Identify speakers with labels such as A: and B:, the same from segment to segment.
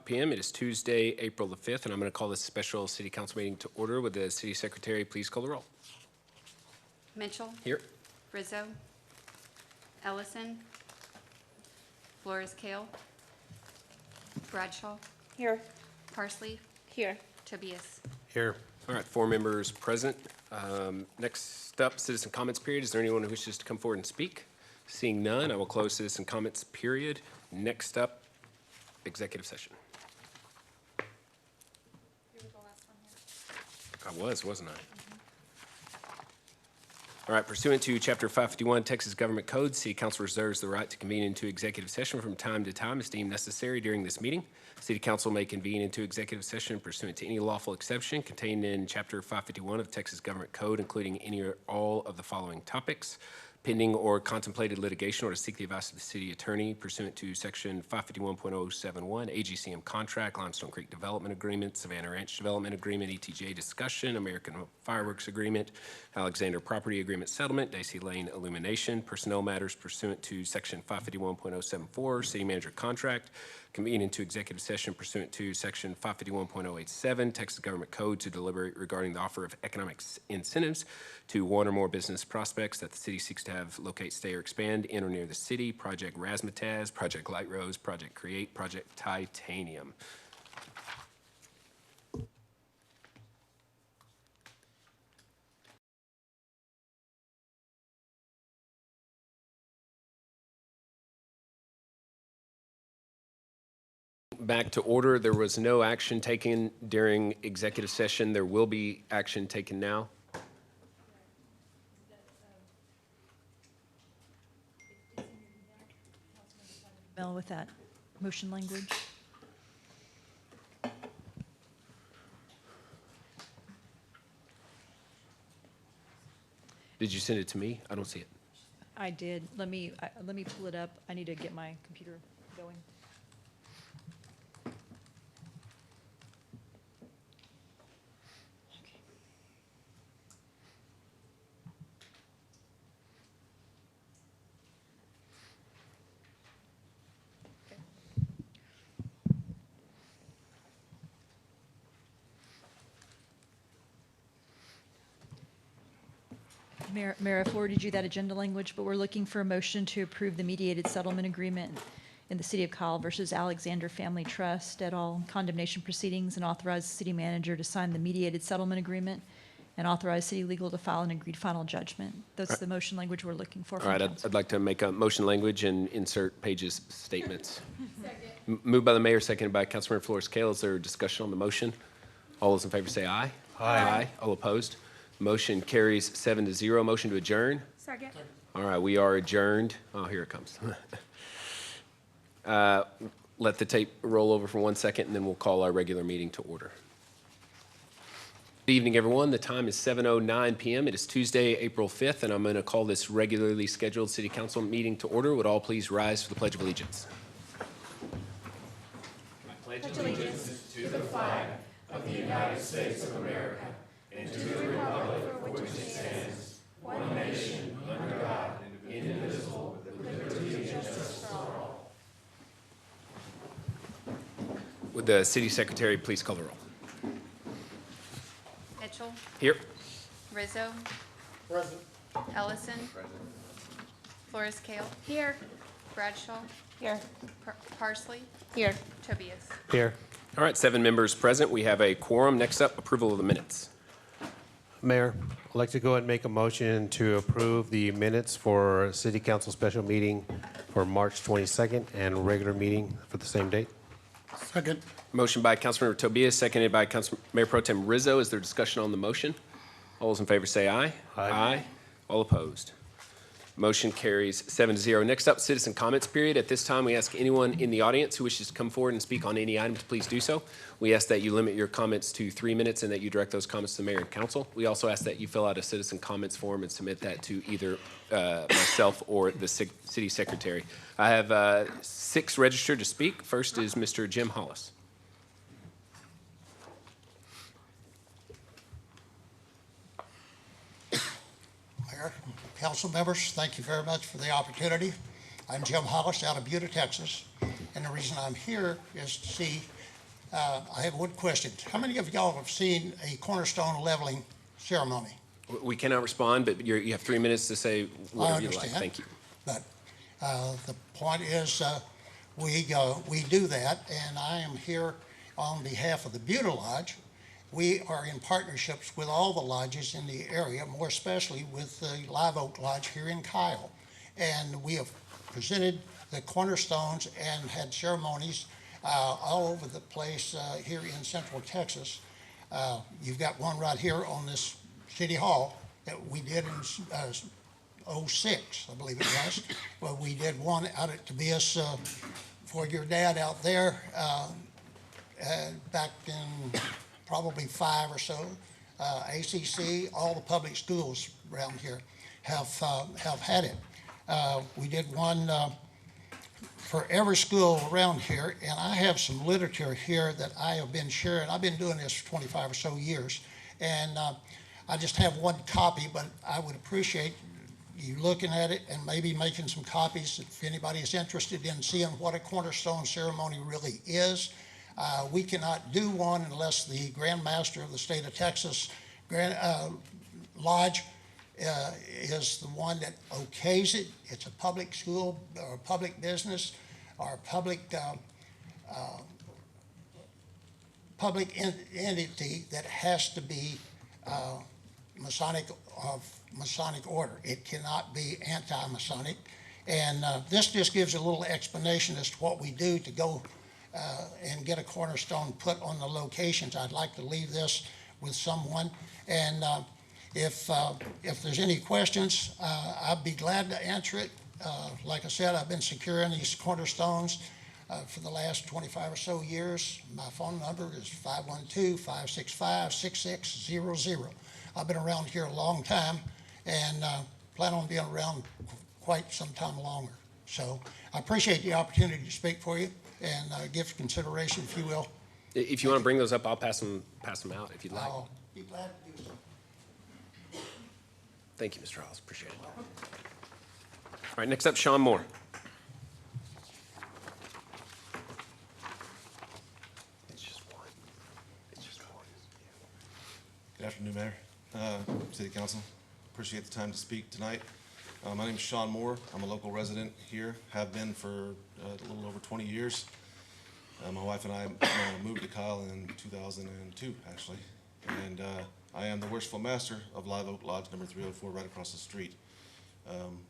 A: p.m. It is Tuesday, April the 5th, and I'm going to call this special city council meeting to order. Would the city secretary please call the roll?
B: Mitchell.
A: Here.
B: Rizo. Ellison. Flores-Kale. Bradshaw.
C: Here.
B: Parsley.
C: Here.
B: Tobias.
D: Here.
A: All right, 4 members present. Next up, citizen comments period. Is there anyone who wishes to come forward and speak? Seeing none, I will close citizen comments period. Next up, executive session.
C: You were the last one here.
A: I was, wasn't I? All right, pursuant to Chapter 551 Texas Government Code, City Council reserves the right to convene into executive session from time to time as deemed necessary during this meeting. City Council may convene into executive session pursuant to any lawful exception contained in Chapter 551 of Texas Government Code, including any or all of the following topics: pending or contemplated litigation, or to seek the advice of the city attorney pursuant to Section 551.071, AGCM contract, Limestone Creek Development Agreement, Savannah Ranch Development Agreement, ETJ discussion, American Fireworks Agreement, Alexander Property Agreement Settlement, Daisy Lane Illumination, personnel matters pursuant to Section 551.074, City Manager Contract, convene into executive session pursuant to Section 551.087, Texas Government Code, to deliberate regarding the offer of economic incentives to one or more business prospects that the city seeks to have locate, stay, or expand in or near the city. Project Razzmatazz, Project Light Rose, Project Create, Project Titanium. Back to order. There was no action taken during executive session. There will be action taken now.
E: Mel, with that motion language.
A: Did you send it to me? I don't see it.
E: I did. Let me pull it up. I need to get my computer going. Okay. Mayor, I forwarded you that agenda language, but we're looking for a motion to approve the mediated settlement agreement in the City of Kyle versus Alexander Family Trust et al. Condemnation proceedings, and authorize the city manager to sign the mediated settlement agreement and authorize city legal to file an agreed final judgment. That's the motion language we're looking for.
A: All right, I'd like to make a motion language and insert pages statements. Moved by the mayor, seconded by Councilmember Flores-Kale. Is there discussion on the motion? All those in favor say aye.
D: Aye.
A: All opposed? Motion carries 7-0. Motion to adjourn.
C: Second.
A: All right, we are adjourned. Oh, here it comes. Let the tape roll over for 1 second, and then we'll call our regular meeting to order. Good evening, everyone. The time is 7:09 p.m. It is Tuesday, April 5th, and I'm going to call this regularly scheduled City Council meeting to order. Would all please rise for the Pledge of Allegiance?
C: I pledge allegiance to the flag of the United States of America and to the republic for which it stands, one nation, under God, indivisible, with liberty and justice for all.
A: Would the city secretary please call the roll?
B: Mitchell.
A: Here.
B: Rizo.
D: Present.
B: Ellison. Flores-Kale.
C: Here.
B: Bradshaw.
C: Here.
B: Parsley.
C: Here.
B: Tobias.
D: Here.
A: All right, 7 members present. We have a quorum. Next up, approval of the minutes.
D: Mayor, I'd like to go ahead and make a motion to approve the minutes for City Council special meeting for March 22nd and regular meeting for the same date.
F: Second.
A: Motion by Councilmember Tobias, seconded by Mayor Pro Tem Rizo. Is there discussion on the motion? All those in favor say aye.
D: Aye.
A: All opposed? Motion carries 7-0. Next up, citizen comments period. At this time, we ask anyone in the audience who wishes to come forward and speak on any item to please do so. We ask that you limit your comments to 3 minutes and that you direct those comments to the mayor and council. We also ask that you fill out a citizen comments form and submit that to either myself or the city secretary. I have 6 registered to speak. First is Mr. Jim Hollis.
F: Mayor, council members, thank you very much for the opportunity.
C: I'm Jim Hollis out of Buda, Texas, and the reason I'm here is to see, I have one question. How many of y'all have seen a cornerstone leveling ceremony?
A: We cannot respond, but you have 3 minutes to say whatever you'd like.
C: understand.
A: Thank you.
C: But the point is, we do that, and I am here on behalf of the Buda Lodge. We are in partnerships with all the lodges in the area, more especially with the Live Oak Lodge here in Kyle. And we have presented the cornerstones and had ceremonies all over the place here in Central Texas. You've got one right here on this City Hall that we did in '06, I believe it was. Well, we did one out at Tobias for your dad out there back in probably 5 or so. ACC, all the public schools around here have had it. We did one for every school around here, and I have some literature here that I have been sharing. I've been doing this for 25 or so years, and I just have one copy, but I would appreciate you looking at it and maybe making some copies if anybody is interested in seeing what a cornerstone ceremony really is. We cannot do one unless the Grand Master of the state of Texas Lodge is the one that okays it. It's a public school or a public business or a public entity that has to be Masonic order. It cannot be anti-Masonic. And this just gives a little explanation as to what we do to go and get a cornerstone put on the locations. I'd like to leave this with someone. And if there's any questions, I'd be glad to answer it. Like I said, I've been securing these cornerstones for the last 25 or so years. My phone number is 512-565-6600. I've been around here a long time and plan on being around quite some time longer. So I appreciate the opportunity to speak for you and give consideration, if you will.
A: If you want to bring those up, I'll pass them out if you'd like.
C: I'll be glad to do so.
A: Thank you, Mr. Hollis. Appreciate it. All right, next up, Sean Moore. It's just one.
F: Good afternoon, Mayor, City Council. Appreciate the time to speak tonight. My name is Sean Moore. I'm a local resident here, have been for a little over 20 years. My wife and I moved to Kyle in 2002, actually. And I am the worshipful master of Live Oak Lodge number 304 right across the street,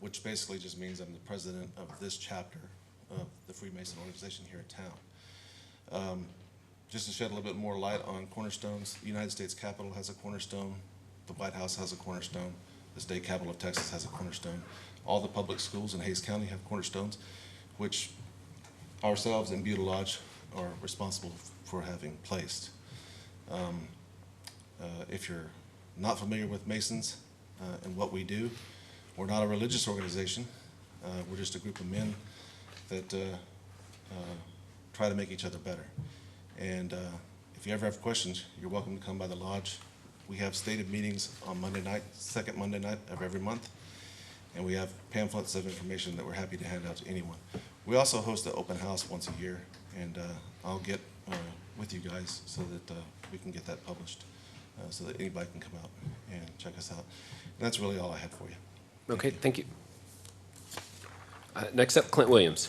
F: which basically just means I'm the president of this chapter of the Freemason organization here in town. Just to shed a little bit more light on cornerstones, the United States Capitol has a cornerstone, the White House has a cornerstone, the state capital of Texas has a cornerstone. All the public schools in Hays County have cornerstones, which ourselves in Buda Lodge are responsible for having placed. If you're not familiar with Masons and what we do, we're not a religious organization. We're just a group of men that try to make each other better. And if you ever have questions, you're welcome to come by the lodge. We have stated meetings on Monday night, second Monday night of every month, and we have pamphlets of information that we're happy to hand out to anyone. We also host an open house once a year, and I'll get with you guys so that we can get that published so that anybody can come out and check us out. And that's really all I had for you.
A: Okay, thank you. Next up, Clint Williams.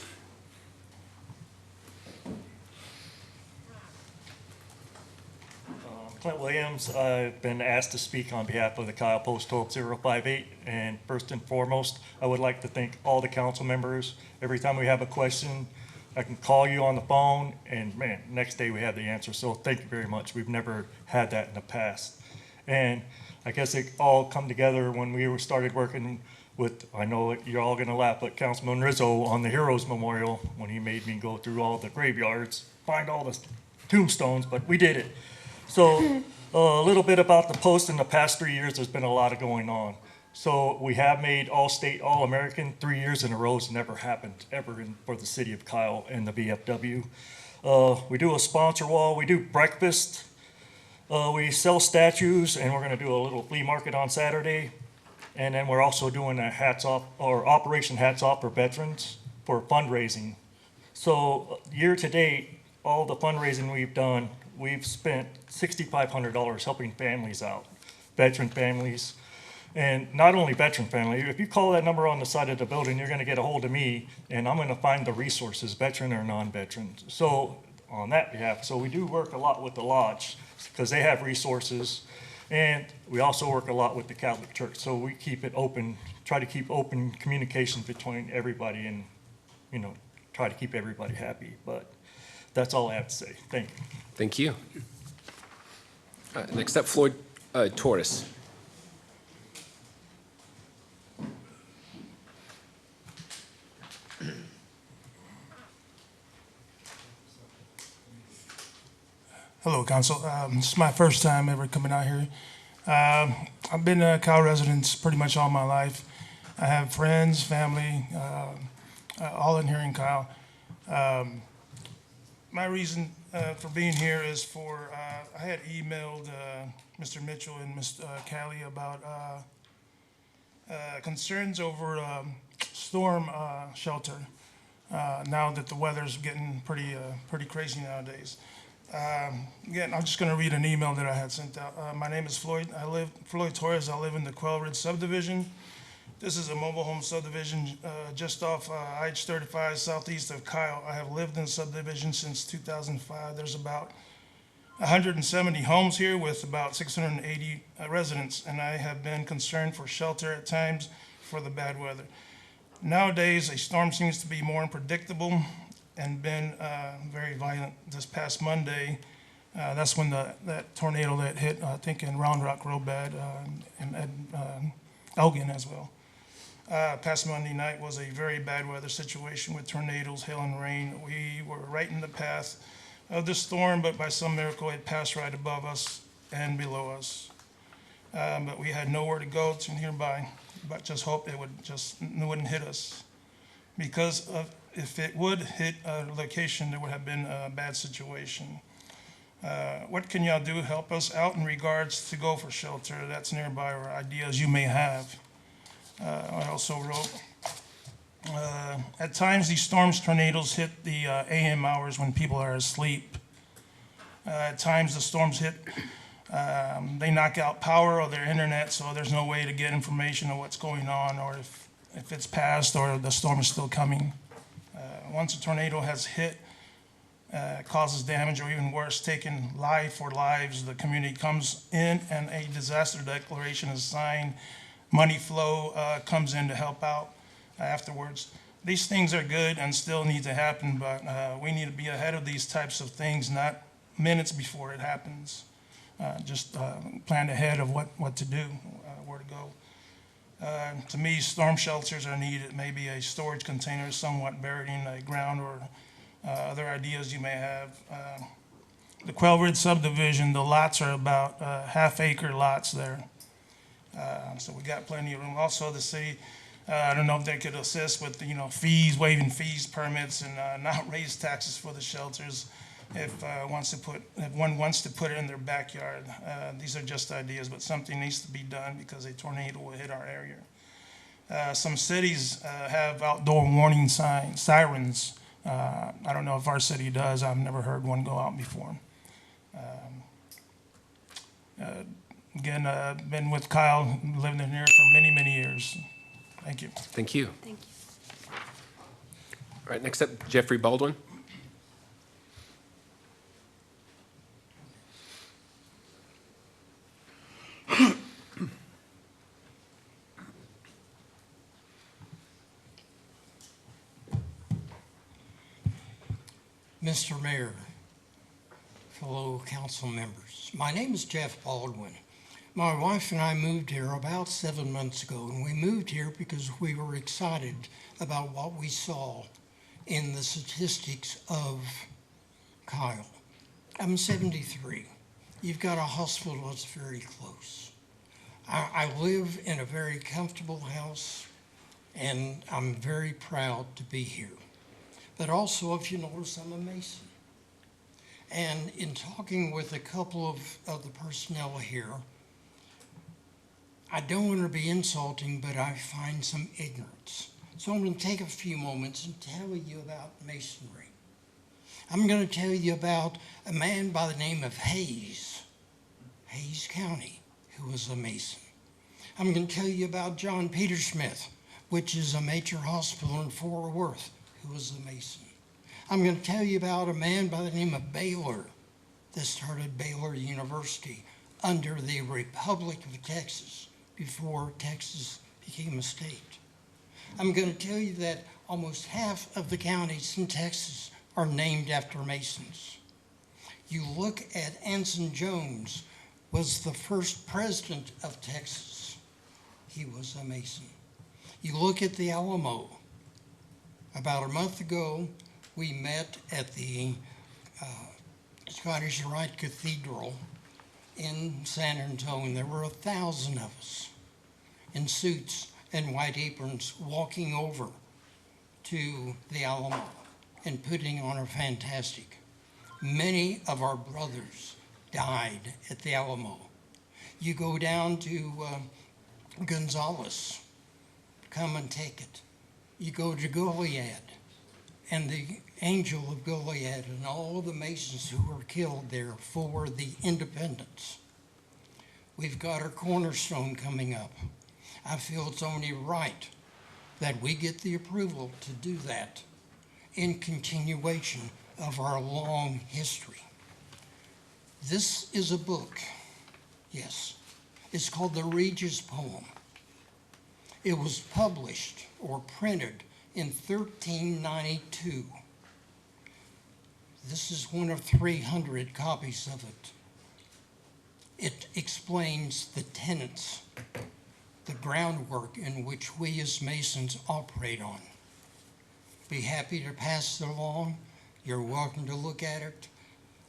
G: Clint Williams, I've been asked to speak on behalf of the Kyle Post 12058, and first and foremost, I would like to thank all the council members. Every time we have a question, I can call you on the phone, and man, next day we have the answer, so thank you very much. We've never had that in the past. And I guess it all come together when we started working with, I know you're all gonna laugh, but Councilman Rizo on the Heroes Memorial, when he made me go through all the graveyards, find all the tombstones, but we did it. So a little bit about the Post. In the past 3 years, there's been a lot of going on. So we have made All-State, All-American 3 years in a row. It's never happened ever for the city of Kyle and the VFW. We do a sponsor wall. We do breakfast. We sell statues, and we're going to do a little flea market on Saturday. And then we're also doing a hats off, or Operation Hats Off for veterans. for fundraising. So year-to-date, all the fundraising we've done, we've spent $6,500 helping families out, veteran families. And not only veteran family, if you call that number on the side of the building, you're gonna get a hold of me, and I'm gonna find the resources, veteran or non-veteran. So on that behalf, so we do work a lot with the lodge, because they have resources. And we also work a lot with the Catholic Church, so we keep it open, try to keep open communication between everybody and, you know, try to keep everybody happy. But that's all I have to say. Thank you.
A: Thank you. Next up, Floyd Torres.
C: Hello, Council. This is my first time ever coming out here. I've been a Kyle resident pretty much all my life. I have friends, family, all in here in Kyle. My reason for being here is for, I had emailed Mr. Mitchell and Ms. Callie about concerns over storm shelter now that the weather's getting pretty crazy nowadays. Again, I'm just going to read an email that I had sent out. My name is Floyd. Floyd Torres. I live in the Quail Ridge subdivision. This is a mobile home subdivision just off I-35 southeast of Kyle. I have lived in the subdivision since 2005. There's about 170 homes here with about 680 residents, and I have been concerned for shelter at times for the bad weather. Nowadays, a storm seems to be more unpredictable and been very violent. This past Monday, that's when that tornado that hit, I think in Round Rock real bad, and Elgin as well. Past Monday night was a very bad weather situation with tornadoes, hail, and rain. We were right in the path of the storm, but by some miracle, it passed right above us and below us. But we had nowhere to go to nearby, but just hope it wouldn't hit us. Because if it would hit a location, there would have been a bad situation. What can y'all do to help us out in regards to go for shelter that's nearby or ideas you may have? I also wrote, at times these storms, tornadoes hit the AM hours when people are asleep. At times the storms hit, they knock out power or their internet, so there's no way to get information on what's going on or if it's passed or the storm is still coming. Once a tornado has hit, causes damage or even worse, taking life or lives, the community comes in and a disaster declaration is signed. Money flow comes in to help out afterwards. These things are good and still need to happen, but we need to be ahead of these types of things, not minutes before it happens. Just plan ahead of what to do, where to go. To me, storm shelters are needed, maybe a storage container somewhat buried in the ground or other ideas you may have. The Quail Ridge subdivision, the lots are about half-acre lots there. So we got plenty of room. Also, the city, I don't know if they could assist with, fees, waiving fees, permits, and not raise taxes for the shelters if one wants to put it in their backyard. These are just ideas, but something needs to be done because a tornado will hit our area. Some cities have outdoor warning sirens. I don't know if our city does. I've never heard one go out before. Again, I've been with Kyle, lived in here for many, many years. Thank you.
A: Thank you.
B: Thank you.
A: All right, next up, Jeffrey Baldwin.
H: Mr. Mayor, fellow council members, my name is Jeff Baldwin. My wife and I moved here about 7 months ago, and we moved here because we were excited about what we saw in the statistics of Kyle. I'm 73. You've got a hospital that's very close. I live in a very comfortable house, and I'm very proud to be here. But also, if you notice, I'm a Mason. And in talking with a couple of the personnel here, I don't want to be insulting, but I find some ignorance. So I'm going to take a few moments and tell you about masonry. I'm going to tell you about a man by the name of Hayes County, who was a mason. I'm going to tell you about John Peter Smith, which is a major hospital in Fort Worth, who was a mason. I'm going to tell you about a man by the name of Baylor that started Baylor University under the Republic of Texas before Texas became a state. I'm going to tell you that almost half of the counties in Texas are named after Masons. You look at Anson Jones, was the first president of Texas. He was a Mason. You look at the Alamo. About a month ago, we met at the Scottish Rite Cathedral in San Antonio. There were 1,000 of us in suits and white aprons walking over to the Alamo and putting on a fantastic. Many of our brothers died at the Alamo. You go down to Gonzales, come and take it. You go to Goliad, and the angel of Goliad and all the Masons who were killed there for the independence. We've got our cornerstone coming up. I feel it's only right that we get the approval to do that in continuation of our long history. This is a book, yes. It's called the Regis Poem. It was published or printed in 1392. This is one of 300 copies of it. It explains the tenets, the groundwork in which we as Masons operate on. Be happy to pass it along. You're welcome to look at it.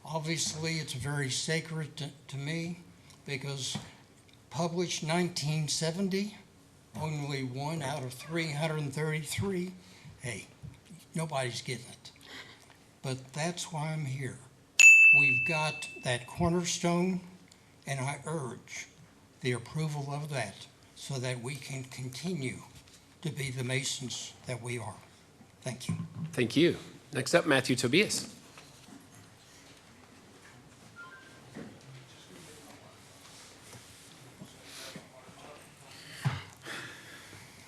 H: Obviously, it's very sacred to me because published 1970, only one out of 333. Hey, nobody's getting it. But that's why I'm here. We've got that cornerstone, and I urge the approval of that so that we can continue to be the Masons that we are. Thank you.
A: Thank you. Next up, Matthew Tobias.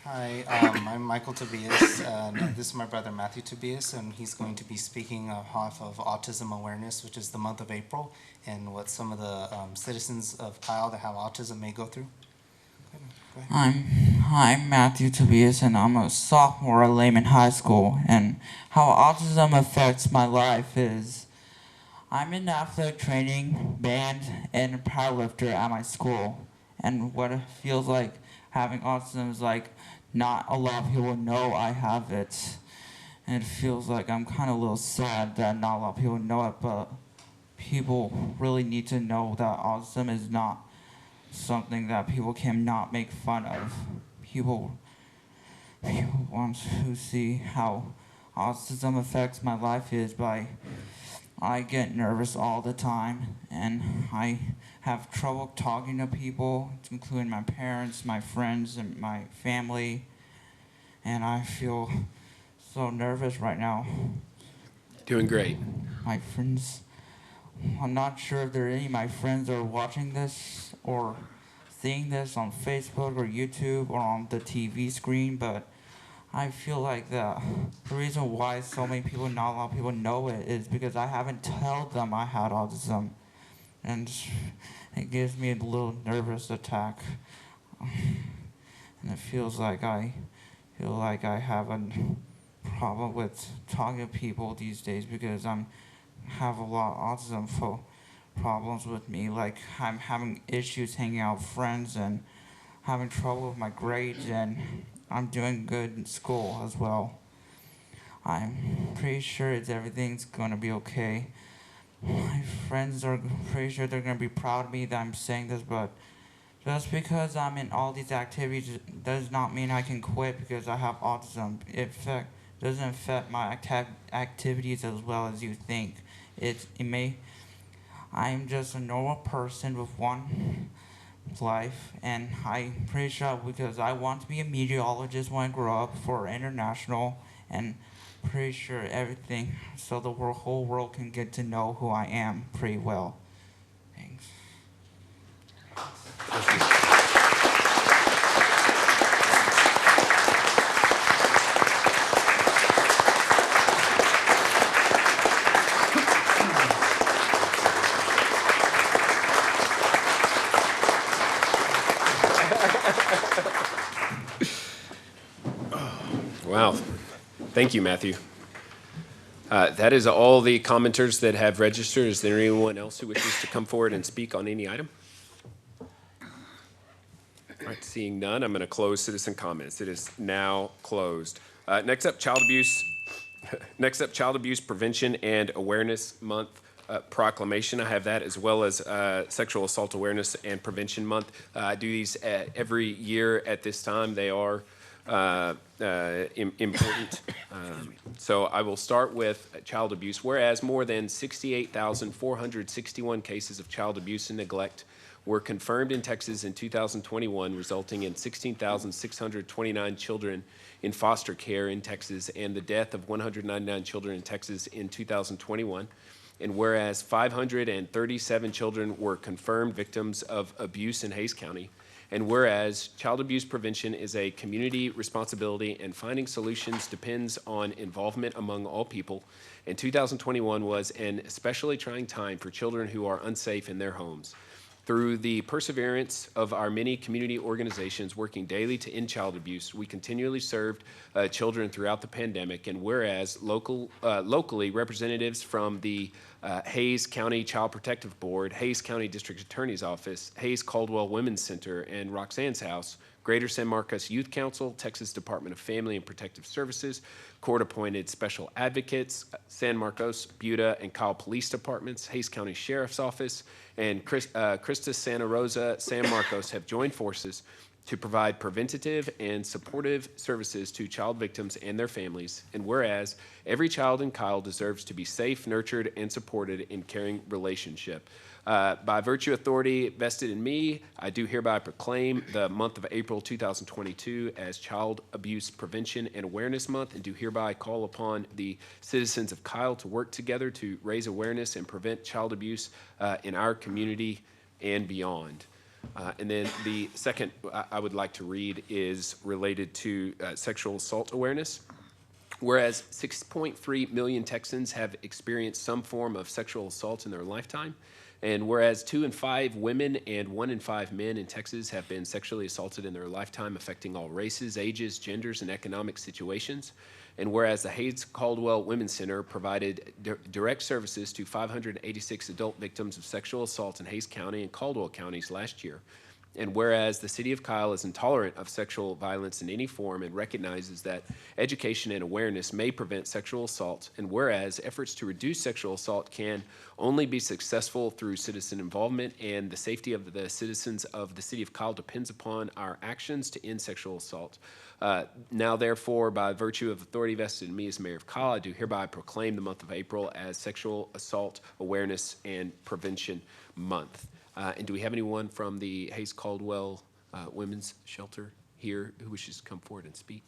I: Hi, I'm Michael Tobias, and this is my brother Matthew Tobias, and he's going to be speaking on behalf of Autism Awareness, which is the month of April, and what some of the citizens of Kyle that have autism may go through. Go ahead.
J: I'm Matthew Tobias, and I'm a sophomore at Lehman High School, and how autism affects my life is I'm in athletic training, band, and powerlifter at my school, and what it feels like having autism is like not a lot of people know I have it, and it feels like I'm kind of a little sad that not a lot of people know it, but people really need to know that autism is not something that people cannot make fun of. People want to see how autism affects my life is by I get nervous all the time, and I have trouble talking to people, including my parents, my friends, and my family, and I feel so nervous right now.
A: Doing great.
J: My friends, I'm not sure if there are any of my friends that are watching this or seeing this on Facebook or YouTube or on the TV screen, but I feel like the reason why so many people, not a lot of people know it is because I haven't told them I had autism, and it gives me a little nervous attack, and it feels like I have a problem with talking to people these days because have a lot of autism problems with me, like I'm having issues hanging out with friends and having trouble with my grades, and I'm doing good in school as well. I'm pretty sure everything's gonna be okay. My friends are pretty sure they're gonna be proud of me that I'm saying this, but just because I'm in all these activities does not mean I can quit because I have autism. It doesn't affect my activities as well as you think. It may. I'm just a normal person with one life, and I'm pretty sure because I want to be a meteorologist when I grow up for international, and pretty sure everything so the whole world can get to know who I am pretty well. Thanks.
A: Wow. Thank you, Matthew. That is all the commenters that have registered. Is there anyone else who wishes to come forward and speak on any item? All right, seeing none, I'm going to close citizen comments. It is now closed. Next up, Child Abuse Prevention and Awareness Month proclamation. I have that, as well as Sexual Assault Awareness and Prevention Month. I do these every year at this time. They are important. So I will start with child abuse. Whereas more than 68,461 cases of child abuse and neglect were confirmed in Texas in 2021, resulting in 16,629 children in foster care in Texas and the death of 199 children in Texas in 2021. And whereas 537 children were confirmed victims of abuse in Hays County, and whereas child abuse prevention is a community responsibility and finding solutions depends on involvement among all people, and 2021 was an especially trying time for children who are unsafe in their homes. Through the perseverance of our many community organizations working daily to end child abuse, we continually served children throughout the pandemic. And whereas locally, representatives from the Hays County Child Protective Board, Hays County District Attorney's Office, Hays Caldwell Women's Center, and Roxanne's House, Greater San Marcos Youth Council, Texas Department of Family and Protective Services, court-appointed special advocates, San Marcos, Buda, and Kyle Police Departments, Hays County Sheriff's Office, and Christus Santa Rosa, San Marcos have joined forces to provide preventative and supportive services to child victims and their families. And whereas every child in Kyle deserves to be safe, nurtured, and supported in caring relationship. By virtue of authority vested in me, I do hereby proclaim the month of April 2022 as Child Abuse Prevention and Awareness Month, and do hereby call upon the citizens of Kyle to work together to raise awareness and prevent child abuse in our community and beyond. And then the second I would like to read is related to sexual assault awareness. Whereas 6.3 million Texans have experienced some form of sexual assault in their lifetime, and whereas 2 in 5 women and 1 in 5 men in Texas have been sexually assaulted in their lifetime, affecting all races, ages, genders, and economic situations, and whereas the Hays Caldwell Women's Center provided direct services to 586 adult victims of sexual assault in Hays County and Caldwell counties last year, and whereas the city of Kyle is intolerant of sexual violence in any form and recognizes that education and awareness may prevent sexual assault, and whereas efforts to reduce sexual assault can only be successful through citizen involvement, and the safety of the citizens of the city of Kyle depends upon our actions to end sexual assault. Now, therefore, by virtue of authority vested in me as mayor of Kyle, I do hereby proclaim the month of April as Sexual Assault Awareness and Prevention Month. And do we have anyone from the Hays Caldwell Women's Shelter here who wishes to come forward and speak?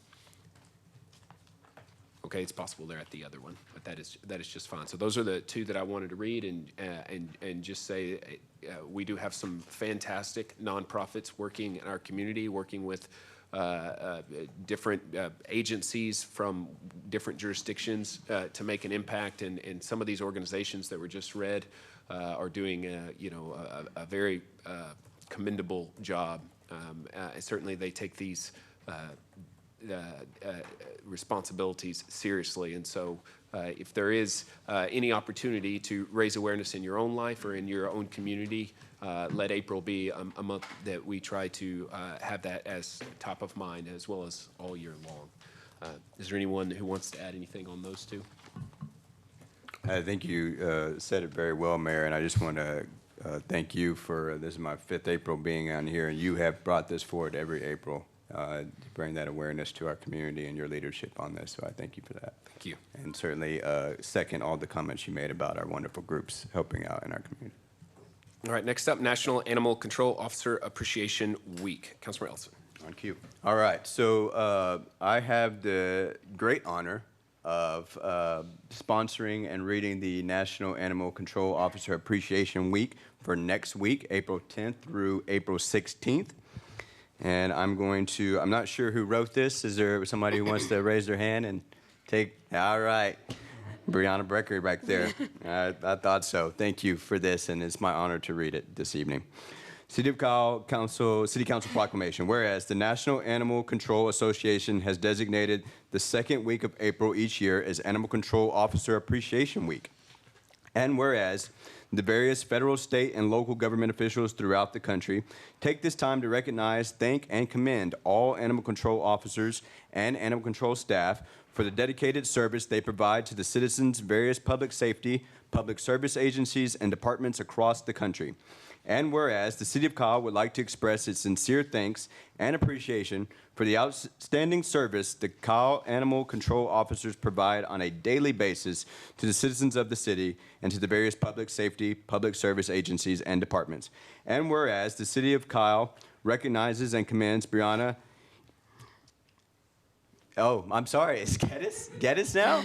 A: Okay, it's possible they're at the other one, but that is just fine. So those are the two that I wanted to read, and just say we do have some fantastic nonprofits working in our community, working with different agencies from different jurisdictions to make an impact, and some of these organizations that were just read are doing a very commendable job. And certainly they take these responsibilities seriously, and so if there is any opportunity to raise awareness in your own life or in your own community, let April be a month that we try to have that as top of mind, as well as all year long. Is there anyone who wants to add anything on those two?
K: I think you said it very well, Mayor, and I just want to thank you for, this is my 5th April being on here, and you have brought this forward every April to bring that awareness to our community and your leadership on this, so I thank you for that.
A: Thank you.
K: And certainly second all the comments you made about our wonderful groups helping out in our community.
A: All right, next up, National Animal Control Officer Appreciation Week. Councilman Ellison.
K: On cue. All right, so I have the great honor of sponsoring and reading the National Animal Control Officer Appreciation Week for next week, April 10th through April 16th. And I'm not sure who wrote this. Is there somebody who wants to raise their hand and take? All right. Brianna Brecker back there. I thought so. Thank you for this, and it's my honor to read it this evening. City Council Proclamation. Whereas the National Animal Control Association has designated the second week of April each year as Animal Control Officer Appreciation Week. And whereas the various federal, state, and local government officials throughout the country take this time to recognize, thank, and commend all animal control officers and animal control staff for the dedicated service they provide to the citizens' various public safety, public service agencies, and departments across the country. And whereas the City of Kyle would like to express its sincere thanks and appreciation for the outstanding service the Kyle Animal Control Officers provide on a daily basis to the citizens of the city and to the various public safety, public service agencies, and departments. And whereas the City of Kyle recognizes and commends Brianna. Oh, I'm sorry. It's Geddes now?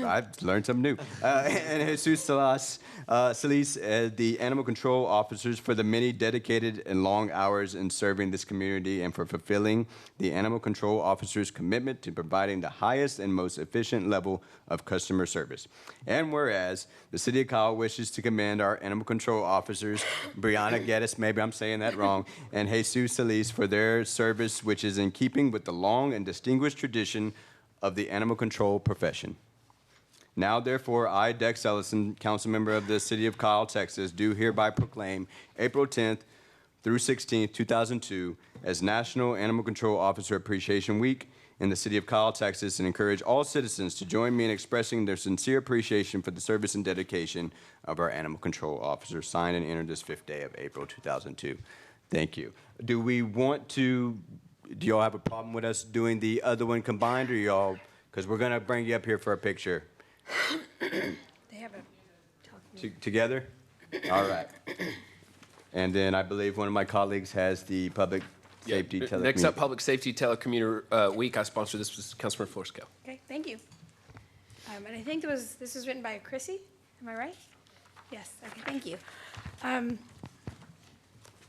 K: I've learned something new. And Jesus Salas, the animal control officers, for the many dedicated and long hours in serving this community and for fulfilling the animal control officers' commitment to providing the highest and most efficient level of customer service. And whereas the City of Kyle wishes to commend our animal control officers, Brianna Geddes, maybe I'm saying that wrong, and Jesus Salis for their service, which is in keeping with the long and distinguished tradition of the animal control profession. Now, therefore, I, Dex Ellison, council member of the City of Kyle, Texas, do hereby proclaim April 10th through 16th, 2002 as National Animal Control Officer Appreciation Week in the City of Kyle, Texas, and encourage all citizens to join me in expressing their sincere appreciation for the service and dedication of our animal control officers. Signed and entered this 5th day of April 2002. Thank you. Do y'all have a problem with us doing the other one combined, or y'all, because we're going to bring you up here for a picture.
C: They have a
K: Together? All right. And then I believe one of my colleagues has the public safety telecommunicator.
A: Next up, Public Safety Telecommuter Week. I sponsor this with Councilman Floresco.
C: Okay, thank you. And I think this was written by Chrissy. Am I right? Yes. Okay, thank you.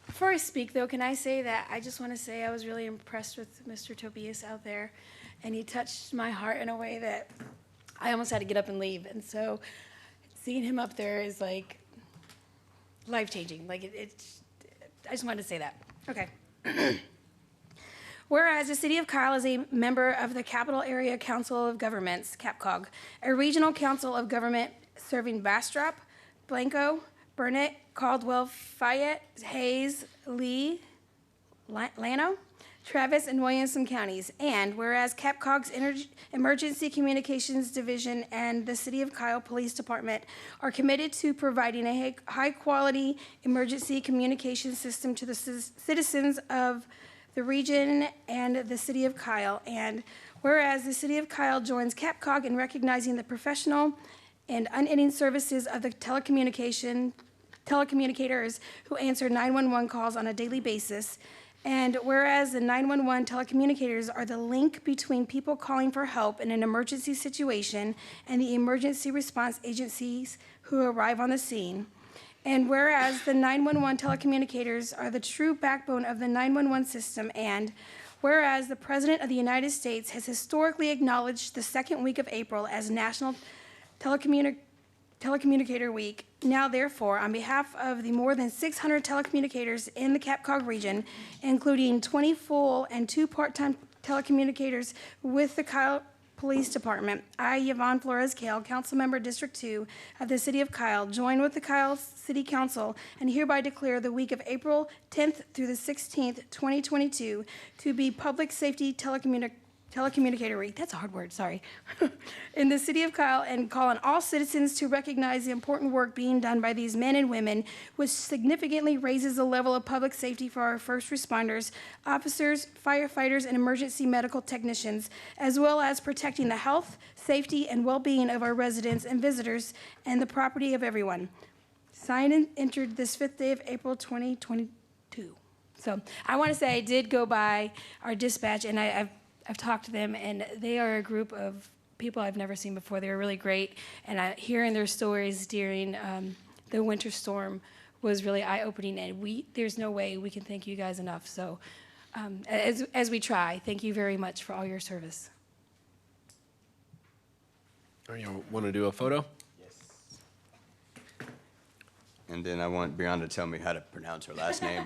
C: Before I speak, though, can I say that I just want to say I was really impressed with Mr. Tobias out there, and he touched my heart in a way that I almost had to get up and leave. And so seeing him up there is like life-changing. Like I just wanted to say that. Okay. Whereas the City of Kyle is a member of the Capital Area Council of Governments, CAPCOG, a regional council of government serving Bastrop, Blanco, Barnett, Caldwell, Fayette, Hayes, Lee, Llano, Travis, and Williamson counties. And whereas CAPCOG's Emergency Communications Division and the City of Kyle Police Department are committed to providing a high-quality emergency communication system to the citizens of the region and the City of Kyle. And whereas the City of Kyle joins CAPCOG in recognizing the professional and unending services of the telecommunicators who answer 911 calls on a daily basis. And whereas the 911 telecommunicators are the link between people calling for help in an emergency situation and the emergency response agencies who arrive on the scene. And whereas the 911 telecommunicators are the true backbone of the 911 system, and whereas the President of the United States has historically acknowledged the second week of April as National Telecommunicator Week. Now, therefore, on behalf of the more than 600 telecommunicators in the CAPCOG region, including 20 full and 2 part-time telecommunicators with the Kyle Police Department, I, Yvonne Flores-Kale, Councilmember District 2 of the City of Kyle, join with the Kyle City Council and hereby declare the week of April 10th through the 16th, 2022 to be Public Safety Telecommunicator Week. That's a hard word, sorry. In the City of Kyle, and call on all citizens to recognize the important work being done by these men and women, which significantly raises the level of public safety for our first responders, officers, firefighters, and emergency medical technicians, as well as protecting the health, safety, and well-being of our residents and visitors and the property of everyone. Signed and entered this 5th day of April 2022. So I want to say I did go by our dispatch, and I've talked to them, and they are a group of people I've never seen before. They were really great, and hearing their stories during the winter storm was really eye-opening, and there's no way we can thank you guys enough. So as we try, thank you very much for all your service.
A: You want to do a photo?
K: And then I want Brianna to tell me how to pronounce her last name.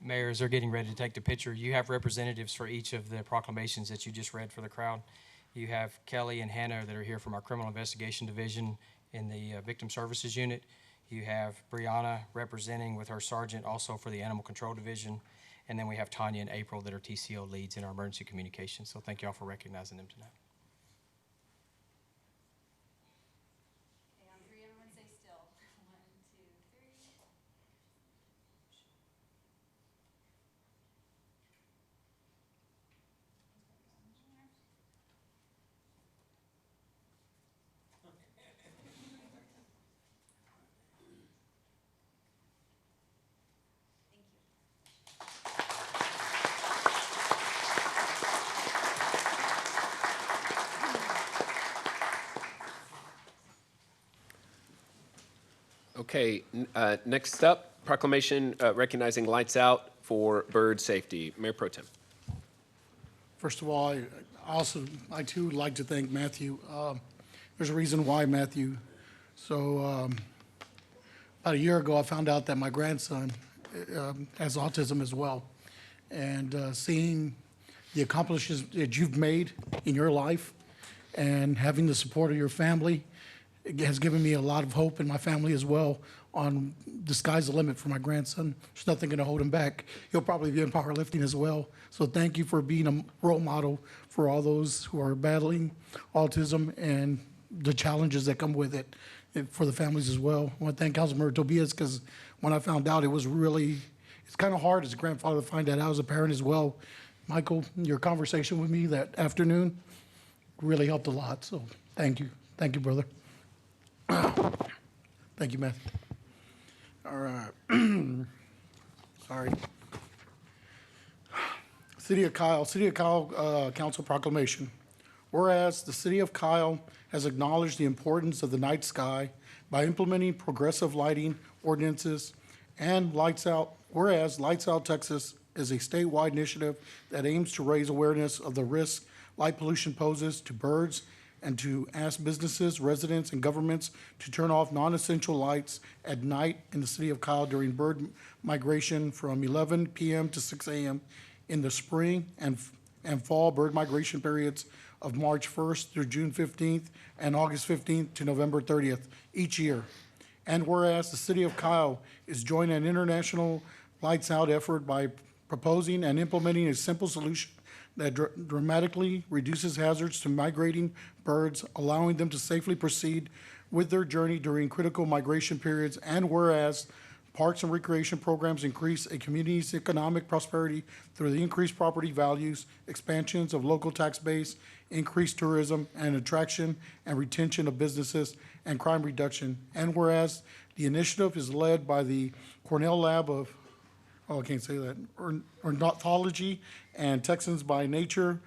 L: Mayors are getting ready to take the picture. You have representatives for each of the proclamations that you just read for the crowd. You have Kelly and Hannah that are here from our Criminal Investigation Division in the Victim Services Unit. You have Brianna representing with her sergeant also for the Animal Control Division. And then we have Tanya and April that are TCO leads in our emergency communications. So thank you all for recognizing them tonight.
A: Okay, next up, proclamation recognizing Lights Out for bird safety. Mayor Pro Tem.
M: First of all, I too would like to thank Matthew. There's a reason why, Matthew. So about a year ago, I found out that my grandson has autism as well. And seeing the accomplishments that you've made in your life and having the support of your family, it has given me a lot of hope in my family as well on the sky's the limit for my grandson. There's nothing going to hold him back. He'll probably be in powerlifting as well. So thank you for being a role model for all those who are battling autism and the challenges that come with it for the families as well. I want to thank Councilmember Tobias because when I found out, it's kind of hard as a grandfather to find that out as a parent as well. Michael, your conversation with me that afternoon really helped a lot. So thank you. Thank you, brother. Thank you, Matthew. All right. Sorry. City of Kyle Council Proclamation. Whereas the City of Kyle has acknowledged the importance of the night sky by implementing progressive lighting ordinances and Lights Out, whereas Lights Out Texas is a statewide initiative that aims to raise awareness of the risk light pollution poses to birds and to ask businesses, residents, and governments to turn off non-essential lights at night in the city of Kyle during bird migration from 11 p.m. to 6 a.m. in the spring and fall bird migration periods of March 1st through June 15th and August 15th to November 30th each year. And whereas the city of Kyle is joining an international Lights Out effort by proposing and implementing a simple solution that dramatically reduces hazards to migrating birds, allowing them to safely proceed with their journey during critical migration periods. And whereas parks and recreation programs increase a community's economic prosperity through the increased property values, expansions of local tax base, increased tourism, and attraction and retention of businesses, and crime reduction. And whereas the initiative is led by the Cornell Lab of I can't say that, Ornithology and Texans by Nature,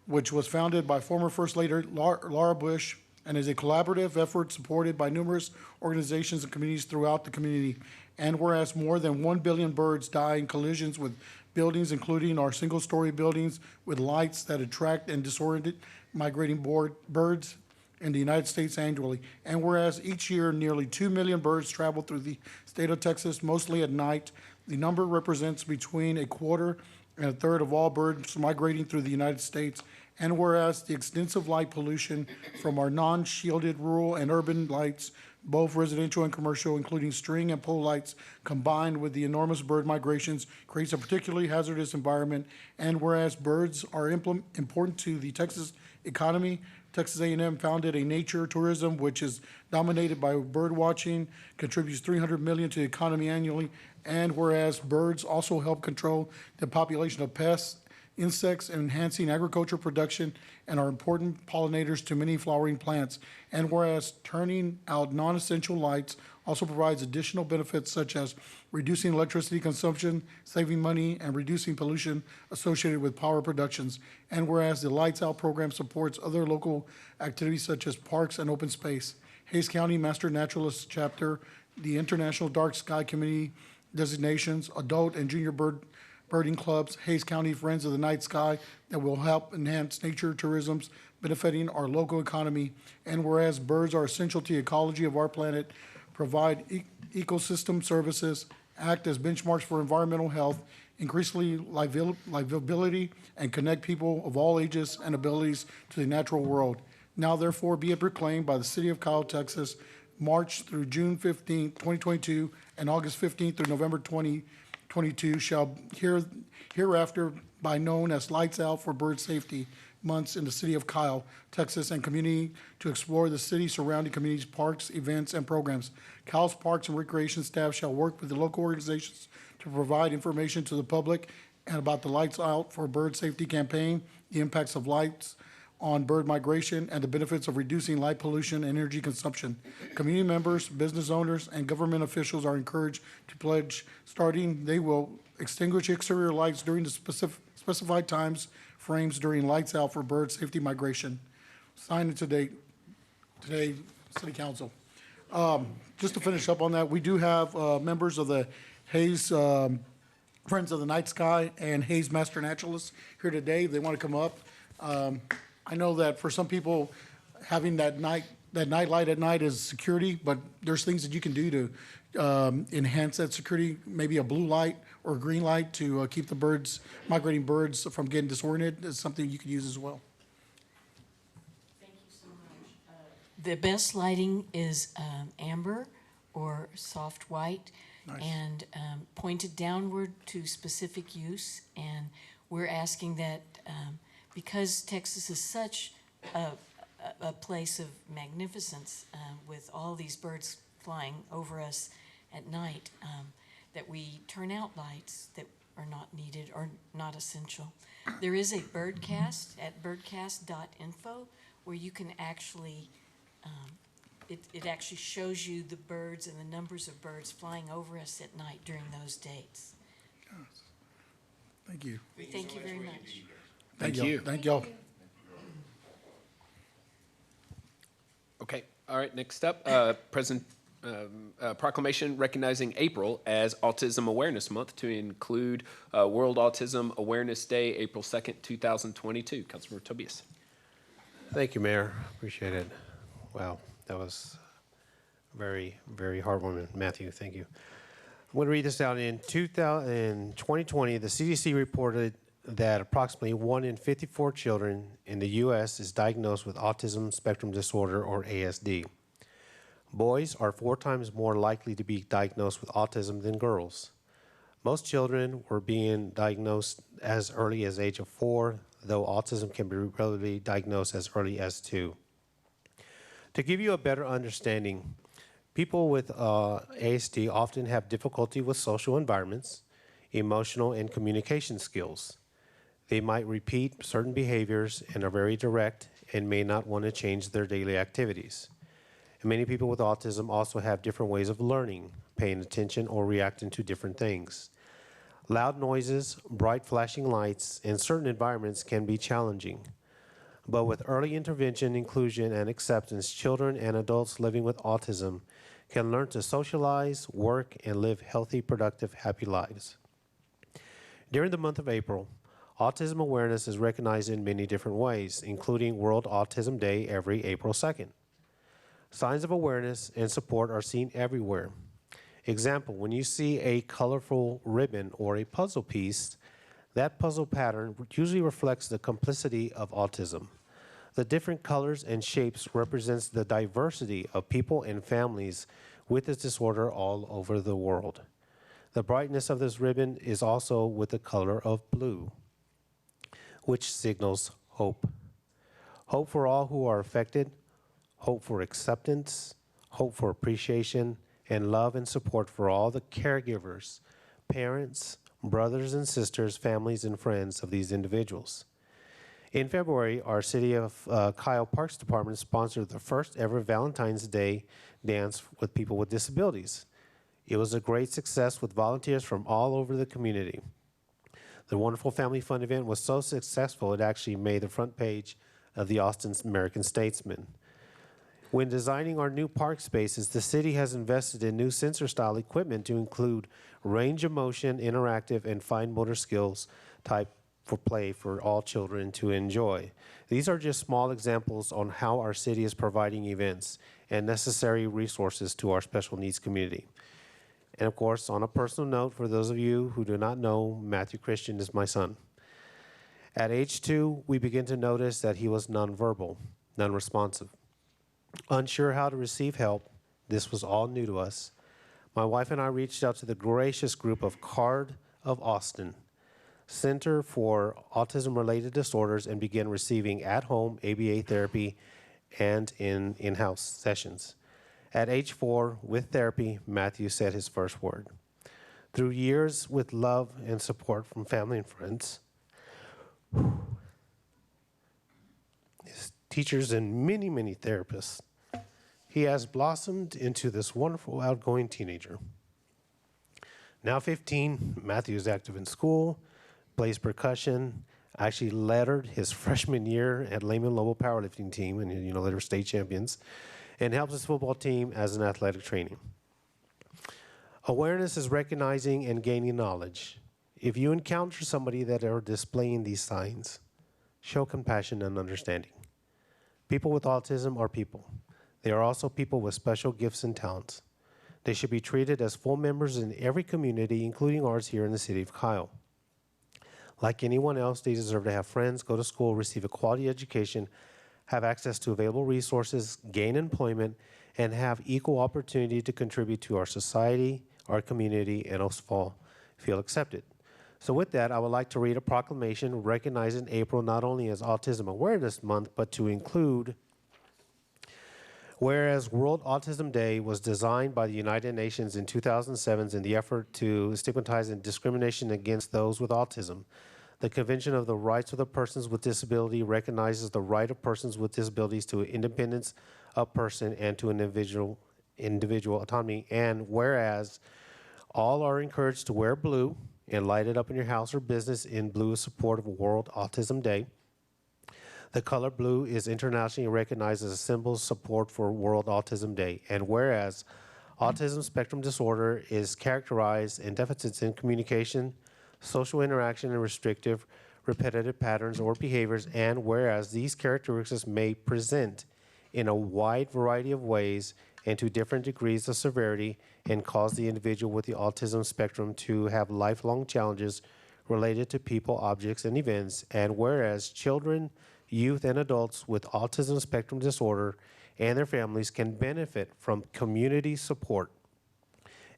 M: which was founded by former First Lady Laura Bush and is a collaborative effort supported by numerous organizations and communities throughout the community. And whereas more than 1 billion birds die in collisions with buildings, including our single-story buildings with lights that attract and disorient migrating birds in the United States annually. And whereas each year nearly 2 million birds travel through the state of Texas, mostly at night, the number represents between a quarter and a third of all birds migrating through the United States. And whereas the extensive light pollution from our non-shielded rural and urban lights, both residential and commercial, including string and pole lights, combined with the enormous bird migrations, creates a particularly hazardous environment. And whereas birds are important to the Texas economy, Texas A&M founded a nature tourism which is dominated by bird watching, contributes $300 million to the economy annually. And whereas birds also help control the population of pests, insects, enhancing agriculture production, and are important pollinators to many flowering plants. And whereas turning out non-essential lights also provides additional benefits such as reducing electricity consumption, saving money, and reducing pollution associated with power productions. And whereas the Lights Out program supports other local activities such as parks and open space. Hayes County Master Naturalist Chapter, the International Dark Sky Committee designations, adult and junior birding clubs, Hayes County Friends of the Night Sky, that will help enhance nature tourism, benefiting our local economy. And whereas birds are essential to the ecology of our planet, provide ecosystem services, act as benchmarks for environmental health, increasingly livability, and connect people of all ages and abilities to the natural world. Now therefore be it proclaimed by the City of Kyle, Texas, March through June 15, 2022, and August 15 through November 2022 shall hereafter by known as Lights Out for Bird Safety months in the city of Kyle, Texas, and community to explore the city surrounding communities, parks, events, and programs. Kyle's Parks and Recreation staff shall work with the local organizations to provide information to the public and about the Lights Out for Bird Safety campaign, the impacts of lights on bird migration, and the benefits of reducing light pollution and energy consumption. Community members, business owners, and government officials are encouraged to pledge starting. They will extinguish exterior lights during the specified times frames during Lights Out for Bird Safety Migration. Signed today, City Council. Just to finish up on that, we do have members of the Hayes Friends of the Night Sky and Hayes Master Naturalists here today. They want to come up. I know that for some people, having that night light at night is security, but there's things that you can do to enhance that security, maybe a blue light or a green light to keep the birds, migrating birds from getting disoriented is something you could use as well.
N: Thank you so much. The best lighting is amber or soft white.
M: Nice.
N: And pointed downward to specific use. And we're asking that because Texas is such a place of magnificence with all these birds flying over us at night, that we turn out lights that are not needed or not essential. There is a birdcast at birdcast.info where you can actually, it actually shows you the birds and the numbers of birds flying over us at night during those dates.
M: Yes. Thank you.
N: Thank you very much.
A: Thank you.
M: Thank y'all.
A: Okay, all right, next up, proclamation recognizing April as Autism Awareness Month to include World Autism Awareness Day, April 2nd, 2022. Councilmember Tobias.
D: Thank you, Mayor. Appreciate it. Wow, that was very, very heartwarming. Matthew, thank you. I'm going to read this out. In 2020, the CDC reported that approximately 1 in 54 children in the U.S. is diagnosed with autism spectrum disorder, or ASD. Boys are 4 times more likely to be diagnosed with autism than girls. Most children were being diagnosed as early as age of 4, though autism can be relatively diagnosed as early as 2. To give you a better understanding, people with ASD often have difficulty with social environments, emotional and communication skills. They might repeat certain behaviors and are very direct and may not want to change their daily activities. And many people with autism also have different ways of learning, paying attention, or reacting to different things. Loud noises, bright flashing lights, and certain environments can be challenging. But with early intervention, inclusion, and acceptance, children and adults living with autism can learn to socialize, work, and live healthy, productive, happy lives. During the month of April, autism awareness is recognized in many different ways, including World Autism Day every April 2nd. Signs of awareness and support are seen everywhere. Example, when you see a colorful ribbon or a puzzle piece, That puzzle pattern usually reflects the complexity of autism. The different colors and shapes represents the diversity of people and families with this disorder all over the world. The brightness of this ribbon is also with the color of blue, which signals hope. Hope for all who are affected, hope for acceptance, hope for appreciation, and love and support for all the caregivers, parents, brothers and sisters, families, and friends of these individuals. In February, our City of Kyle Parks Department sponsored the first ever Valentine's Day dance with people with disabilities. It was a great success with volunteers from all over the community. The wonderful Family Fun event was so successful it actually made the front page of the Austin American Statesman. When designing our new park spaces, the city has invested in new sensor-style equipment to include range of motion, interactive, and fine motor skills type for play for all children to enjoy. These are just small examples on how our city is providing events and necessary resources to our special needs community. And of course, on a personal note, for those of you who do not know, Matthew Christian is my son. At age 2, we begin to notice that he was nonverbal, non-responsive. Unsure how to receive help, this was all new to us. My wife and I reached out to the gracious group of CARD of Austin, Center for Autism-Related Disorders, and began receiving at-home ABA therapy and in-house sessions. At age 4, with therapy, Matthew said his first word. Through years with love and support from family and friends, his teachers and many, many therapists, he has blossomed into this wonderful, outgoing teenager. Now 15, Matthew is active in school, plays percussion, actually lettered his freshman year at Lehman Lowell powerlifting team, and you know they're state champions, and helps his football team as an athletic training. Awareness is recognizing and gaining knowledge. If you encounter somebody that are displaying these signs, show compassion and understanding. People with autism are people. They are also people with special gifts and talents. They should be treated as full members in every community, including ours here in the city of Kyle. Like anyone else, they deserve to have friends, go to school, receive a quality education, have access to available resources, gain employment, and have equal opportunity to contribute to our society, our community, and most of all, feel accepted. So with that, I would like to read a proclamation recognizing April not only as Autism Awareness Month, but to include, whereas World Autism Day was designed by the United Nations in 2007 in the effort to stigmatize and discrimination against those with autism. The Convention of the Rights of the Persons with Disability recognizes the right of persons with disabilities to independence of person and to individual autonomy. And whereas all are encouraged to wear blue and light it up in your house or business in blue in support of World Autism Day. The color blue is internationally recognized as a symbol of support for World Autism Day. And whereas autism spectrum disorder is characterized in deficits in communication, social interaction, and restrictive, repetitive patterns or behaviors, and whereas these characteristics may present in a wide variety of ways and to different degrees of severity and cause the individual with the autism spectrum to have lifelong challenges related to people, objects, and events, and whereas children, youth, and adults with autism spectrum disorder and their families can benefit from community support.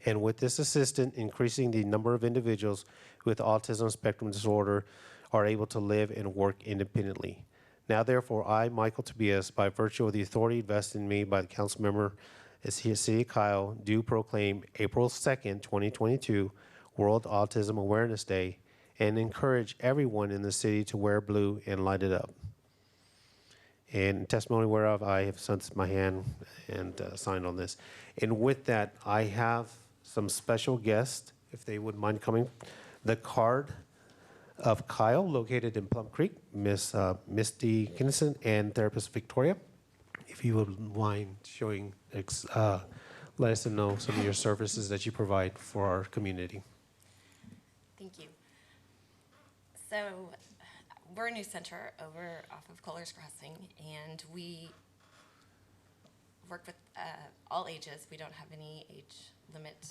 D: And with this assistance, increasing the number of individuals with autism spectrum disorder are able to live and work independently. Now, therefore, I, Michael Tobias, by virtue of the authority vested in me by the council member as City of Kyle, do proclaim April 2nd, 2022, World Autism Awareness Day, and encourage everyone in the city to wear blue and light it up. And testimony whereof I have sent my hand and signed on this. And with that, I have some special guests, if they wouldn't mind coming. The CARD of Kyle, located in Plum Creek, Miss Misty Kinnison and therapist Victoria. If you would mind showing, let us know some of your services that you provide for our community.
O: Thank you. So we're a new center over off of Kohler's Crossing, and we work with all ages. We don't have any age limit.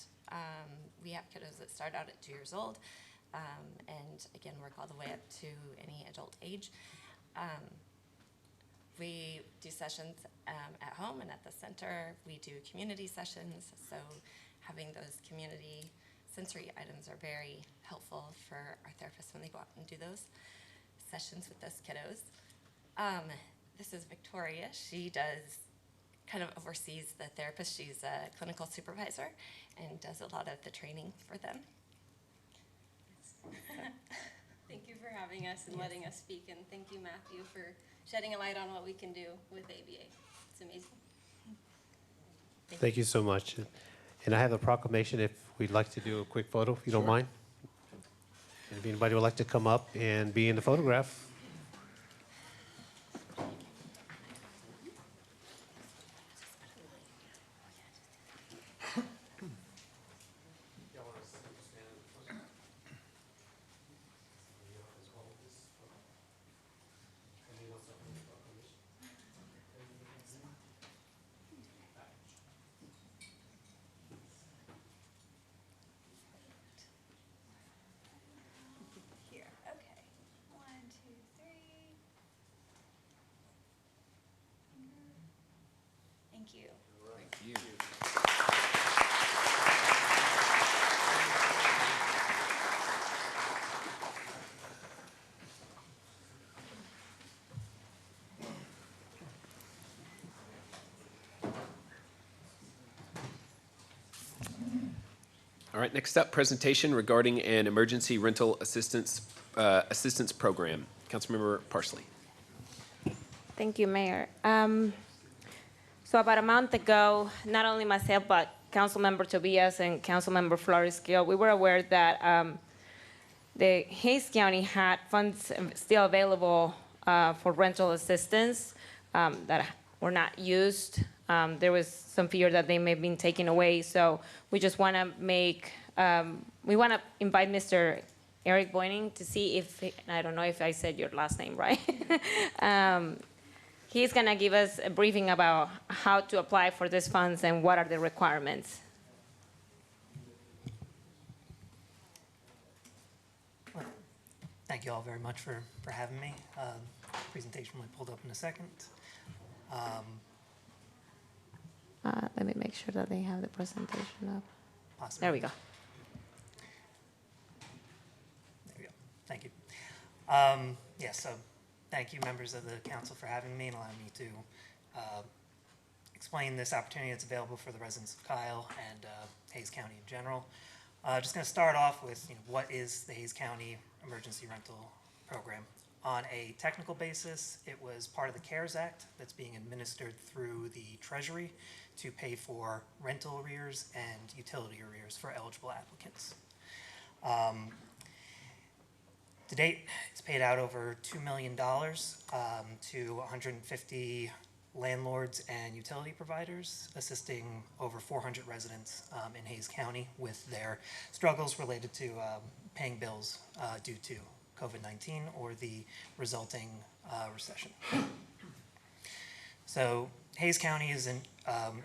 O: We have kiddos that start out at 2 years old and again, work all the way up to any adult age. We do sessions at home and at the center. We do community sessions, so having those community sensory items are very helpful for our therapists when they go out and do those sessions with those kiddos. This is Victoria. She kind of oversees the therapist. She's a clinical supervisor and does a lot of the training for them.
P: Thank you for having us and letting us speak, and thank you, Matthew, for shedding a light on what we can do with ABA. It's amazing.
D: Thank you so much. And I have a proclamation if we'd like to do a quick photo, if you don't mind. And if anybody would like to come up and be in the photograph.
P: Here, okay. 1, 2, 3. Thank you.
A: Thank you. All right, next up, presentation regarding an emergency rental assistance program. Councilmember Parsley.
Q: Thank you, Mayor. So about a month ago, not only myself, but Councilmember Tobias and Councilmember Flores-Gill, we were aware that the Hays County had funds still available for rental assistance that were not used. There was some fear that they may have been taken away. So we just want to we want to invite Mr. Eric Boyning to see if, I don't know if I said your last name right. He's going to give us a briefing about how to apply for these funds and what are the requirements.
R: Well, thank you all very much for having me. Presentation will be pulled up in a second.
Q: Let me make sure that they have the presentation up.
R: Awesome.
Q: There we go.
R: There we go. Thank you. Yes, so thank you, members of the council, for having me and allowing me to explain this opportunity that's available for the residents of Kyle and Hays County in general. Just going to start off with what is the Hays County Emergency Rental Program. On a technical basis, it was part of the CARES Act that's being administered through the Treasury to pay for rental arrears and utility arrears for eligible applicants. To date, it's paid out over $2 million to 150 landlords and utility providers, assisting over 400 residents in Hays County with their struggles related to paying bills due to COVID-19 or the resulting recession. So Hays County has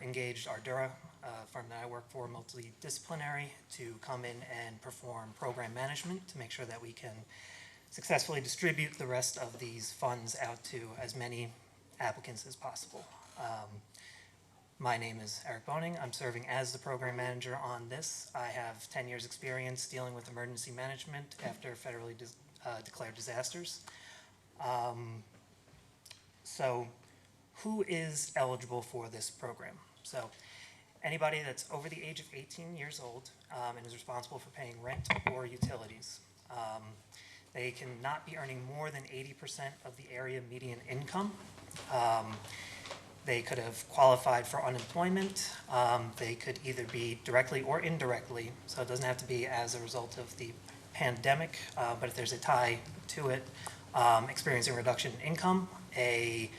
R: engaged Ardura, a firm that I work for, multidisciplinary, to come in and perform program management to make sure that we can successfully distribute the rest of these funds out to as many applicants as possible. My name is Eric Boning. I'm serving as the program manager on this. I have 10 years experience dealing with emergency management after federally declared disasters. So who is eligible for this program? So anybody that's over the age of 18 years old and is responsible for paying rent or utilities. They cannot be earning more than 80% of the area median income. They could have qualified for unemployment. They could either be directly or indirectly, so it doesn't have to be as a result of the pandemic, but if there's a tie to it, experiencing reduction in income, a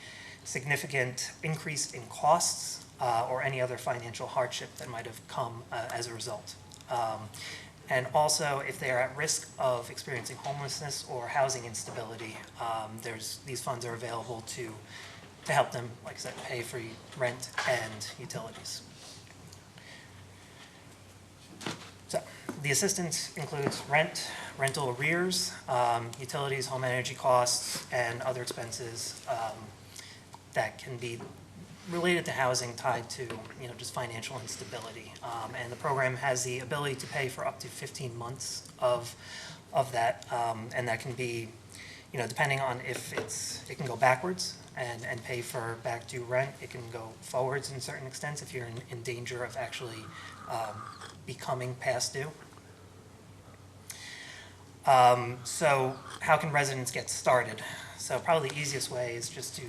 R: significant increase in costs, or any other financial hardship that might have come as a result. And also, if they are at risk of experiencing homelessness or housing instability, these funds are available to help them, like I said, pay for rent and utilities. So, The assistance includes rent, rental arrears, utilities, home energy costs, and other expenses that can be related to housing tied to, just financial instability. And the program has the ability to pay for up to 15 months of that, and that can be, depending on if it can go backwards and pay for back due rent. It can go forwards in certain extents if you're in danger of actually becoming past due. So how can residents get started? So probably the easiest way is just to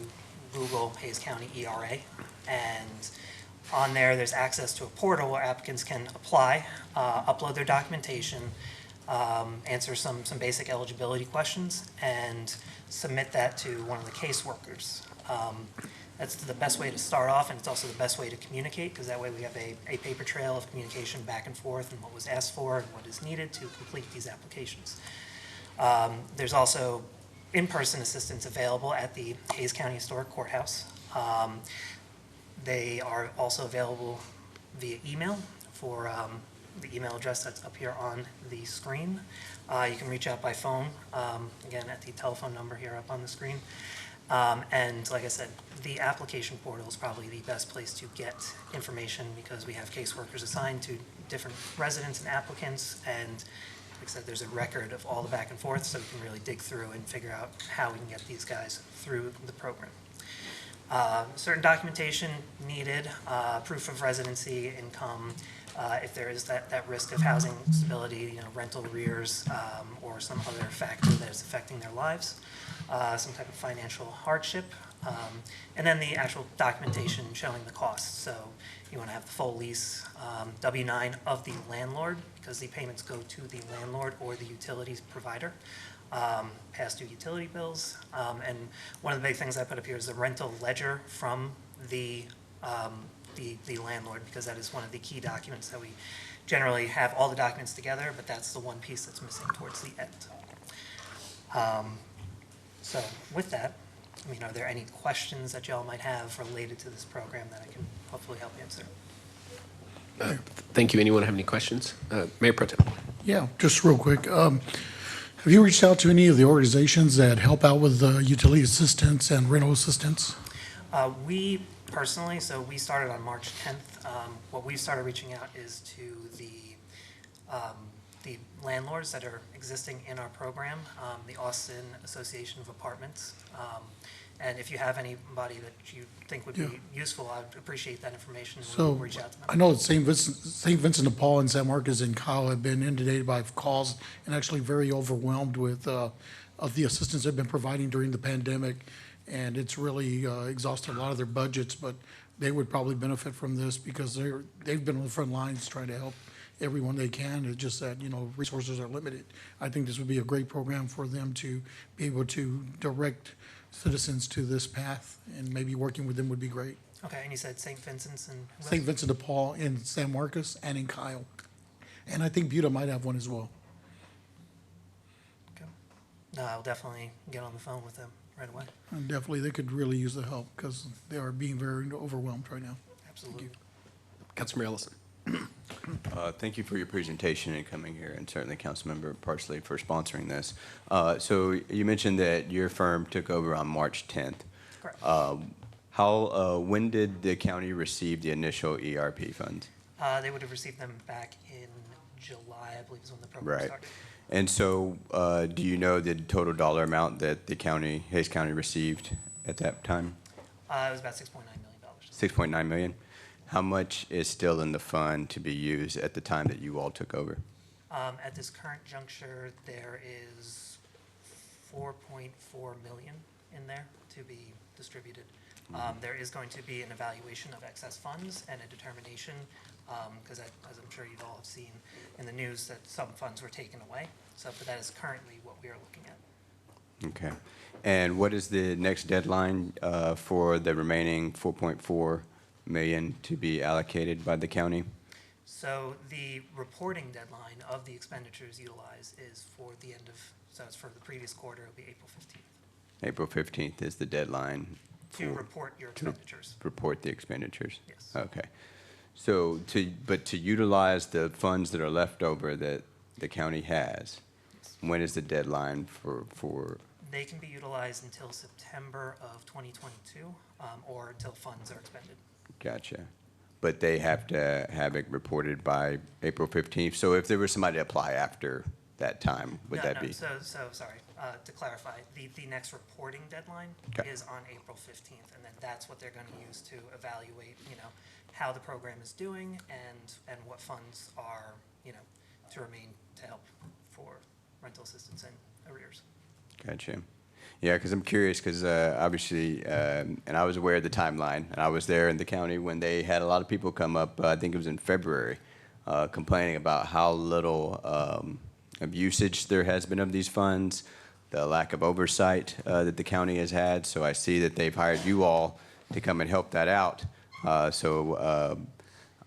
R: Google Hayes County ERA, and on there's access to a portal where applicants can apply, upload their documentation, answer some basic eligibility questions, and submit that to one of the caseworkers. That's the best way to start off, and it's also the best way to communicate, because that way we have a paper trail of communication back and forth and what was asked for and what is needed to complete these applications. There's also in-person assistance available at the Hayes County Historic Courthouse. They are also available via email for the email address that's up here on the screen. You can reach out by phone, again, at the telephone number here up on the screen. And like I said, the application portal is probably the best place to get information, because we have caseworkers assigned to different residents and applicants, and like I said, there's a record of all the back and forth, so we can really dig through and figure out how we can get these guys through the program. Certain documentation needed, proof of residency, income, if there is that risk of housing stability, rental arrears, or some other factor that is affecting their lives, some type of financial hardship, and then the actual documentation showing the costs. So you want to have the full lease, W-9 of the landlord, because the payments go to the landlord or the utilities provider, past due utility bills, and one of the big things I put up here is the rental ledger from the landlord, because that is one of the key documents that we generally have all the documents together, but that's the one piece that's missing towards the end. So with that, are there any questions that y'all might have related to this program that I can hopefully help answer?
A: Thank you. Anyone have any questions? Mayor Pro Tem.
M: Yeah, just real quick. Have you reached out to any of the organizations that help out with utility assistance and rental assistance?
R: We personally, so we started on March 10th. What we've started reaching out is to the landlords that are existing in our program, the Austin Association of Apartments. And if you have anybody that you think would be useful, I would appreciate that information.
M: So
R: we'll reach out to them.
M: I know that St. Vincent de Paul and San Marcos and Kyle have been inundated by calls and actually very overwhelmed with of the assistance they've been providing during the pandemic. And it's really exhausted a lot of their budgets, but they would probably benefit from this, because they've been on the front lines trying to help everyone they can. It's just that, resources are limited. I think this would be a great program for them to be able to direct citizens to this path, and maybe working with them would be great.
R: Okay, and you said St. Vincent's and
M: St. Vincent de Paul in San Marcos and in Kyle. And I think Buda might have one as well.
R: Okay. No, I'll definitely get on the phone with them right away.
M: And definitely, they could really use the help, because they are being very overwhelmed right now.
R: Absolutely.
A: Councilmember Ellison.
K: Thank you for your presentation and coming here, and certainly Councilmember Parsley for sponsoring this. So you mentioned that your firm took over on March 10th.
R: Correct.
K: When did the county receive the initial ERP funds?
R: They would have received them back in July, I believe is when the program started.
K: And so do you know the total dollar amount that the county, Hayes County, received at that time?
R: It was about $6.9 million.
K: $6.9 million. How much is still in the fund to be used at the time that you all took over?
R: At this current juncture, there is $4.4 million in there to be distributed. There is going to be an evaluation of excess funds and a determination, because as I'm sure you all have seen in the news, that some funds were taken away. So, but that is currently what we are looking at.
K: Okay. And what is the next deadline for the remaining $4.4 million to be allocated by the county?
R: So the reporting deadline of the expenditures utilized is for the end of, so it's for the previous quarter, it'll be April 15th.
K: April 15th is the deadline
R: to report your expenditures.
K: To report the expenditures?
R: Yes.
K: Okay. So but to utilize the funds that are left over that the county has, when is the deadline for?
R: They can be utilized until September of 2022, or until funds are expended.
K: Gotcha. But they have to have it reported by April 15th. So if there was somebody to apply after that time, would that be?
R: So sorry, to clarify, the next reporting deadline
K: Okay.
R: is on April 15th, and then that's what they're going to use to evaluate, how the program is doing and what funds are, to remain to help for rental assistance and arrears.
K: Gotcha. Yeah, because I'm curious, because obviously, and I was aware of the timeline, and I was there in the county when they had a lot of people come up, I think it was in February, complaining about how little of usage there has been of these funds, the lack of oversight that the county has had. So I see that they've hired you all to come and help that out.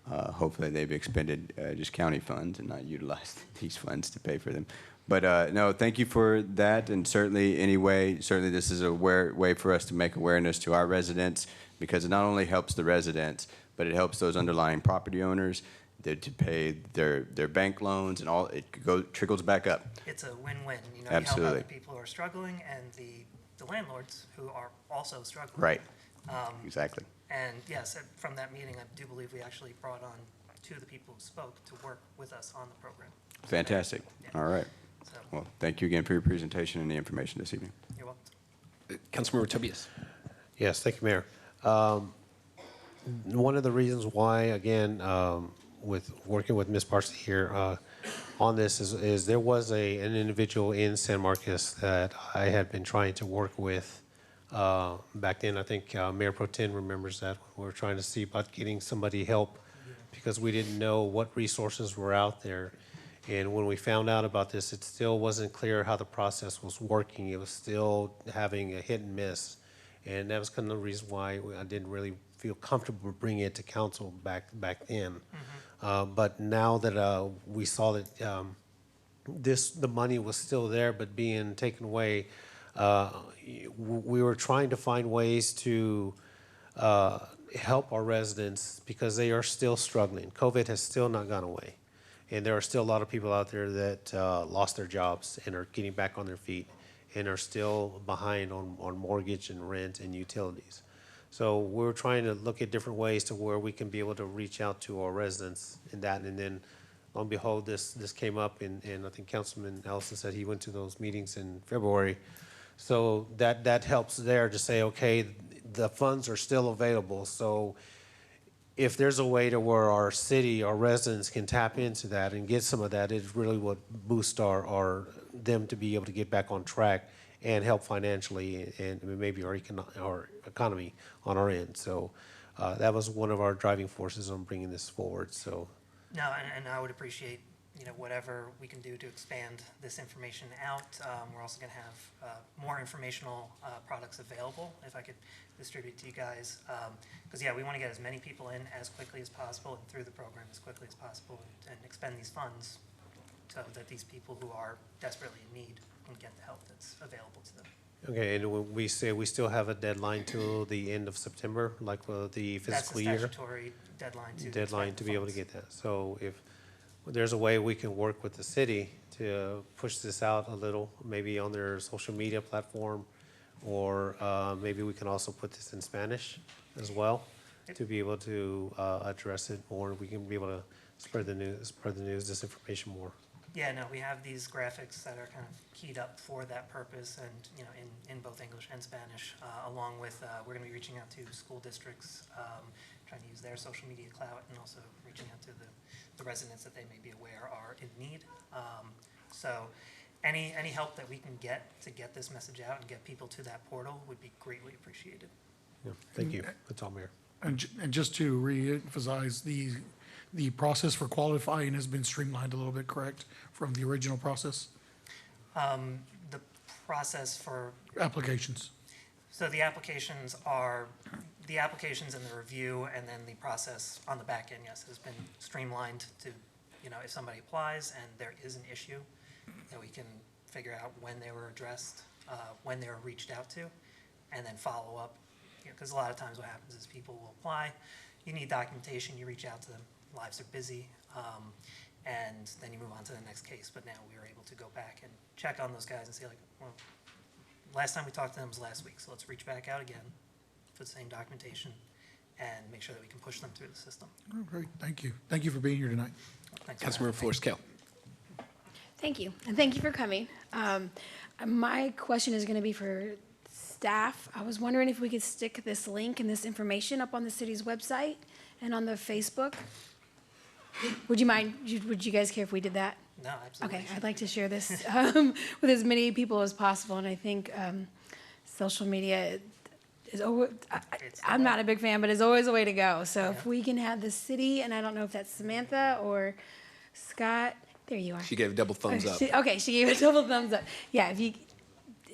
K: Hopefully they've expended just county funds and not utilized these funds to pay for them. But no, thank you for that, and certainly this is a way for us to make awareness to our residents, because it not only helps the residents, but it helps those underlying property owners to pay their bank loans, and all it trickles back up.
R: It's a win-win.
K: Absolutely.
R: You help out the people who are struggling and the landlords who are also struggling.
K: Right. Exactly.
R: And yes, from that meeting, I do believe we actually brought on two of the people who spoke to work with us on the program.
K: Fantastic.
R: Yeah.
K: All right.
R: So,
K: Well, thank you again for your presentation and the information this evening.
R: you're welcome.
A: Councilmember Tobias.
D: Yes, thank you, Mayor. One of the reasons why, again, with working with Ms. Parsley here on this is there was an individual in San Marcos that I had been trying to work with back then. I think Mayor Pro Tem remembers that. We were trying to see about getting somebody help because we didn't know what resources were out there. And when we found out about this, it still wasn't clear how the process was working. It was still having a hit and miss. And that was kind of the reason why I didn't really feel comfortable bringing it to council back then. But now that we saw that the money was still there but being taken away, we were trying to find ways to help our residents because they are still struggling. COVID has still not gone away. And there are still a lot of people out there that lost their jobs and are getting back on their feet and are still behind on mortgage and rent and utilities. So we're trying to look at different ways to where we can be able to reach out to our residents in that. And then, lo and behold, this came up, and I think Councilman Ellison said he went to those meetings in February. So that helps there to say, okay, the funds are still available. So if there's a way to where our city, our residents can tap into that and get some of that, it really would boost them to be able to get back on track and help financially and maybe our economy on our end. So that was one of our driving forces on bringing this forward. So
R: No, and I would appreciate, whatever we can do to expand this information out. We're also going to have more informational products available, if I could distribute to you guys. Because, we want to get as many people in as quickly as possible and through the program as quickly as possible and expend these funds so that these people who are desperately in need can get the help that's available to them.
D: okay, and when we say we still have a deadline till the end of September, like the fiscal year?
R: That's the statutory deadline to
D: Deadline to be able to
R: funds.
D: get that. So if there's a way we can work with the city to push this out a little, maybe on their social media platform, or maybe we can also put this in Spanish as well to be able to address it more. We can be able to spread the news, this information more.
R: Yeah, no, we have these graphics that are kind of keyed up for that purpose and, in both English and Spanish, along with, we're going to be reaching out to school districts, trying to use their social media clout, and also reaching out to the residents that they may be aware are in need. So any help that we can get to get this message out and get people to that portal would be greatly appreciated.
D: Yeah, thank you. That's all, Mayor.
M: And just to re-emphasize, the process for qualifying has been streamlined a little bit, correct, from the original process?
R: The process for
M: Applications.
R: So the applications and the review, and then the process on the back end, yes, has been streamlined to, if somebody applies and there is an issue, that we can figure out when they were addressed, when they were reached out to, and then follow up. Because a lot of times what happens is people will apply, you need documentation, you reach out to them, lives are busy, and then you move on to the next case. But now we are able to go back and check on those guys and say like, well, last time we talked to them was last week, so let's reach back out again for the same documentation and make sure that we can push them through the system.
M: Oh, great, thank you. Thank you for being here tonight.
R: Thanks.
A: Councilmember Flores Kell.
C: Thank you, and thank you for coming. My question is going to be for staff. I was wondering if we could stick this link and this information up on the city's website and on the Facebook. Would you mind, would you guys care if we did that?
R: No, absolutely.
C: Okay, I'd like to share this with as many people as possible, and I think social media is always, I'm not a big fan, but it's always a way to go. So if we can have the city, and I don't know if that's Samantha or Scott, there you are.
A: She gave a double thumbs up.
C: Okay, she gave a double thumbs up. Yeah, if you,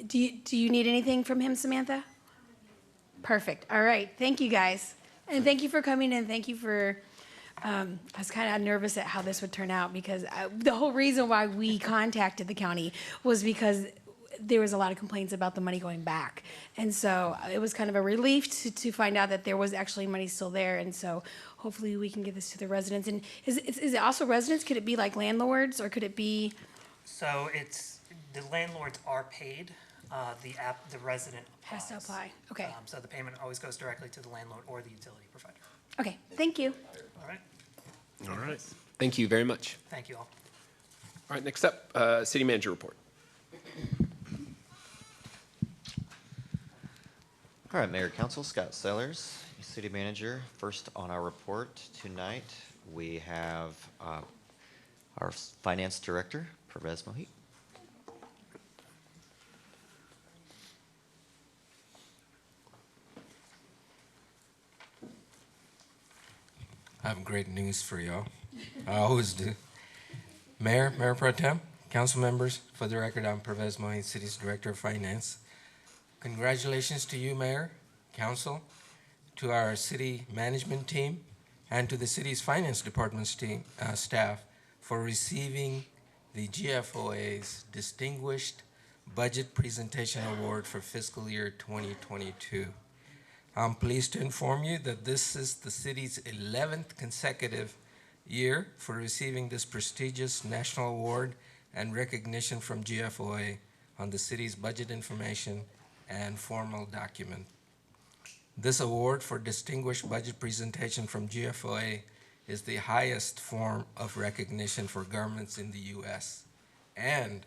C: do you need anything from him, Samantha? Perfect, all right, thank you guys. And thank you for coming, and thank you for, I was kind of nervous at how this would turn out, because the whole reason why we contacted the county was because there was a lot of complaints about the money going back. And so it was kind of a relief to find out that there was actually money still there. And so hopefully we can give this to the residents. And is it also residents? Could it be like landlords, or could it be?
R: So it's, the landlords are paid, the resident applies.
C: Has to apply, okay.
R: So the payment always goes directly to the landlord or the utility provider.
C: Okay, thank you.
R: All right,
A: All right. Thank you very much.
R: thank you all.
A: All right, next up, city manager report.
S: All right, Mayor Council, Scott Sellers, City Manager. First on our report tonight, we have our Finance Director, Pervez Mohit.
T: I have great news for y'all. I always do. Mayor Pro Tem, council members, for the record, I'm Pervez Mohit, City's Director of Finance. Congratulations to you, Mayor, Council, to our city management team, and to the city's finance department's team, staff for receiving the GFOA's Distinguished Budget Presentation Award for fiscal year 2022. I'm pleased to inform you that this is the city's 11th consecutive year for receiving this prestigious national award and recognition from GFOA on the city's budget information and formal document. This award for distinguished budget presentation from GFOA is the highest form of recognition for governments in the U.S. And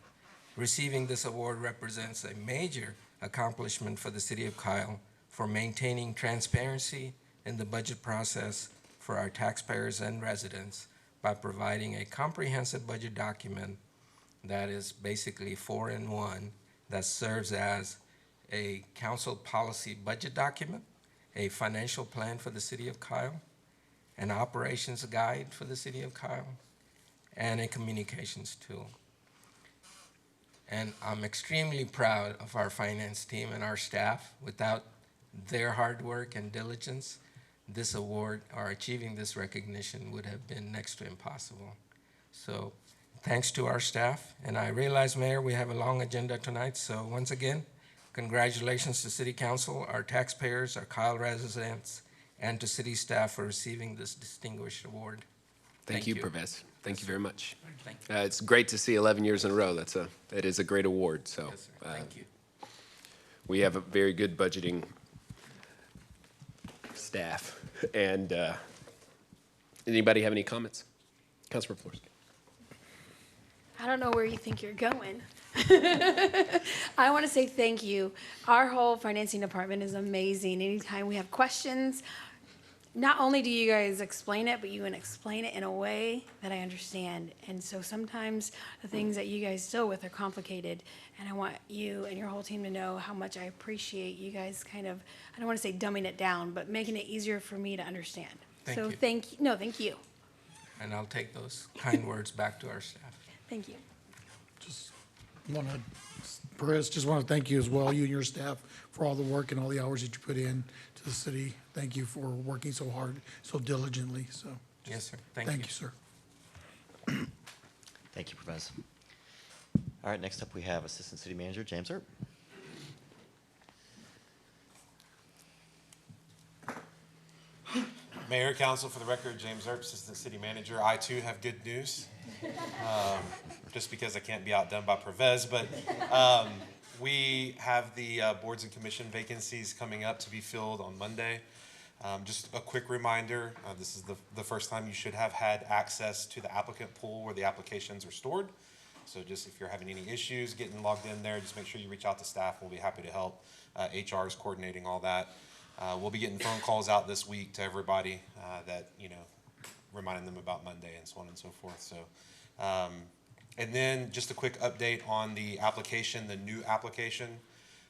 T: receiving this award represents a major accomplishment for the city of Kyle for maintaining transparency in the budget process for our taxpayers and residents by providing a comprehensive budget document that is basically 4-in-1 that serves as a council policy budget document, a financial plan for the city of Kyle, an operations guide for the city of Kyle, and a communications tool. And I'm extremely proud of our finance team and our staff. Without their hard work and diligence, this award or achieving this recognition would have been next to impossible. So thanks to our staff. And I realize, Mayor, we have a long agenda tonight. So once again, congratulations to City Council, our taxpayers, our Kyle residents, and to city staff for receiving this distinguished award.
A: Thank you, Pervez. Thank you very much. It's great to see 11 years in a row. That is a great award. So
T: Yes, sir. Thank you.
A: We have a very good budgeting staff. And anybody have any comments? Councilor Flores.
C: I don't know where you think you're going. I want to say thank you. Our whole financing department is amazing. Anytime we have questions, not only do you guys explain it, but you can explain it in a way that I understand. And so sometimes the things that you guys deal with are complicated. And I want you and your whole team to know how much I appreciate you guys kind of, I don't want to say dumbing it down, but making it easier for me to understand.
T: Thank
C: So
T: you.
C: thank you.
T: And I'll take those kind words back to our staff.
C: Thank you.
M: Perez, just want to thank you as well, you and your staff, for all the work and all the hours that you put in to the city. Thank you for working so hard, so diligently, so.
T: Yes, sir.
M: Thank you, sir.
S: Thank you, Pervez. All right, next up we have Assistant City Manager James Earp.
U: Mayor, Council, for the record, James Earp, Assistant City Manager. I too have good news, just because I can't be outdone by Pervez, but we have the boards and commission vacancies coming up to be filled on Monday. Just a quick reminder, this is the first time you should have had access to the applicant pool where the applications are stored. So just if you're having any issues getting logged in there, just make sure you reach out to staff. We'll be happy to help. HR is coordinating all that. We'll be getting phone calls out this week to everybody that, reminding them about Monday and so on and so forth. So, and then just a quick update on the application, the new application.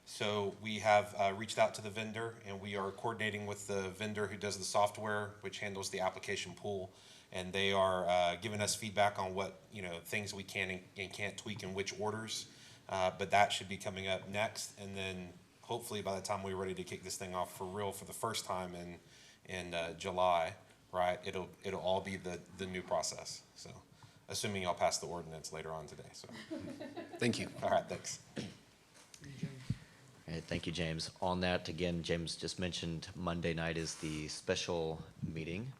U: So we have reached out to the vendor, and we are coordinating with the vendor who does the software, which handles the application pool. And they are giving us feedback on what, things we can and can't tweak in which orders. But that should be coming up next. And then hopefully by the time we're ready to kick this thing off for real for the first time in July, right, it'll all be the new process. So assuming y'all pass the ordinance later on today. So
A: Thank you.
U: All right, thanks.
S: All right, thank you, James. On that, again, James just mentioned Monday night is the special meeting.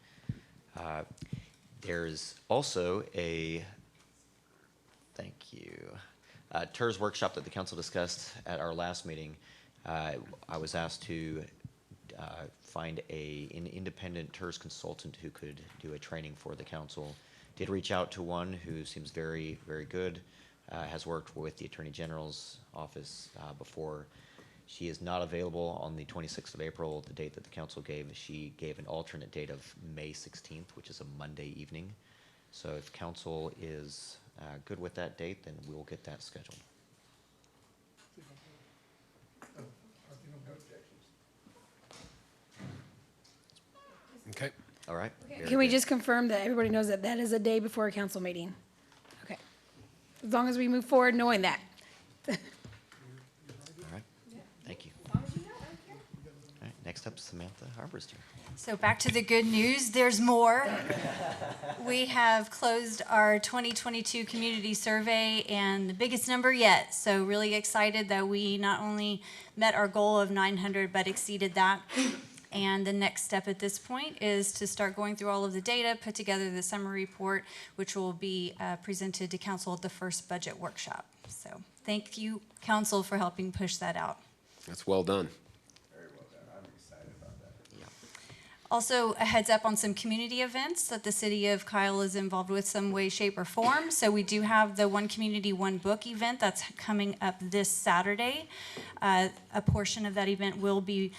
S: There's also a, thank you, TERS workshop that the council discussed at our last meeting. I was asked to find an independent TERS consultant who could do a training for the council. Did reach out to one who seems very, very good, has worked with the Attorney General's office before. She is not available on the 26th of April, the date that the council gave. She gave an alternate date of May 16th, which is a Monday evening. So if council is good with that date, then we'll get that scheduled.
A: Okay.
S: All right.
C: Can we just confirm that everybody knows that that is a day before a council meeting? Okay. As long as we move forward knowing that.
S: All right. Thank you. All right. Next up, Samantha Harborster.
V: So back to the good news, there's more. We have closed our 2022 community survey and the biggest number yet. So really excited that we not only met our goal of 900 but exceeded that. And the next step at this point is to start going through all of the data, put together the summary report, which will be presented to council at the first budget workshop. So thank you, council, for helping push that out.
A: That's well done.
K: Very well done. I'm excited about that.
V: Yeah. Also, a heads up on some community events that the city of Kyle is involved with some way, shape, or form. So we do have the One Community, One Book event that's coming up this Saturday. A portion of that event will be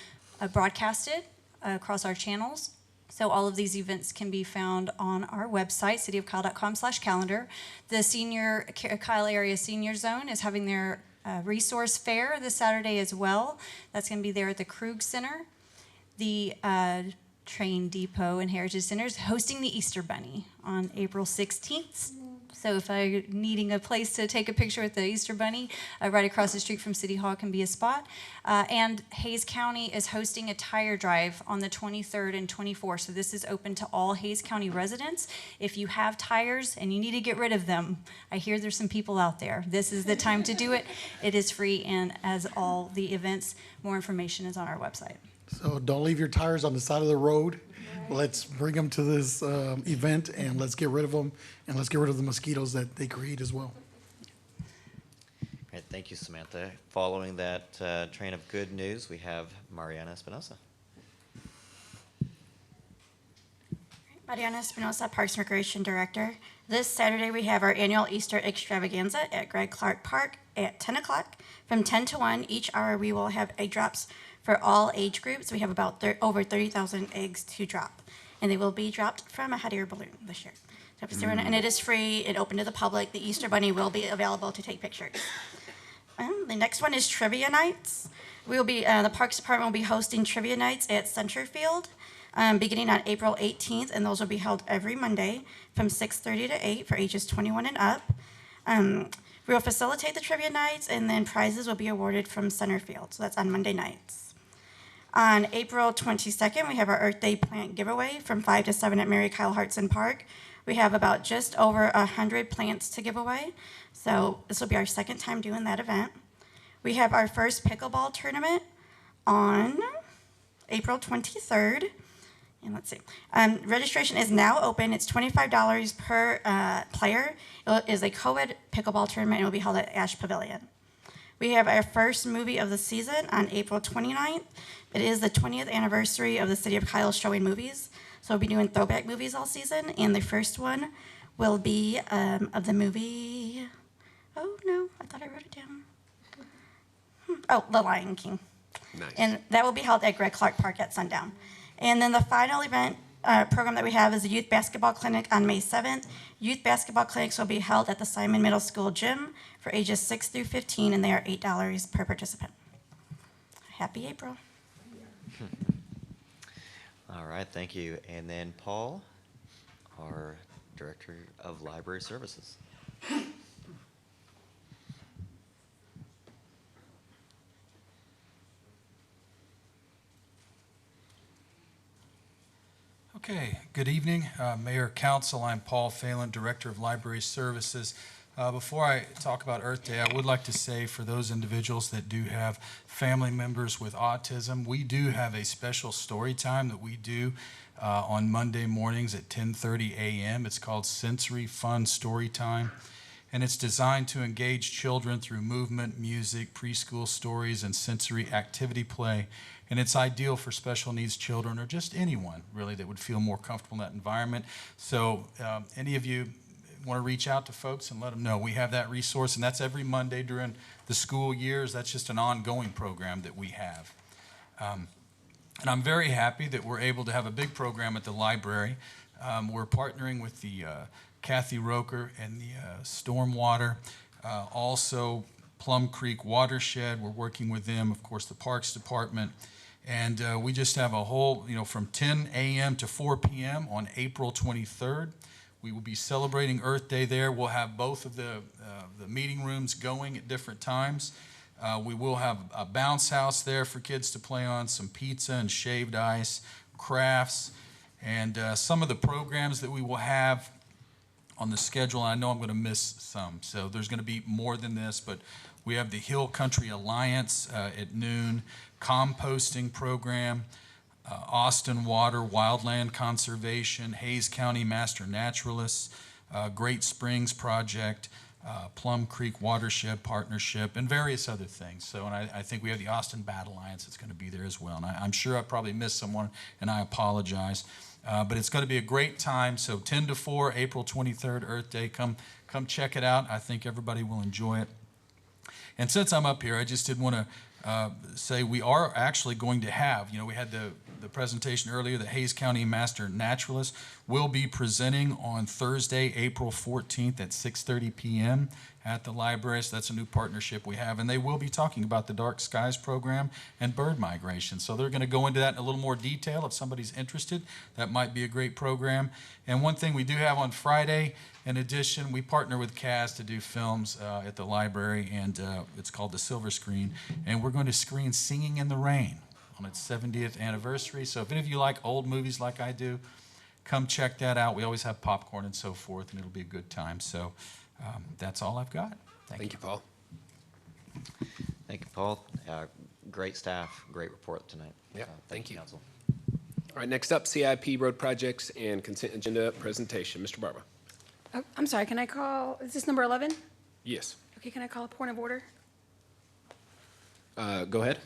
V: broadcasted across our channels. So all of these events can be found on our website, cityofkyle.com/calendar. The Kyle Area Senior Zone is having their resource fair this Saturday as well. That's going to be there at the Krug Center. The Train Depot and Heritage Center is hosting the Easter Bunny on April 16th. So if you're needing a place to take a picture with the Easter Bunny, right across the street from City Hall can be a spot. And Hays County is hosting a tire drive on the 23rd and 24th. So this is open to all Hays County residents. If you have tires and you need to get rid of them, I hear there's some people out there. This is the time to do it. It is free, and as all the events, more information is on our website.
M: So don't leave your tires on the side of the road. Let's bring them to this event, and let's get rid of them, and let's get rid of the mosquitoes that they create as well.
S: All right, thank you, Samantha. Following that train of good news, we have Mariana Espinosa.
W: Mariana Espinosa, Parks and Recreation Director. This Saturday, we have our annual Easter extravaganza at Greg Clark Park at 10 o'clock. From 10 to 1 each hour, we will have egg drops for all age groups. We have about over 30,000 eggs to drop, and they will be dropped from a hot air balloon this year. And it is free and open to the public. The Easter Bunny will be available to take pictures. The next one is Trivia Nights. We will be, the Parks Department will be hosting Trivia Nights at Centerfield beginning on April 18th, and those will be held every Monday from 6:30 to 8 for ages 21 and up. We will facilitate the Trivia Nights, and then prizes will be awarded from Centerfield. So that's on Monday nights. On April 22nd, we have our Earth Day plant giveaway from 5 to 7 at Mary Kyle Hartson Park. We have about just over 100 plants to give away. So this will be our second time doing that event. We have our first pickleball tournament on April 23rd. And let's see. Registration is now open. It's $25 per player. It is a co-ed pickleball tournament and will be held at Ash Pavilion. We have our first movie of the season on April 29th. It is the 20th anniversary of the City of Kyle showing movies. So we'll be doing throwback movies all season. And the first one will be of the movie, oh no, I thought I wrote it down. Oh, The Lion King.
A: Nice.
W: And that will be held at Greg Clark Park at sundown. And then the final event program that we have is the Youth Basketball Clinic on May 7th. Youth basketball clinics will be held at the Simon Middle School gym for ages 6 through 15, and they are $8 per participant. Happy April.
S: All right, thank you. And then Paul, our Director of Library Services.
E: Okay, good evening, Mayor, Council. I'm Paul Phelan, Director of Library Services. Before I talk about Earth Day, I would like to say for those individuals that do have family members with autism, we do have a special story time that we do on Monday mornings at 10:30 a.m. It's called Sensory Fun Story Time, and it's designed to engage children through movement, music, preschool stories, and sensory activity play. And it's ideal for special needs children or just anyone, really, that would feel more comfortable in that environment. So any of you want to reach out to folks and let them know we have that resource, and that's every Monday during the school years. That's just an ongoing program that we have. And I'm very happy that we're able to have a big program at the library. We're partnering with the Kathy Roker and the Stormwater, also Plum Creek Watershed. We're working with them, of course, the Parks Department. And we just have a whole, from 10 a.m. to 4 p.m. on April 23rd. We will be celebrating Earth Day there. We'll have both of the meeting rooms going at different times. We will have a bounce house there for kids to play on, some pizza and shaved ice, crafts, and some of the programs that we will have on the schedule. I know I'm going to miss some, so there's going to be more than this, but we have the Hill Country Alliance at noon, composting program, Austin Water, Wildland Conservation, Hayes County Master Naturalists, Great Springs Project, Plum Creek Watershed Partnership, and various other things. So, and I think we have the Austin Bat Alliance that's going to be there as well. And I'm sure I probably missed someone, and I apologize. But it's going to be a great time. So 10 to 4, April 23rd, Earth Day. Come check it out. I think everybody will enjoy it. And since I'm up here, I just did want to say we are actually going to have, we had the presentation earlier, the Hayes County Master Naturalist will be presenting on Thursday, April 14th at 6:30 p.m. at the library. So that's a new partnership we have. And they will be talking about the Dark Skies program and bird migration. So they're going to go into that in a little more detail. If somebody's interested, that might be a great program. And one thing we do have on Friday, in addition, we partner with CAS to do films at the library, and it's called the Silver Screen. And we're going to screen Singing in the Rain on its 70th anniversary. So if any of you like old movies like I do, come check that out. We always have popcorn and so forth, and it'll be a good time. So that's all I've got.
A: Thank you, Paul.
S: Thank you, Paul. Great staff, great report tonight.
A: Yeah, thank you.
S: Council.
A: All right, next up, CIP road projects and consent agenda presentation. Mr. Barba.
F: Oh, I'm sorry, can I call, is this number 11?
A: Yes.
F: Okay, can I call a point of order?
A: Go ahead.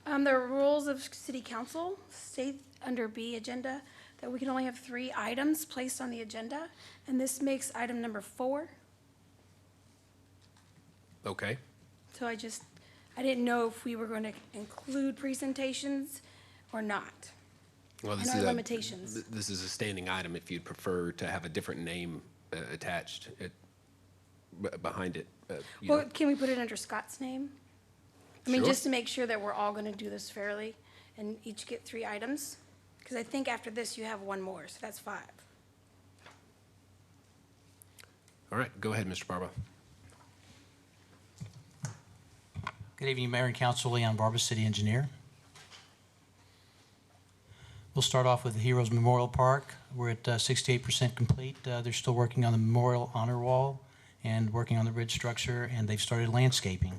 F: The rules of city council state under B agenda that we can only have 3 items placed on the agenda, and this makes item number 4.
A: Okay.
F: So I didn't know if we were going to include presentations or not.
A: Well,
F: And our limitations.
A: This is a standing item if you'd prefer to have a different name attached behind it.
F: Well, can we put it under Scott's name? I mean,
A: Sure.
F: just to make sure that we're all going to do this fairly and each get 3 items? Because I think after this, you have 1 more, so that's 5.
A: All right, go ahead, Mr. Barba.
G: Good evening, Mayor and Council. Leon Barba, City Engineer. We'll start off with the Heroes Memorial Park. We're at 68% complete. They're still working on the memorial honor wall and working on the bridge structure, and they've started landscaping.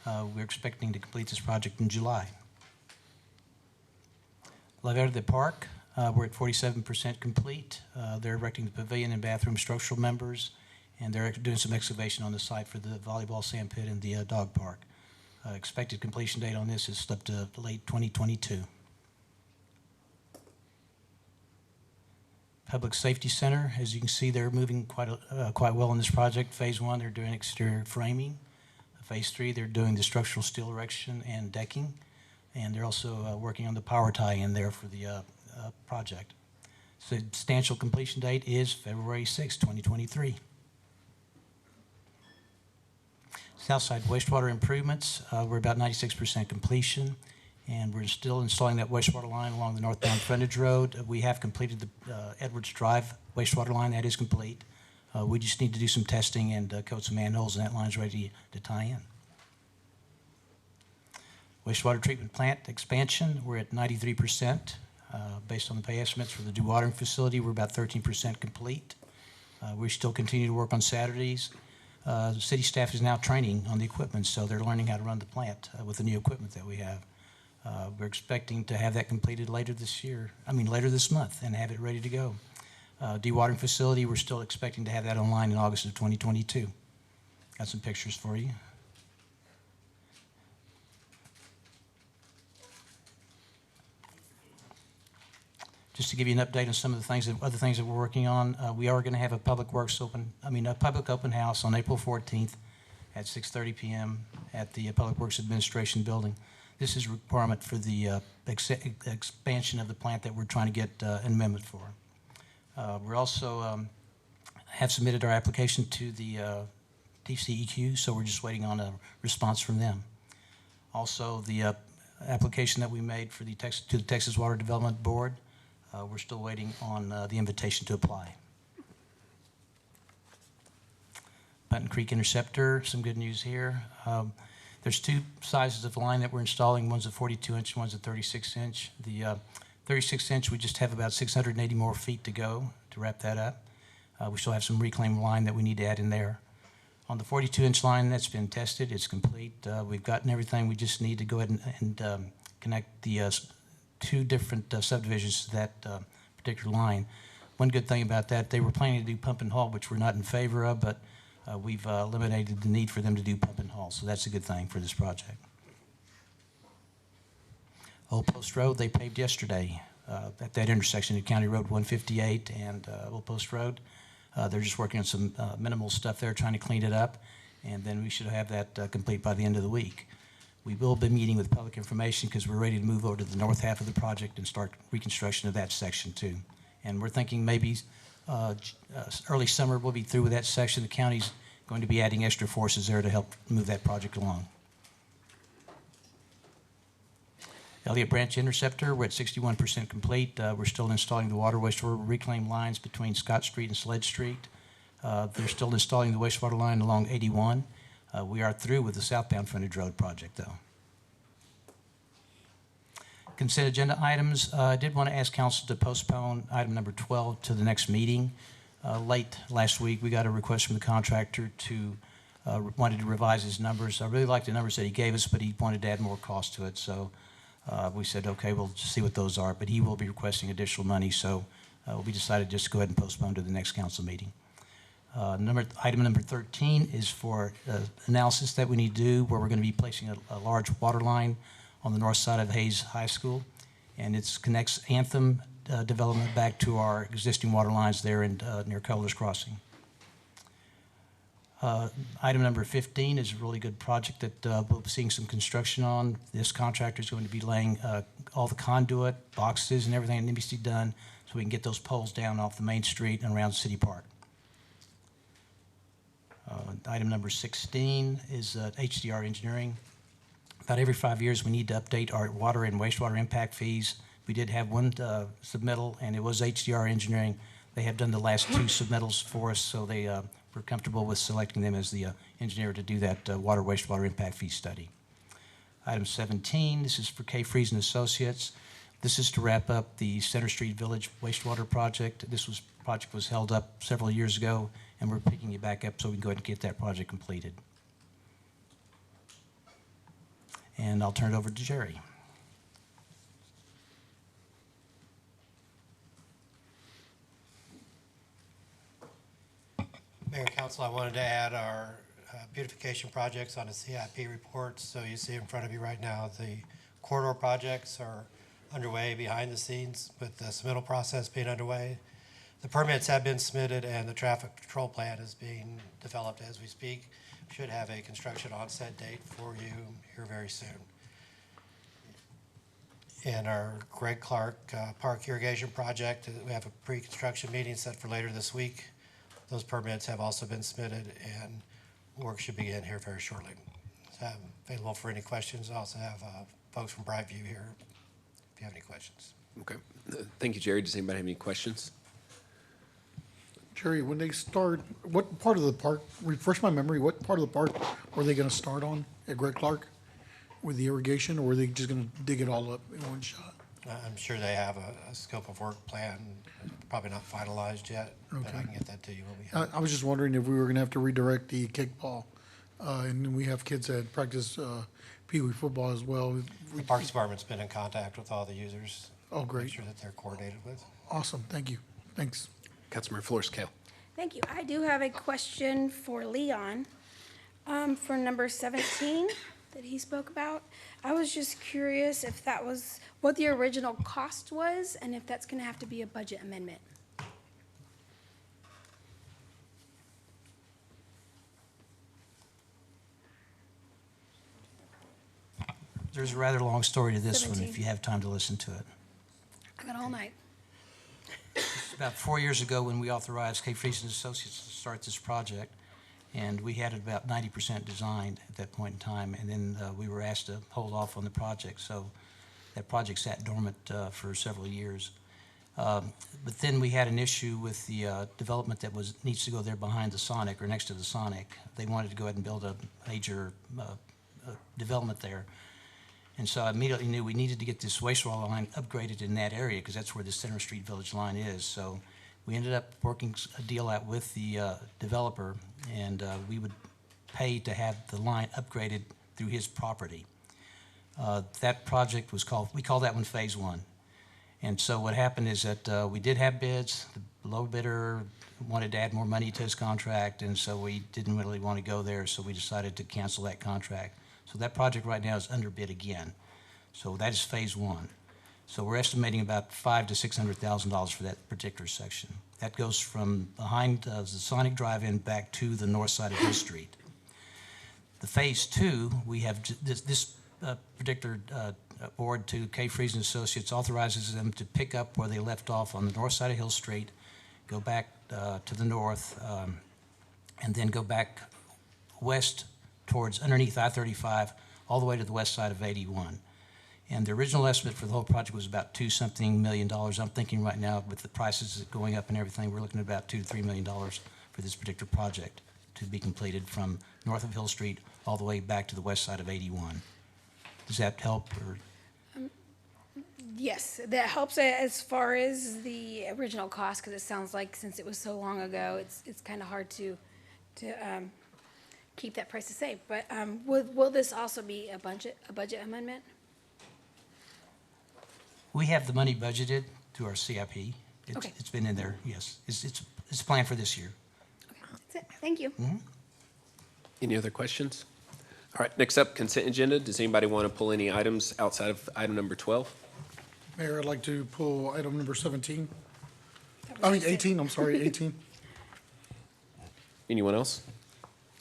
G: We're expecting to complete this project in July. La Verde Park, We're at 47% complete. They're erecting the pavilion and bathroom structural members, and they're doing some excavation on the site for the volleyball sand pit and the dog park. Expected completion date on this is slipped to late 2022. Public Safety Center, as you can see, they're moving quite well in this project. Phase 1, they're doing exterior framing. Phase 3, they're doing the structural steel erection and decking, and they're also working on the power tie-in there for the project. Substantial completion date is February 6, 2023. Southside wastewater improvements, we're about 96% completion, and we're still installing that wastewater line along the northbound frontage road. We have completed the Edwards Drive wastewater line. That is complete. We just need to do some testing and coat some manholes, and that line's ready to tie in. Wastewater treatment plant expansion, we're at 93%. Based on the pay estimates for the dewatering facility, we're about 13% complete. We still continue to work on Saturdays. The city staff is now training on the equipment, so they're learning how to run the plant with the new equipment that we have. We're expecting to have that completed later this month, and have it ready to go. Dewatering facility, we're still expecting to have that online in August of 2022. Got some pictures for you. Just to give you an update on some of the other things that we're working on, we are going to have a public open house on April 14th at 6:30 p.m. at the Public Works Administration Building. This is a requirement for the expansion of the plant that we're trying to get an amendment for. We also have submitted our application to the DCEQ, so we're just waiting on a response from them. Also, the application that we made for to the Texas Water Development Board, we're still waiting on the invitation to apply. Button Creek Interceptor, some good news here. There's two sizes of line that we're installing. One's a 42-inch, one's a 36-inch. The 36-inch, we just have about 680 more feet to go to wrap that up. We still have some reclaimed line that we need to add in there. On the 42-inch line, that's been tested. It's complete. We've gotten everything. We just need to go ahead and connect the two different subdivisions to that particular line. One good thing about that, they were planning to do pump and haul, which we're not in favor of, but we've eliminated the need for them to do pump and haul, so that's a good thing for this project. Old Post Road, they paved yesterday at that intersection at County Road 158 and Old Post Road. They're just working on some minimal stuff there, trying to clean it up, and then we should have that complete by the end of the week. We will be meeting with public information because we're ready to move over to the north half of the project and start reconstruction of that section too. And we're thinking maybe early summer we'll be through with that section. The county's going to be adding extra forces there to help move that project along. Elliott Branch Interceptor, we're at 61% complete. We're still installing the water wastewater reclaim lines between Scott Street and Sledge Street. They're still installing the wastewater line along 81. We are through with the southbound frontage road project, though. Consent agenda items. I did want to ask council to postpone item number 12 to the next meeting. Late last week, we got a request from the contractor to wanted to revise his numbers. I really like the numbers that he gave us, but he wanted to add more cost to it. So we said, okay, we'll just see what those are. But he will be requesting additional money, so we decided just to go ahead and postpone to the next council meeting. Item number 13 is for analysis that we need to do, where we're going to be placing a large water line on the north side of Hayes High School, and it connects Anthem development back to our existing water lines there near Culver's Crossing. Item number 15 is a really good project that we'll be seeing some construction on. This contractor is going to be laying all the conduit, boxes, and everything that needs to be done so we can get those poles down off the main street and around City Park. Item number 16 is HDR engineering. About every 5 years, we need to update our water and wastewater impact fees. We did have one submittal, and it was HDR engineering. They have done the last two submittals for us, so they were comfortable with selecting them as the engineer to do that water wastewater impact fee study. Item 17, this is for K. Freeze and Associates. This is to wrap up the Center Street Village wastewater project. This project was held up several years ago, and we're picking it back up so we can go ahead and get that project completed. And I'll turn it over to Jerry.
B: Council, I wanted to add our beautification projects on the CIP report. So you see in front of you right now, the corridor projects are underway behind the scenes with the submittal process being underway. The permits have been submitted and the traffic control plan is being developed as we speak. Should have a construction onset date for you here very soon. In our Greg Clark Park irrigation project, we have a pre-construction meeting set for later this week. Those permits have also been submitted and work should begin here very shortly. So I'm available for any questions. I also have folks from Brightview here if you have any questions.
A: Okay. Thank you, Jerry. Does anybody have any questions?
M: Jerry, when they start, what part of the park, refresh my memory, what part of the park were they gonna start on at Greg Clark with the irrigation, or were they just gonna dig it all up in one shot?
B: I'm sure they have a scope of work plan, probably not finalized yet, but
M: Okay.
B: I can get that to you when we have it.
M: I was just wondering if we were gonna have to redirect the kickball, and we have kids that practice Pee Wee football as well.
B: The Parks Department's been in contact with all the users.
M: Oh, great.
B: Make sure that they're coordinated with.
M: Awesome, thank you, thanks.
A: Councilmember Flores Kale.
F: Thank you. I do have a question for Leon, for number 17 that he spoke about. I was just curious if that was what the original cost was and if that's gonna have to be a budget amendment.
G: There's a rather long story to this one,
F: 17.
G: if you have time to listen to it.
F: I got all night.
G: About 4 years ago, when we authorized K. Friesen Associates to start this project, and we had it about 90% designed at that point in time, and then we were asked to hold off on the project, so that project sat dormant for several years. But then we had an issue with the development that needs to go there behind the Sonic, or next to the Sonic. They wanted to go ahead and build a major development there. And so I immediately knew we needed to get this wastewater line upgraded in that area because that's where the Center Street Village line is. So we ended up working a deal out with the developer, and we would pay to have the line upgraded through his property. That project was we called that one Phase 1. And so what happened is that we did have bids. The low bidder wanted to add more money to his contract, and so we didn't really want to go there, so we decided to cancel that contract. So that project right now is under bid again. So that is Phase 1. So we're estimating about $500,000 to $600,000 for that particular section. That goes from behind the Sonic Drive-In back to the north side of Hill Street. The Phase 2, we have this particular board to K. Friesen Associates authorizes them to pick up where they left off on the north side of Hill Street, go back to the north, and then go back west towards underneath I-35, all the way to the west side of 81. And the original estimate for the whole project was about $2-something million. I'm thinking right now with the prices going up and everything, we're looking at about $2 to $3 million for this particular project to be completed from north of Hill Street all the way back to the west side of 81. Does that help? Or?
F: Yes, that helps as far as the original cost, because it sounds like since it was so long ago, it's kind of hard to keep that price the same. But will this also be a budget amendment?
G: We have the money budgeted through our CIP.
F: Okay.
G: It's been in there, yes. It's planned for this year.
F: That's it. Thank you.
A: Any other questions? All right, next up, consent agenda. Does anybody want to pull any items outside of item number 12?
M: Mayor, I'd like to pull item number 17. I mean 18, I'm sorry, 18.
A: Anyone else?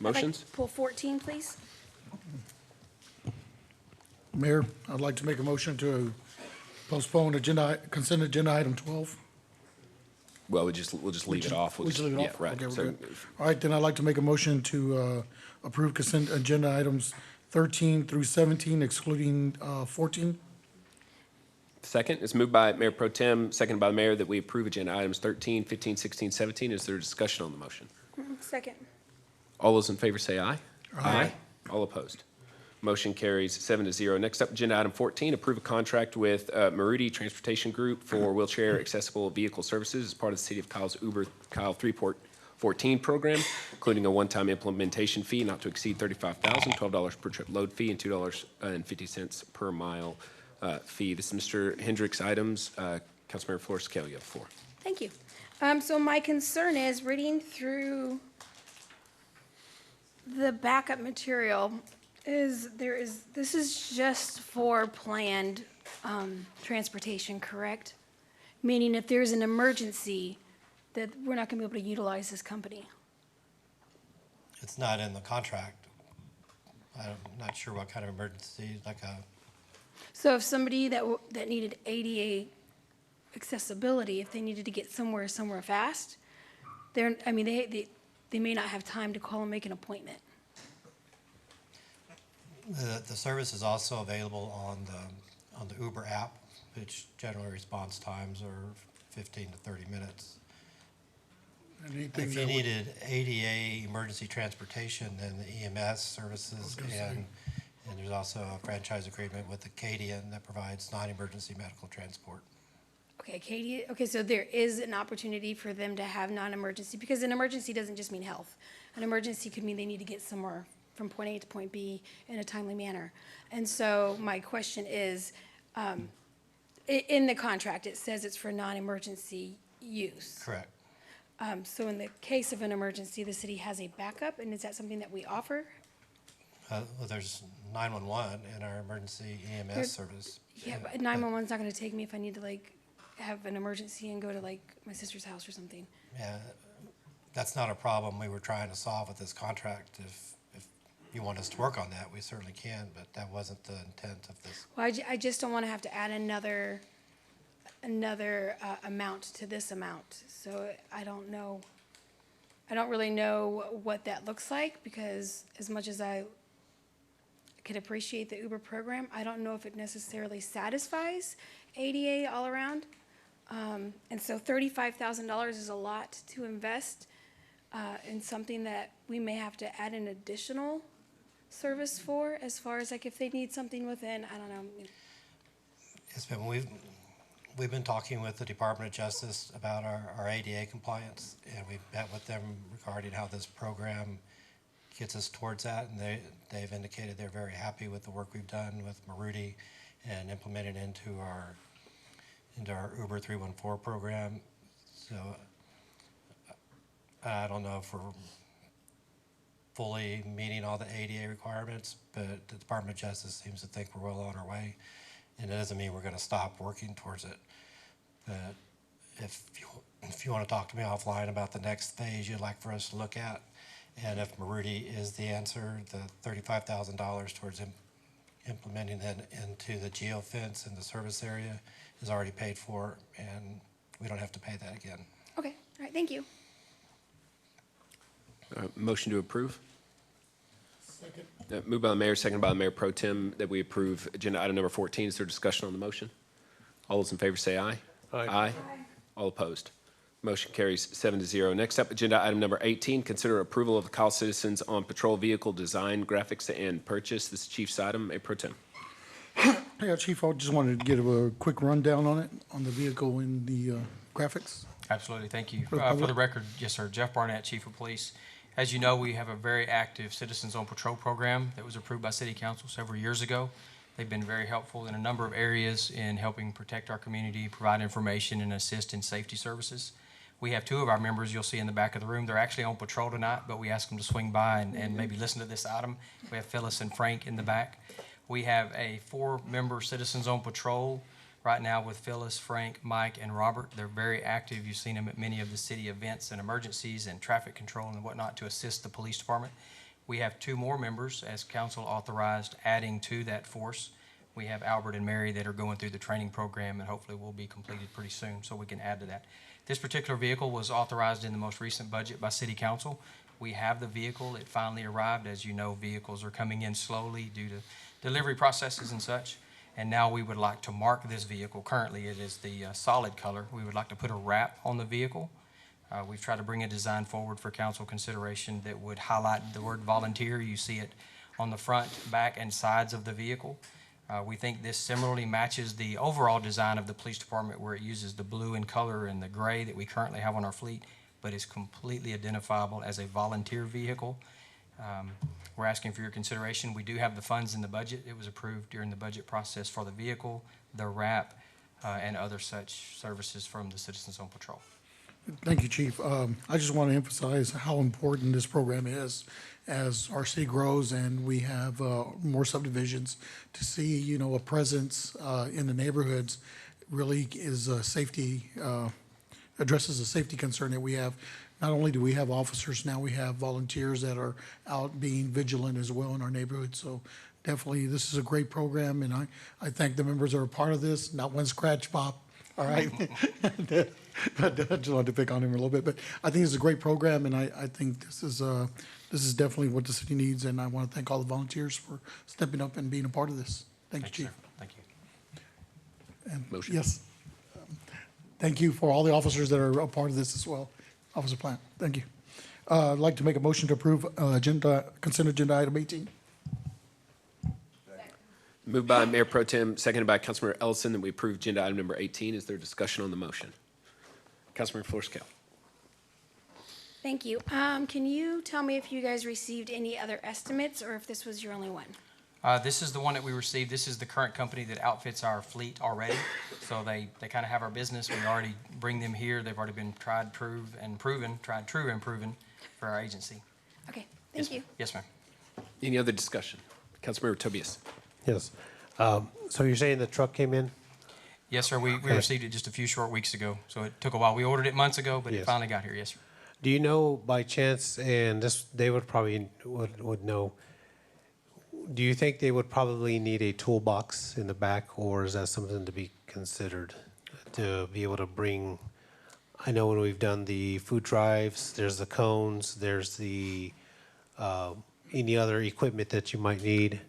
F: I'd like
A: Motions?
F: to pull 14, please.
M: Mayor, I'd like to make a motion to postpone consent agenda item 12.
A: Well, we'll just leave it off.
M: We'll just leave it off?
A: Yeah, right.
M: Okay, we're
A: So,
M: good. All right, then I'd like to make a motion to approve consent agenda items 13 through 17, excluding 14.
A: second, it's moved by Mayor Pro Tem, seconded by the mayor, that we approve agenda items 13, 15, 16, 17. Is there discussion on the motion?
F: Second.
A: All those in favor say aye.
M: Aye.
A: All opposed. Motion carries 7-0. Next up, agenda item 14, approve a contract with Maruti Transportation Group for wheelchair accessible vehicle services as part of the City of Kyle's Uber Kyle 314 program, including a one-time implementation fee not to exceed $35,000, $12 per trip load fee, and $2.50 per mile fee. This is Mr. Hendrix items. Councilmember Flores Kale, you have the floor.
F: Thank you. So my concern is reading through The backup material this is just for planned transportation, correct? Meaning if there's an emergency, that we're not gonna be able to utilize this company.
B: It's not in the contract. I'm not sure what kind of emergency,
F: So if somebody that needed ADA accessibility, if they needed to get somewhere fast, they may not have time to call and make an appointment.
B: the service is also available on the Uber app, which generally response times are 15 to 30 minutes.
M: Anything
B: If
M: that
B: you
M: would-
B: needed ADA emergency transportation, then the EMS services and there's also a franchise agreement with Acadian that provides non-emergency medical transport.
F: Okay, Katie, okay, so there is an opportunity for them to have non-emergency, because an emergency doesn't just mean health. An emergency could mean they need to get somewhere from point A to point B in a timely manner. And so my question is, in the contract, it says it's for non-emergency use.
B: Correct.
F: So in the case of an emergency, the city has a backup, and is that something that we offer?
B: Well, there's 911 in our emergency EMS service.
F: Yeah, but 911's not gonna take me if I need to have an emergency and go to my sister's house or something.
B: Yeah, that's not a problem we were trying to solve with this contract. If you want us to work on that, we certainly can, but that wasn't the intent of this.
F: Well, I just don't wanna have to add another amount to this amount. So I don't really know what that looks like, because as much as I could appreciate the Uber program, I don't know if it necessarily satisfies ADA all around. And so $35,000 is a lot to invest in something that we may have to add an additional service for, as far as if they need something within, I don't know.
B: Yes, ma'am, we've been talking with the Department of Justice about our ADA compliance, and we've met with them regarding how this program gets us towards that, and they've indicated they're very happy with the work we've done with Maruti and implemented into our Uber 314 program. So I don't know if we're fully meeting all the ADA requirements, but the Department of Justice seems to think we're well on our way. And it doesn't mean we're going to stop working towards it. But if you want to talk to me offline about the next phase you'd like for us to look at, and if Maruti is the answer, the $35,000 towards implementing it into the geofence in the service area is already paid for, and we don't have to pay that again.
F: Okay, all right, thank you.
A: Motion to approve?
M: Second.
A: Moved by the mayor, seconded by the mayor pro tem, that we approve agenda item number 14. Is there discussion on the motion? All those in favor say aye.
D: Aye.
A: All opposed. Motion carries 7-0. Next up, agenda item number 18, consider approval of the Kyle Citizens on Patrol Vehicle Design, Graphics, and Purchase. This is Chief's item. Mayor pro tem.
M: Yeah, Chief, I just wanted to give a quick rundown on it, on the vehicle and the graphics.
L: Absolutely, thank you.
M: For the
L: For the
M: public?
L: record, yes, sir, Jeff Barnett, Chief of Police. As you know, we have a very active Citizens on Patrol program that was approved by City Council several years ago. They've been very helpful in a number of areas in helping protect our community, provide information, and assist in safety services. We have two of our members you'll see in the back of the room. They're actually on patrol tonight, but we asked them to swing by and maybe listen to this item. We have Phyllis and Frank in the back. We have a 4-member Citizens on Patrol right now with Phyllis, Frank, Mike, and Robert. They're very active. You've seen them at many of the city events and emergencies and traffic control and whatnot to assist the police department. We have 2 more members, as council authorized, adding to that force. We have Albert and Mary that are going through the training program and hopefully will be completed pretty soon, so we can add to that. This particular vehicle was authorized in the most recent budget by City Council. We have the vehicle. It finally arrived. As you know, vehicles are coming in slowly due to delivery processes and such. And now we would like to mark this vehicle. Currently, it is the solid color. We would like to put a wrap on the vehicle. We've tried to bring a design forward for council consideration that would highlight the word volunteer. You see it on the front, back, and sides of the vehicle. We think this similarly matches the overall design of the police department, where it uses the blue in color and the gray that we currently have on our fleet, but is completely identifiable as a volunteer vehicle. We're asking for your consideration. We do have the funds in the budget. It was approved during the budget process for the vehicle, the wrap, and other such services from the Citizens on Patrol.
M: Thank you, Chief. I just want to emphasize how important this program is as our city grows and we have more subdivisions, to see, you know, a presence in the neighborhoods really is a safety, addresses a safety concern that we have. Not only do we have officers, now we have volunteers that are out being vigilant as well in our neighborhood. So definitely, this is a great program, and I thank the members that are a part of this. Not one scratch, Bob, all right? I just wanted to pick on him a little bit, but I think it's a great program, and I think this is definitely what the city needs, and I want to thank all the volunteers for stepping up and being a part of this. Thank you, Chief.
L: Sir. Thank you.
M: And
A: Motion.
M: yes, thank you for all the officers that are a part of this as well. Officer Plant, thank you. I'd like to make a motion to approve consent agenda item 18.
A: Moved by Mayor Pro Tem, seconded by Councilmember Ellison, that we approve agenda item number 18. Is there discussion on the motion? Councilmember Florescale.
F: Thank you. Can you tell me if you guys received any other estimates or if this was your only one?
L: This is the one that we received. This is the current company that outfits our fleet already. So they kind of have our business. We already bring them here. They've already been tried, true, and proven for our agency.
F: Okay, thank you.
L: Yes, ma'am.
A: Any other discussion? Councilmember Tobias.
D: Yes. So you're saying the truck came in?
L: Yes, sir. We received it just a few short weeks ago. So it took a while. We ordered it months ago, but it
D: Yes.
L: finally got here. Yes, sir.
D: Do you know by chance, and this they would probably would know, do you think they would probably need a toolbox in the back, or is that something to be considered to be able to bring? I know when we've done the food drives, there's the cones, there's the any other equipment that you might need.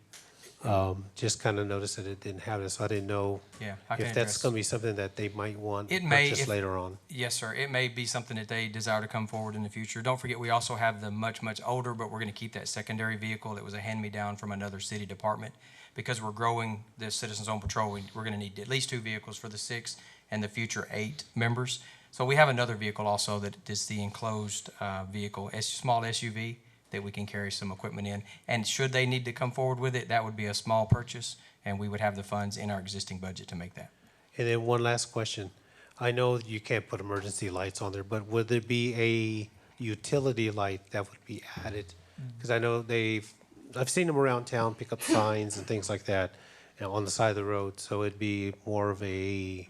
D: Just kind of noticed that it didn't have it, so I didn't know
L: Yeah, I can
D: if that's
L: address-
D: going to be something that they might want
L: It may,
D: purchased
L: if-
D: later on.
L: Yes, sir. It may be something that they desire to come forward in the future. Don't forget, we also have the much older, but we're going to keep that secondary vehicle that was a hand-me-down from another city department. Because we're growing the Citizens on Patrol, we're going to need at least 2 vehicles for the 6 and the future 8 members. So we have another vehicle also that is the enclosed vehicle, small SUV that we can carry some equipment in. And should they need to come forward with it, that would be a small purchase, and we would have the funds in our existing budget to make that.
D: And then one last question. I know you can't put emergency lights on there, but would there be a utility light that would be added? Because I know I've seen them around town, pick up signs and things like that, you know, on the side of the road. So it'd be more of an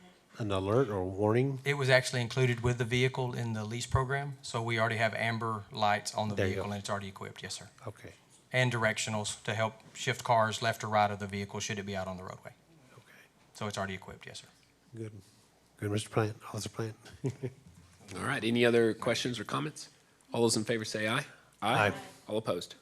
D: alert or warning?
L: It was actually included with the vehicle in the lease program, so we already have amber lights on the
D: There you
L: vehicle,
D: go.
L: and it's already equipped, yes, sir.
D: Okay.
L: And directionals to help shift cars left or right of the vehicle should it be out on the roadway.
D: Okay.
L: So it's already equipped, yes, sir.
D: Good. Good, Mr. Plant. Officer Plant.
A: All right, any other questions or comments? All those in favor say aye.
D: Aye.
A: All opposed?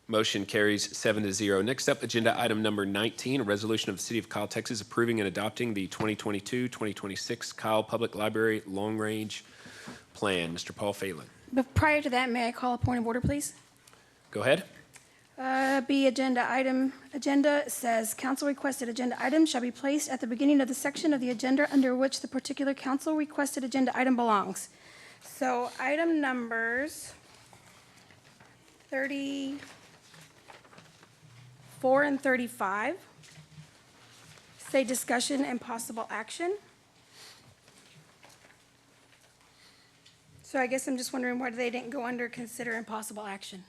A: Motion carries 7-0. Next up, agenda item number 19, a resolution of the City of Kyle, Texas, approving and adopting the 2022-2026 Kyle Public Library Long Range Plan. Mr. Paul Phelan.
F: But prior to that, may I call a point of order, please?
A: Go ahead.
F: Agenda says, council requested agenda item shall be placed at the beginning of the section of the agenda under which the particular council requested agenda item belongs. So item numbers 34 and 35 say discussion and possible action. So I guess I'm just wondering why they didn't go under consider and possible action.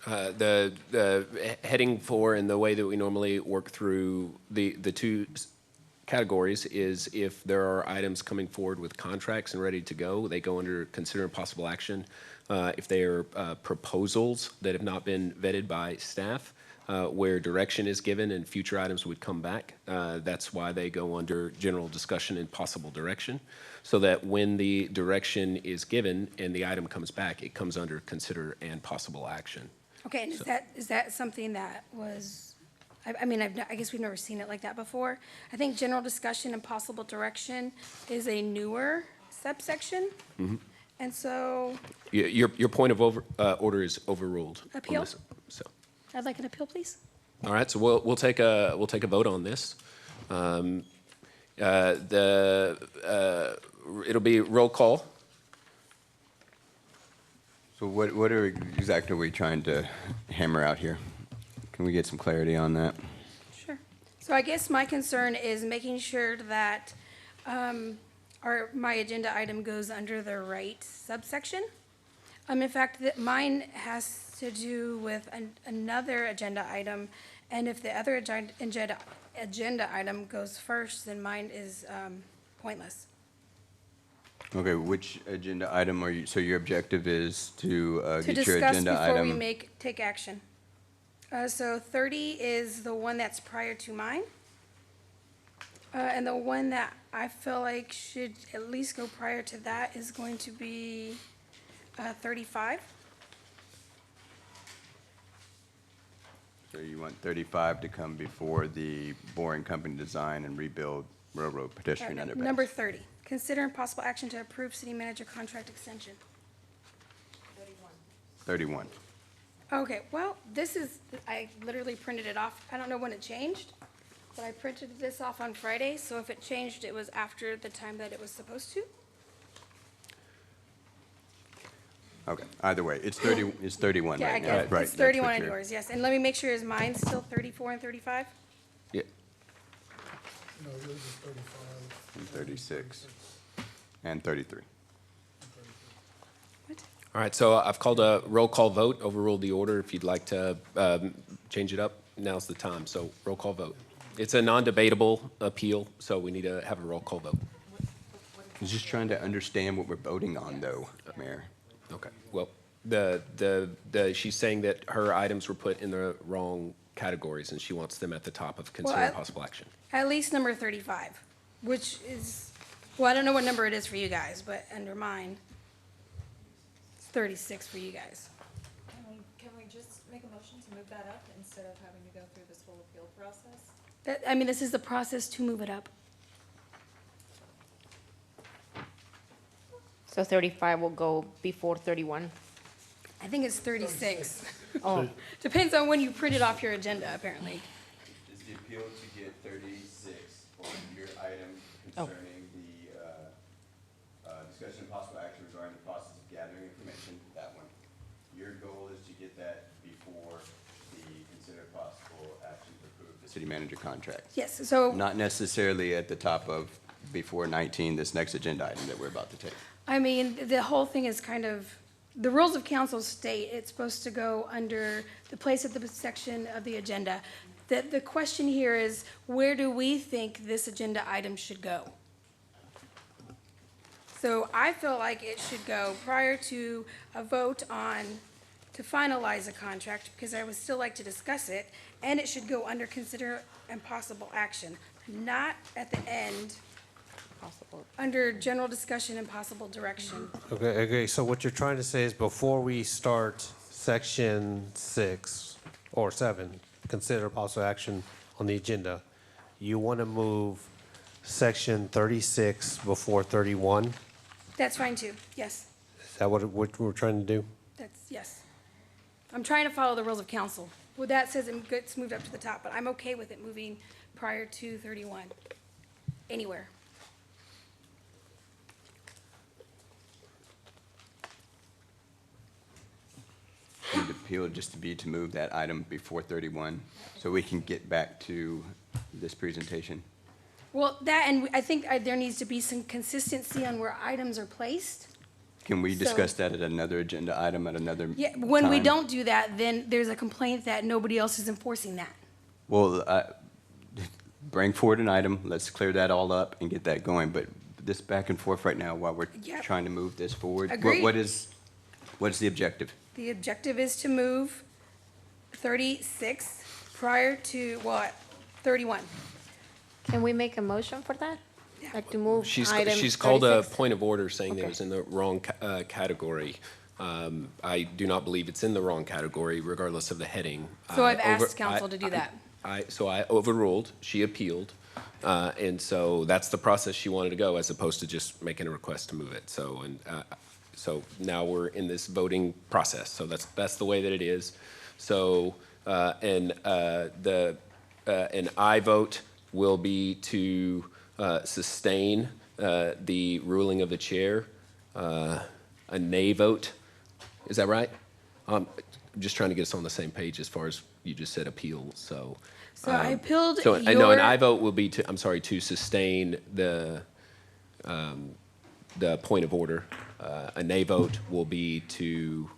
A: The heading for and the way that we normally work through the two categories is if there are items coming forward with contracts and ready to go, they go under consider and possible action. If they are proposals that have not been vetted by staff, where direction is given and future items would come back, that's why they go under general discussion and possible direction, so that when the direction is given and the item comes back, it comes under consider and possible action.
F: Okay, and is that something that was, I mean, I guess we've never seen it like that before. I think general discussion and possible direction is a newer subsection.
A: Mm-hmm.
F: And so
A: Your point of order is overruled. on
F: Appeal?
A: this, So,
F: I'd like an appeal, please.
A: all right, so we'll take a vote on this. It'll be roll call.
K: So what exactly are we trying to hammer out here? Can we get some clarity on that?
F: Sure. So I guess my concern is making sure that my agenda item goes under the right subsection. In fact, mine has to do with another agenda item, and if the other agenda item goes first, then mine is pointless.
K: Okay, which agenda item are you, so your objective is to
F: To
K: get your
F: discuss
K: agenda
F: before we
K: item?
F: take action. So 30 is the one that's prior to mine. And the one that I feel like should at least go prior to that is going to be 35.
K: So you want 35 to come before the boring company design and rebuild railroad pedestrian underpass?
F: Number 30, consider impossible action to approve city manager contract extension.
K: 31.
F: Okay, well, this is, I literally printed it off. I don't know when it changed, but I printed this off on Friday, so if it changed, it was after the time that it was supposed to.
K: Okay, either way, it's 30, it's 31
F: Yeah, I
K: right now.
F: guess
K: Right,
F: it's
K: that's what
F: 31 on
K: you're-
F: yours, yes. And let me make sure, is mine still 34 and 35?
A: Yeah.
M: No, yours is 35.
K: And 36, and 33.
A: All right, so I've called a roll call vote, overruled the order. If you'd like to change it up, now's the time. So roll call vote. It's a non-debatable appeal, so we need to have a roll call vote.
K: I was just trying to understand what we're voting on, though, Mayor.
A: Okay, well, she's saying that her items were put in the wrong categories, and she wants them at the top of consider
F: Well,
A: possible action.
F: At least number 35, which is, well, I don't know what number it is for you guys, but under mine, it's 36 for you guys.
H: Can we just make a motion to move that up instead of having to go through this whole appeal process?
F: I mean, this is the process to move it up.
Q: So 35 will go before 31.
F: I think it's 36.
Q: Oh.
F: Depends on when you printed off your agenda, apparently.
K: Is the appeal to get 36 on your item concerning the discussion of possible action regarding the process of gathering information, that one? Your goal is to get that before the consider possible action to approve the city manager contract?
F: Yes, so.
K: Not necessarily at the top of before 19, this next agenda item that we're about to take.
F: I mean, the whole thing is kind of, the rules of council state it's supposed to go under the place of the section of the agenda. The question here is, where do we think this agenda item should go? So I feel like it should go prior to a vote on, to finalize a contract, because I would still like to discuss it, and it should go under consider and possible action, not at the end, under general discussion and possible direction.
D: Okay, so what you're trying to say is before we start section 6 or 7, consider possible action on the agenda, you want to move section 36 before 31?
F: That's fine too, yes,
D: Is that what we're trying to do?
F: that's, yes. I'm trying to follow the rules of council. Well, that says it gets moved up to the top, but I'm okay with it moving prior to 31, anywhere.
K: And the appeal just to be to move that item before 31, so we can get back to this presentation.
F: Well, that, and I think there needs to be some consistency on where items are placed.
K: Can we
F: So-
K: discuss that at another agenda item at another
F: Yeah, when we
K: time?
F: don't do that, then there's a complaint that nobody else is enforcing that.
K: Well, bring forward an item, let's clear that all up and get that going, but this back and forth right now while we're
F: Yep.
K: trying to move this forward.
F: Agreed.
K: What's the objective?
F: The objective is to move 36 prior to, what, 31.
Q: Can we make a motion for that? Like to move
A: She's
Q: item
A: called a
Q: 36?
A: point of order saying that it
Q: Okay.
A: was in the wrong category. I do not believe it's in the wrong category regardless of the heading.
F: So I've
A: I over-
F: asked council to do that.
A: So I overruled, she appealed, and so that's the process she wanted to go, as opposed to just making a request to move it. So now we're in this voting process, so that's the way that it is. So, an aye vote will be to sustain the ruling of the chair. A nay vote, is that right? I'm just trying to get us on the same page as far as you just said appeal, so.
F: So I appealed
A: So, no, an
F: your-
A: aye vote will be to, I'm sorry, to sustain the point of order. A nay vote will be to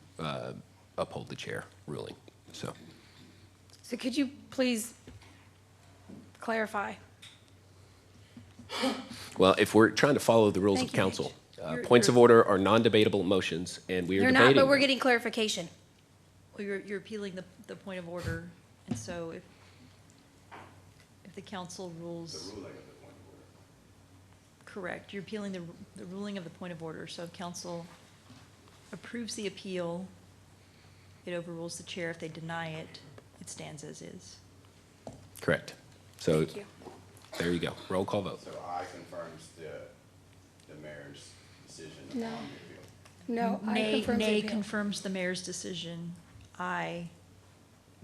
A: uphold the chair ruling, so.
F: So could you please clarify?
A: Well, if we're trying to follow the rules of
F: Thank you,
A: council,
F: You're-
A: points of
F: you're-
A: order are non-debatable motions, and we are
F: They're
A: debating.
F: not, but we're
A: them.
F: getting clarification.
H: Well, you're appealing the point of order, and so if the council rules. The ruling of the point of order. Correct, you're appealing the ruling of the point of order, so if council approves the appeal, it overrules the chair. If they deny it, it stands as is.
A: Correct. So,
F: Thank you.
A: there you go. Roll call vote.
K: So I confirms the mayor's decision
F: No.
K: on the appeal.
F: No, I
H: Nay,
F: confirm the
H: nay
F: appeal.
H: confirms the mayor's decision. Aye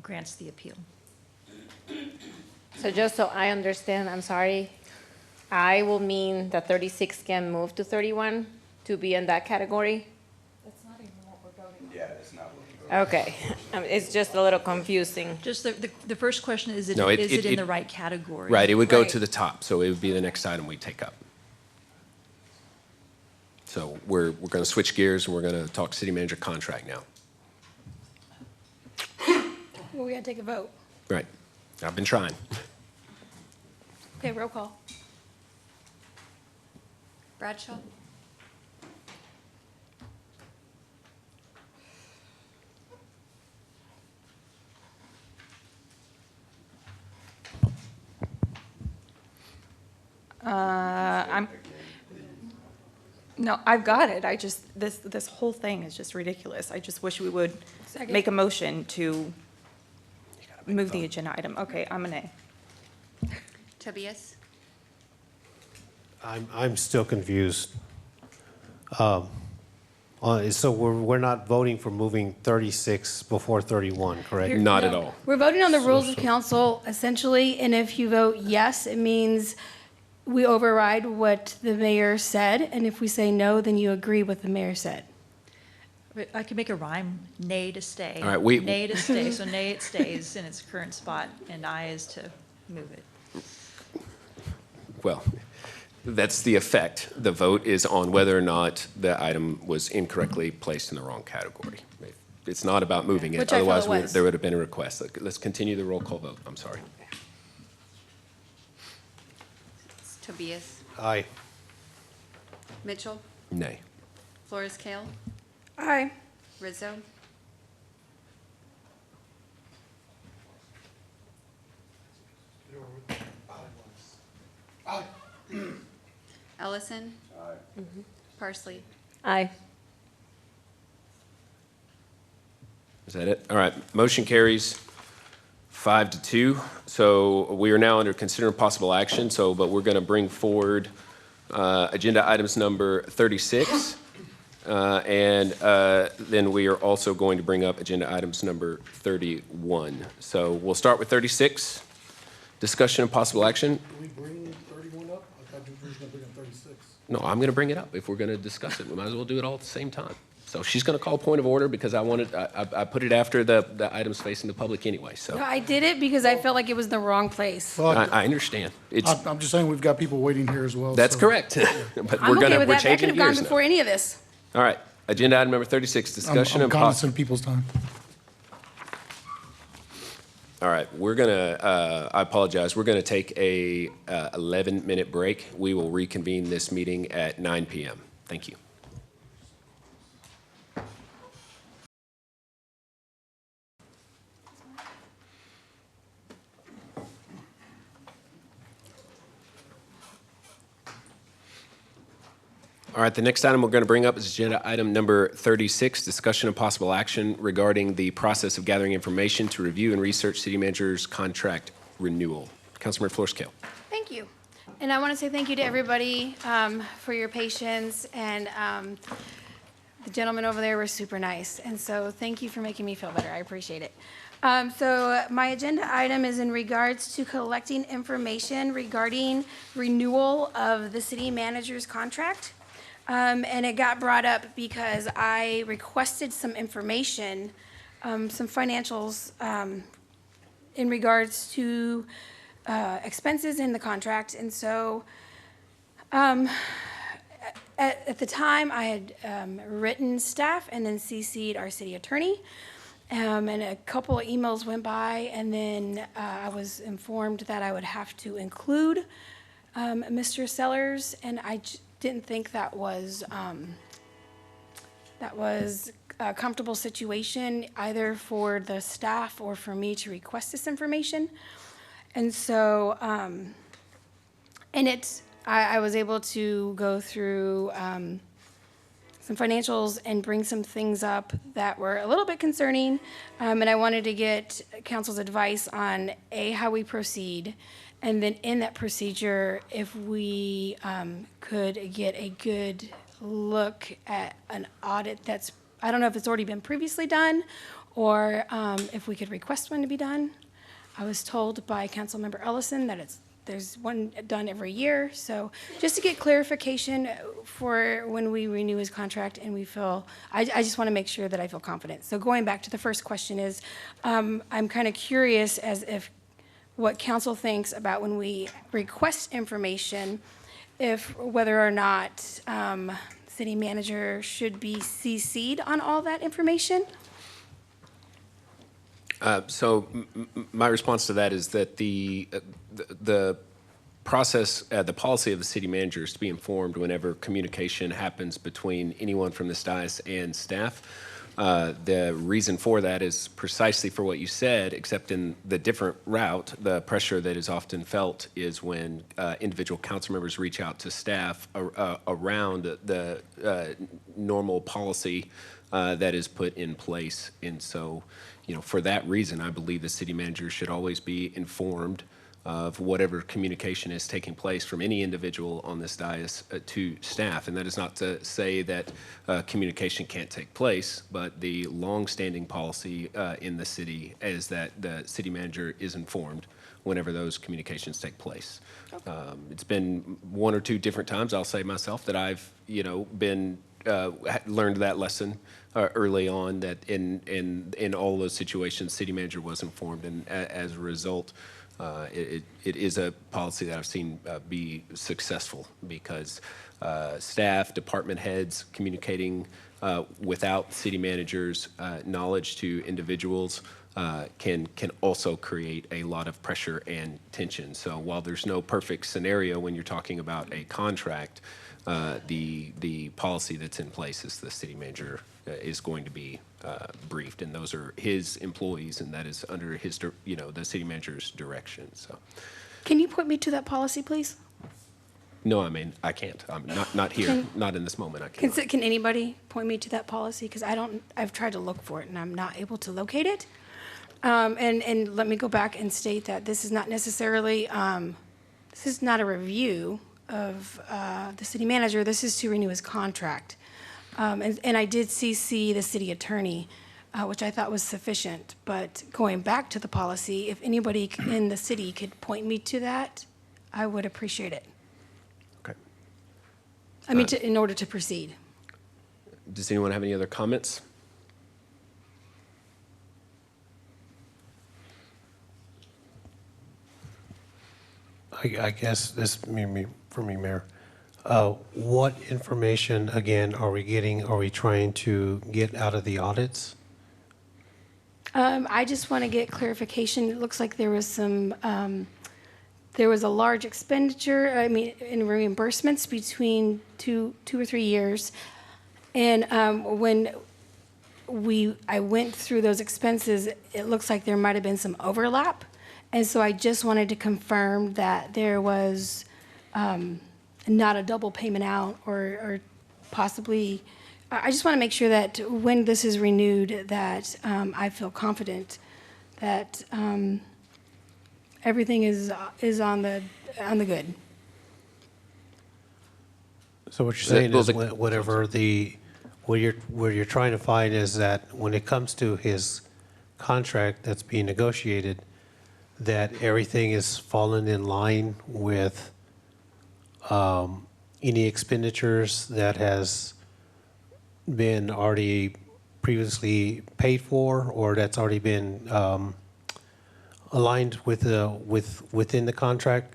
H: grants the appeal.
Q: So just so I understand, I'm sorry, I will mean that 36 can move to 31 to be in that category?
H: That's not even what we're voting on.
K: Yeah, it's not what you
Q: Okay, it's just a little confusing.
H: Just the first question is,
A: No,
H: is it in the right category?
A: Right, it would go
F: Right.
A: to the top, so it would be the next item we take up. So we're going to switch gears, and we're going to talk city manager contract now.
F: Well, we gotta take a vote.
A: Right. I've been trying.
F: Okay, roll call.
O: Bradshaw?
I: No, I've got it. I just, this whole thing is just ridiculous. I just wish we would
F: Second.
I: make a motion to move the agenda item. Okay, I'm an A.
O: Tobias?
D: I'm still confused. So we're not voting for moving 36 before 31, correct?
A: Not at
F: No.
A: all.
F: We're voting on the rules of council essentially, and if you vote yes, it means we override what the mayor said, and if we say no, then you agree with the mayor said.
H: But I could make a rhyme, nay to stay.
A: All right,
H: Nay to stay, so nay it stays in its current spot, and aye is to move it.
A: Well, that's the effect. The vote is on whether or not the item was incorrectly placed in the wrong category. It's not about moving it.
F: Which I felt
A: Otherwise,
F: it was.
A: there would have been a request. Let's continue the roll call vote. I'm sorry.
O: Tobias?
D: Aye.
O: Mitchell?
A: Nay.
O: Flores Kale?
F: Aye.
O: Rizo? Ellison? Parsley?
Q: Aye.
A: Is that it? All right, motion carries 5-2. So we are now under considering possible action, but we're going to bring forward agenda items number 36. And then we are also going to bring up agenda items number 31. So we'll start with 36, discussion and possible action.
M: Did we bring 31 up? I thought you were going to bring up 36.
A: No, I'm going to bring it up if we're going to discuss it. We might as well do it all at the same time. So she's going to call point of order because I put it after the items facing the public anyway, so.
F: No, I did it because I felt like it was the wrong place.
M: Well,
A: I understand.
M: I'm just saying we've got people waiting here as well.
A: That's
M: so-
A: correct. But
F: I'm okay with
A: we're
F: that. That could
A: changing
F: have gone
A: gears now.
F: before any of this.
A: All right, agenda item number 36, discussion
M: I'm
A: and
M: cognizant of people's time.
A: All right, we're gonna, I apologize, we're gonna take a 11-minute break. We will reconvene this meeting at 9 PM. Thank you. All right, the next item we're going to bring up is agenda item number 36, discussion of possible action regarding the process of gathering information to review and research city manager's contract renewal. Councilmember Flores-Kale.
F: Thank you. And I want to say thank you to everybody for your patience, and the gentlemen over there were super nice. And so thank you for making me feel better. I appreciate it. So my agenda item is in regards to collecting information regarding renewal of the city manager's contract. And it got brought up because I requested some information, some financials in regards to expenses in the contract. And so at the time, I had written staff and then CC'd our city attorney. And a couple of emails went by, and then I was informed that I would have to include Mr. Sellers, and I didn't think that was a comfortable situation either for the staff or for me to request this information. And so, I was able to go through some financials and bring some things up that were a little bit concerning. And I wanted to get council's advice on how we proceed. And then in that procedure, if we could get a good look at an audit that's, I don't know if it's already been previously done or if we could request one to be done. I was told by Councilmember Ellison that there's one done every year. So just to get clarification for when we renew his contract and we feel, I just want to make sure that I feel confident. So going back to the first question is, I'm kind of curious as if what council thinks about when we request information, if whether or not city manager should be CC'd on all that information.
A: So my response to that is that the process, the policy of the city manager is to be informed whenever communication happens between anyone from this dais and staff. The reason for that is precisely for what you said, except in the different route. The pressure that is often felt is when individual council members reach out to staff around the normal policy that is put in place. And so, for that reason, I believe the city manager should always be informed of whatever communication is taking place from any individual on this dais to staff. And that is not to say that communication can't take place, but the longstanding policy in the city is that the city manager is informed whenever those communications take place. It's been one or two different times, I'll say myself, that I've been learned that lesson early on, that in all those situations, city manager was informed, and as a result, it is a policy that I've seen be successful because staff, department heads communicating without city managers' knowledge to individuals can also create a lot of pressure and tension. So while there's no perfect scenario when you're talking about a contract, the policy that's in place is the city manager is going to be briefed, and those are his employees, and that is under his, the city manager's direction. So,
F: can you point me to that policy, please?
A: No, I mean I can't. I'm not here, not in this moment. I can't.
F: Can anybody point me to that policy? Because I've tried to look for it and I'm not able to locate it. And let me go back and state that this is not necessarily, this is not a review of the city manager. This is to renew his contract. And I did CC the city attorney, which I thought was sufficient. But going back to the policy, if anybody in the city could point me to that, I would appreciate it.
A: Okay.
F: I mean, in order to proceed.
A: Does anyone have any other comments?
D: I guess this for me, Mayor. What information, again, are we getting, are we trying to get out of the audits?
F: I just want to get clarification. It looks like there was some, there was a large expenditure, in reimbursements between two or 3 years. And when I went through those expenses, it looks like there might have been some overlap. And so I just wanted to confirm that there was not a double payment out or possibly, I just want to make sure that when this is renewed that I feel confident that everything is on the good.
D: So what you're saying is what you're trying to find is that when it comes to his contract that's being negotiated, that everything is fallen in line with any expenditures that has been already previously paid for, or that's already been aligned with within the contract?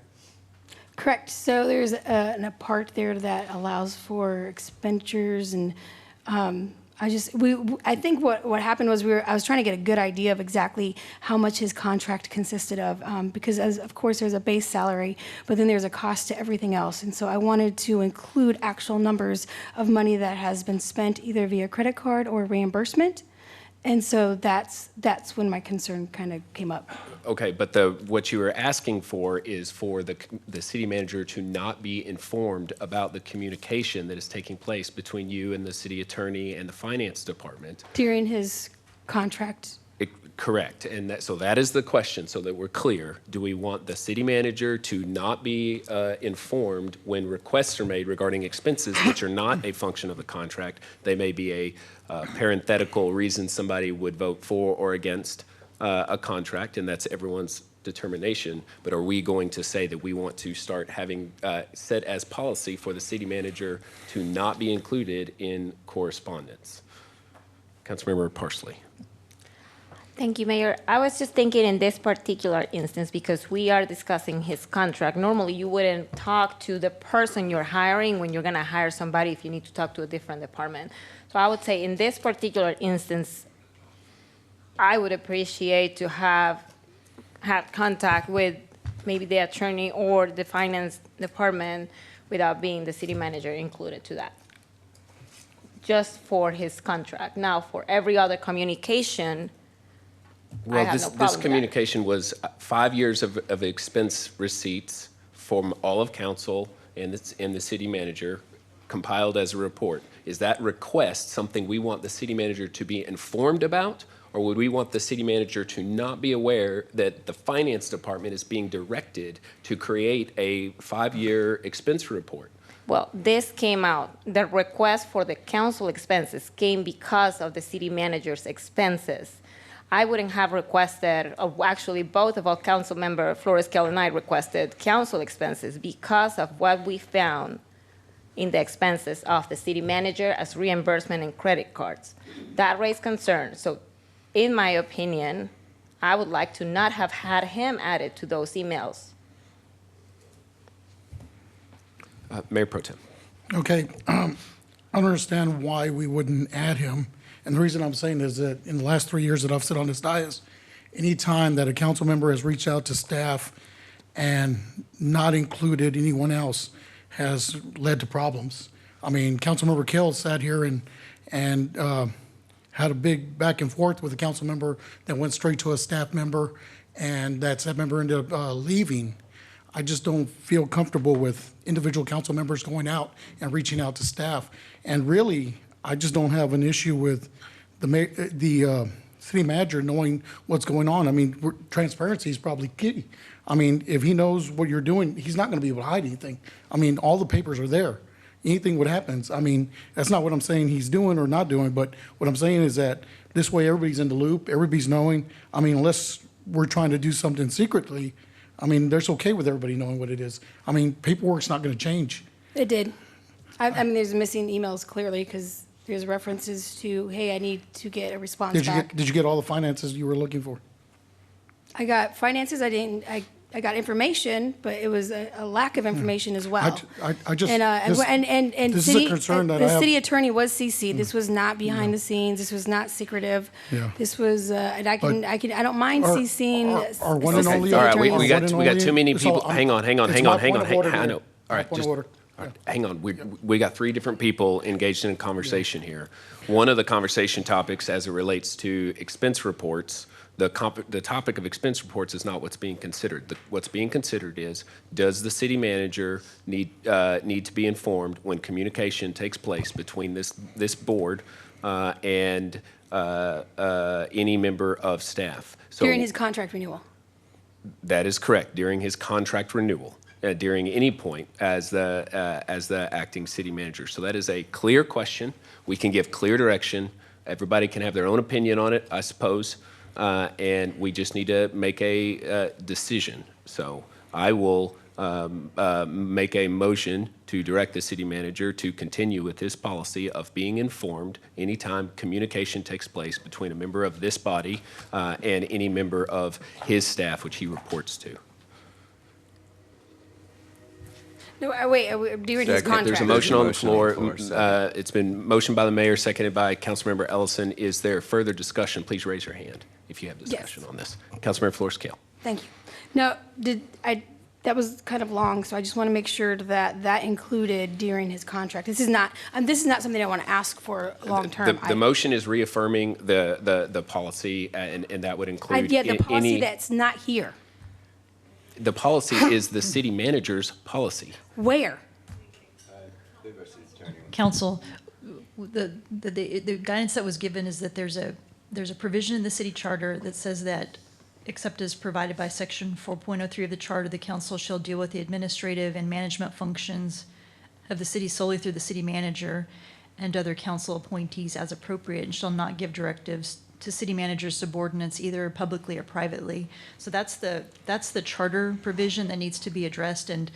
F: Correct. So there's a part there that allows for expenditures, and I think what happened was I was trying to get a good idea of exactly how much his contract consisted of, because of course there's a base salary, but then there's a cost to everything else, and so I wanted to include actual numbers of money that has been spent either via credit card or reimbursement, and so that's when my concern kind of came up.
A: Okay, but what you were asking for is for the city manager to not be informed about the communication that is taking place between you and the city attorney and the finance department.
F: During his contract.
A: Correct, and so that is the question, so that we're clear. Do we want the city manager to not be informed when requests are made regarding expenses which are not a function of the contract? They may be a parenthetical reason somebody would vote for or against a contract, and that's everyone's determination. But are we going to say that we want to start having set as policy for the city manager to not be included in correspondence? Councilmember Parsley.
Q: Thank you, Mayor. I was just thinking in this particular instance, because we are discussing his contract, normally you wouldn't talk to the person you're hiring when you're gonna hire somebody if you need to talk to a different department. So I would say in this particular instance, I would appreciate to have had contact with maybe the attorney or the finance department without being the city manager included to that. Just for his contract. Now, for every other communication,
A: Well,
Q: I have no
A: this
Q: problem with that.
A: communication was 5 years of expense receipts from all of council and the city manager compiled as a report. Is that request something we want the city manager to be informed about? Or would we want the city manager to not be aware that the finance department is being directed to create a 5-year expense report?
Q: well, this came out, the request for the council expenses came because of the city manager's expenses. I wouldn't have requested, or actually both of our council member, Flores Kell and I requested council expenses because of what we found in the expenses of the city manager as reimbursement and credit cards. That raised concern. So in my opinion, I would like to not have had him added to those emails.
A: Mayor Pro Tem.
M: Okay, I don't understand why we wouldn't add him. And the reason I'm saying is that in the last 3 years that I've sat on this dais, any time that a council member has reached out to staff and not included anyone else has led to problems. I mean, Councilmember Kell sat here and had a big back and forth with a council member that went straight to a staff member, and that staff member ended up leaving. I just don't feel comfortable with individual council members going out and reaching out to staff. And really, I just don't have an issue with the city manager knowing what's going on. I mean, transparency is probably key. I mean, if he knows what you're doing, he's not going to be able to hide anything. I mean, all the papers are there. Anything would happen. I mean, that's not what I'm saying he's doing or not doing, but what I'm saying is that this way everybody's in the loop, everybody's knowing. I mean, unless we're trying to do something secretly, I mean, that's okay with everybody knowing what it is. I mean, paperwork's not going to change.
F: It did. I mean, there's missing emails clearly because there's references to, hey, I need to get a response back.
M: Did you get all the finances you were looking for?
F: I got finances, I got information, but it was a lack of information as well.
M: I just,
F: And
M: this is a concern that I
F: the
M: have.
F: city attorney was CC'd. This was not behind the scenes. This was not secretive.
M: Yeah.
F: This was, and I don't mind CCing.
M: Our one and only.
A: All right, we
M: one
A: got
M: and
A: we got
M: only-
A: too many
M: it's all-
A: people. Hang on.
M: it's my point of order
A: I
M: here.
A: know. All right,
M: Point of
A: just
M: order.
A: all right, hang on. We got 3 different people engaged in a conversation here. One of the conversation topics, as it relates to expense reports, the topic of expense reports is not what's being considered. What's being considered is, does the city manager need to be informed when communication takes place between this board and any member of staff? So
F: During his contract renewal.
A: that is correct. During his contract renewal, during any point as the acting city manager. So that is a clear question. We can give clear direction. Everybody can have their own opinion on it, I suppose. And we just need to make a decision. So I will make a motion to direct the city manager to continue with his policy of being informed anytime communication takes place between a member of this body and any member of his staff, which he reports to.
F: No, wait, during his
K: Second.
F: contract.
A: There's a motion on the floor.
K: Second.
A: It's been motioned by the mayor, seconded by Councilmember Ellison. Is there further discussion? Please raise your hand if you have discussion on this. Councilmember Flores Kale.
F: Thank you. Now, that was kind of long, so I just want to make sure that that included during his contract. This is not something I want to ask for long-term.
A: The motion is reaffirming the policy, and that would include
F: Yeah, the policy
A: any.
F: that's not here.
A: The policy is the city manager's policy.
F: Where?
H: Council, the guidance that was given is that there's a provision in the city charter that says that, except as provided by section 4.03 of the charter, the council shall deal with the administrative and management functions of the city solely through the city manager and other council appointees as appropriate, and shall not give directives to city managers' subordinates either publicly or privately. So that's the charter provision that needs to be addressed, and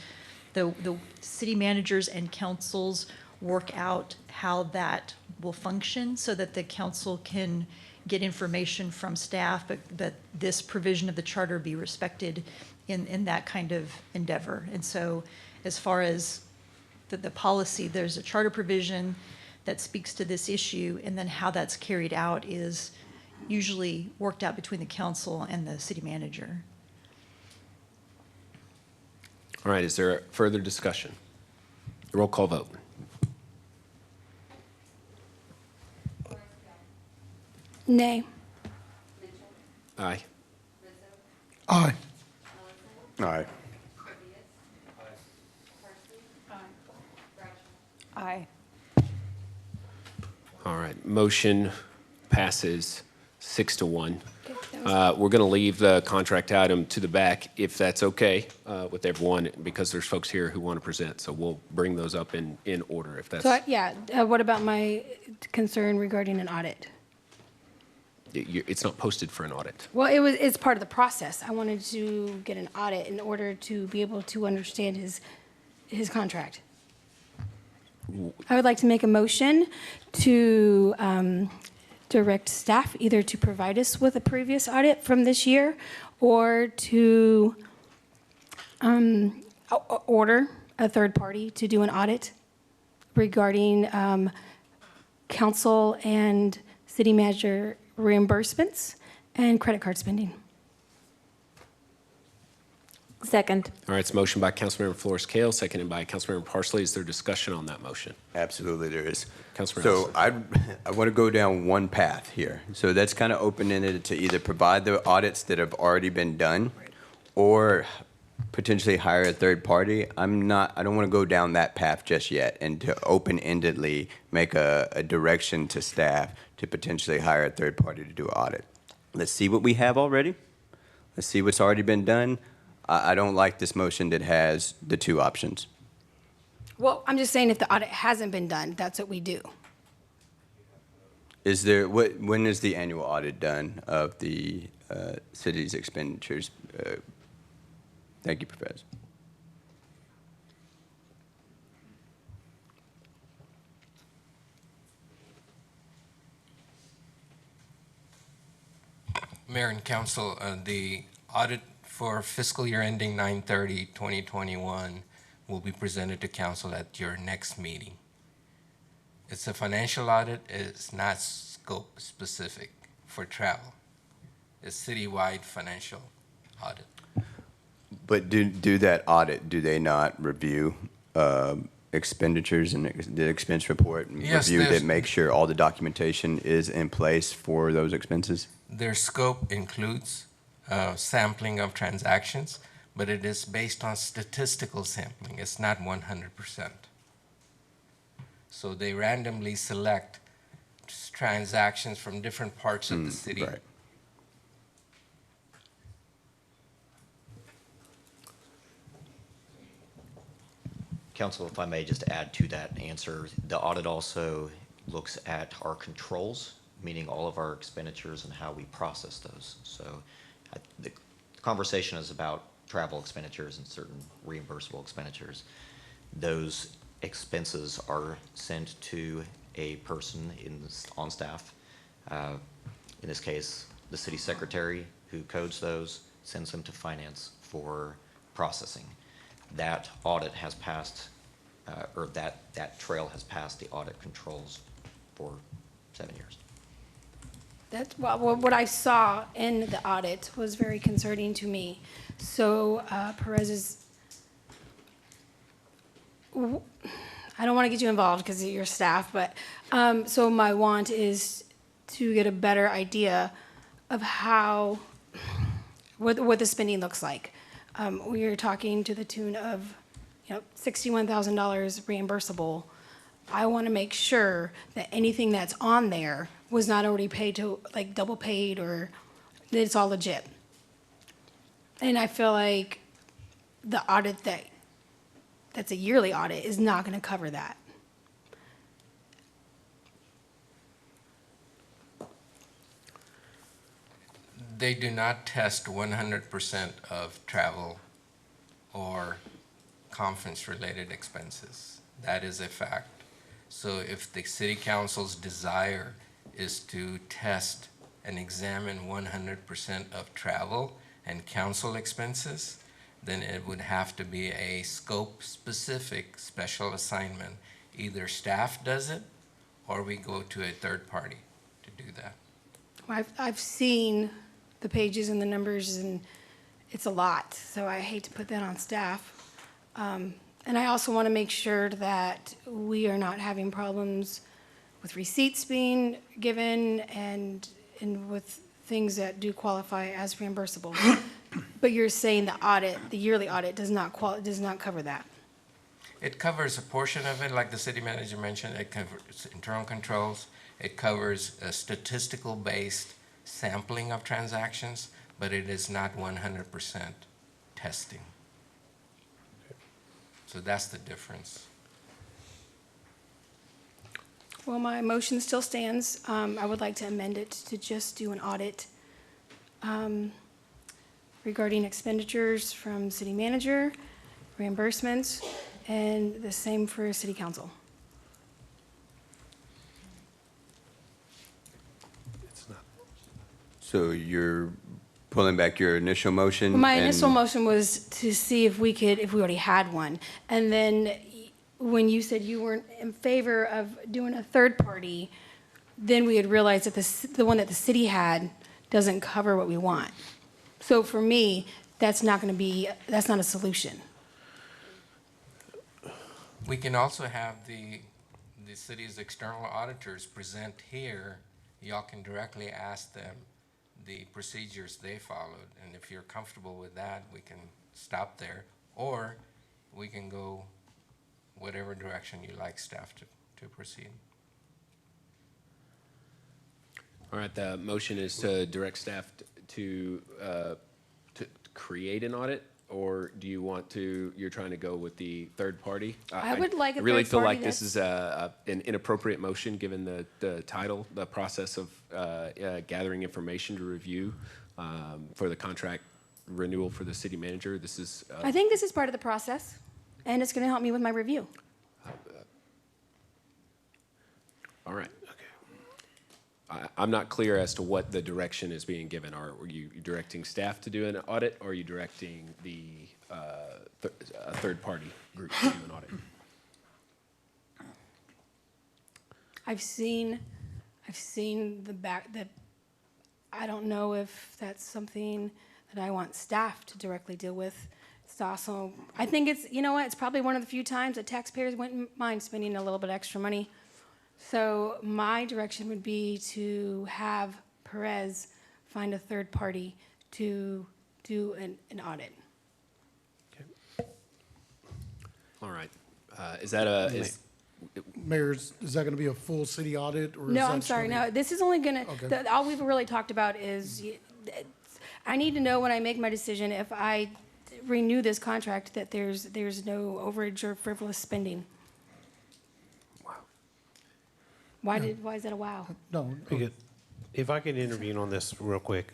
H: the city managers and councils work out how that will function so that the council can get information from staff, but that this provision of the charter be respected in that kind of endeavor. And so as far as the policy, there's a charter provision that speaks to this issue, and then how that's carried out is usually worked out between the council and the city manager.
A: All right, is there further discussion? Roll call vote.
F: Nay.
A: Aye.
M: Aye.
K: Aye.
I: Aye.
A: All right, motion passes 6-1. We're going to leave the contract item to the back, if that's okay with everyone, because there's folks here who want to present. So we'll bring those up in order, if that's.
F: So, what about my concern regarding an audit?
A: It's not posted for an audit.
F: Well, it's part of the process. I wanted to get an audit in order to be able to understand his contract. I would like to make a motion to direct staff either to provide us with a previous audit from this year, or to order a third party to do an audit regarding council and city manager reimbursements and credit card spending.
Q: Second.
A: All right, it's a motion by Councilmember Flores Kale, seconded by Councilmember Parsley. Is there discussion on that motion?
K: Absolutely, there is.
A: Councilmember
K: So I want to go down one path here. So that's kind of open-ended to either provide the audits that have already been done, or potentially hire a third party. I don't want to go down that path just yet, and to open-endedly make a direction to staff to potentially hire a third party to do an audit. Let's see what we have already. Let's see what's already been done. I don't like this motion that has the two options.
F: Well, I'm just saying if the audit hasn't been done, that's what we do.
K: When is the annual audit done of the city's expenditures? Thank you, Professor.
T: Mayor and Council, the audit for fiscal year ending 9/30/2021 will be presented to Council at your next meeting. It's a financial audit. It's not scope specific for travel. It's citywide financial audit.
K: But do that audit, do they not review expenditures and the expense report and
T: Yes,
K: review
T: there's-
K: that, make sure all the documentation is in place for those expenses?
T: Their scope includes sampling of transactions, but it is based on statistical sampling. It's not 100%. So they randomly select transactions from different parts of the city.
K: Right.
S: Council, if I may just add to that answer, the audit also looks at our controls, meaning all of our expenditures and how we process those. So the conversation is about travel expenditures and certain reimbursable expenditures. Those expenses are sent to a person on staff. In this case, the city secretary who codes those sends them to finance for processing. that audit has passed, or that trail has passed the audit controls for 7 years.
F: That's, well, what I saw in the audit was very concerning to me. So Perez's, I don't want to get you involved because of your staff, but so my want is to get a better idea of how, what the spending looks like. We are talking to the tune of, $61,000 reimbursable. I want to make sure that anything that's on there was not already paid to, like, double paid, or that it's all legit. And I feel like the audit that's a yearly audit is not going to cover that.
T: They do not test 100% of travel or conference-related expenses. That is a fact. So if the city council's desire is to test and examine 100% of travel and council expenses, then it would have to be a scope-specific special assignment. Either staff does it, or we go to a third party to do that.
F: I've seen the pages and the numbers, and it's a lot, so I hate to put that on staff. And I also want to make sure that we are not having problems with receipts being given and with things that do qualify as reimbursable. But you're saying the audit, the yearly audit, does not cover that.
T: It covers a portion of it, like the city manager mentioned. It covers internal controls. It covers a statistical-based sampling of transactions, but it is not 100% testing. So that's the difference.
F: Well, my motion still stands. I would like to amend it to just do an audit regarding expenditures from city manager, reimbursements, and the same for city council.
K: So you're pulling back your initial motion?
F: Well, my
K: and-
F: initial motion was to see if we already had one. And then when you said you weren't in favor of doing a third party, then we had realized that the one that the city had doesn't cover what we want. So for me, that's not a solution.
T: We can also have the city's external auditors present here. Y'all can directly ask them the procedures they followed, and if you're comfortable with that, we can stop there, or we can go whatever direction you like staff to proceed.
A: All right, the motion is to direct staff to create an audit, or do you want to, you're trying to go with the third party?
F: I would like a
A: I really
F: third
A: feel
F: party
A: like this is an inappropriate motion, given the title, the process of gathering information to review for the contract renewal for the city manager. This is.
F: I think this is part of the process, and it's going to help me with my review.
A: All right. I'm not clear as to what the direction is being given. Are you directing staff to do an audit, or are you directing a third-party group to do an audit?
F: I've seen the back, that I don't know if that's something that I want staff to directly deal with. It's also, I think it's, you know what, it's probably one of the few times that taxpayers wouldn't mind spending a little bit extra money. So my direction would be to have Perez find a third party to do an audit.
A: All right. Is that
M: Mayor, is that going to be a full city audit? Or is
F: No,
M: that
F: I'm sorry,
M: gonna
F: no, this is only gonna,
M: Okay.
F: all we've really talked about is, I need to know when I make my decision, if I renew this contract, that there's no overage or frivolous spending. Why is that a wow?
M: No.
D: Because if I can intervene on this real quick,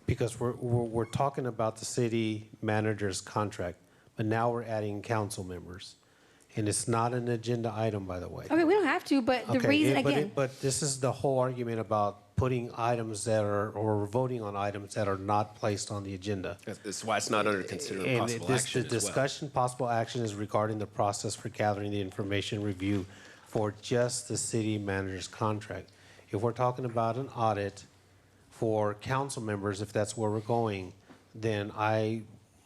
D: because we're talking about the city manager's contract, but now we're adding council members. And it's not an agenda item, by the way.
F: Okay, we don't have to, but the reason, again.
D: But this is the whole argument about putting items that are, or voting on items that are not placed on the agenda.
A: That's why it's not under considering
D: And
A: possible
D: this,
A: action
D: the
A: as well.
D: discussion, possible action is regarding the process for gathering the information review for just the city manager's contract. If we're talking about an audit for council members, if that's where we're going, then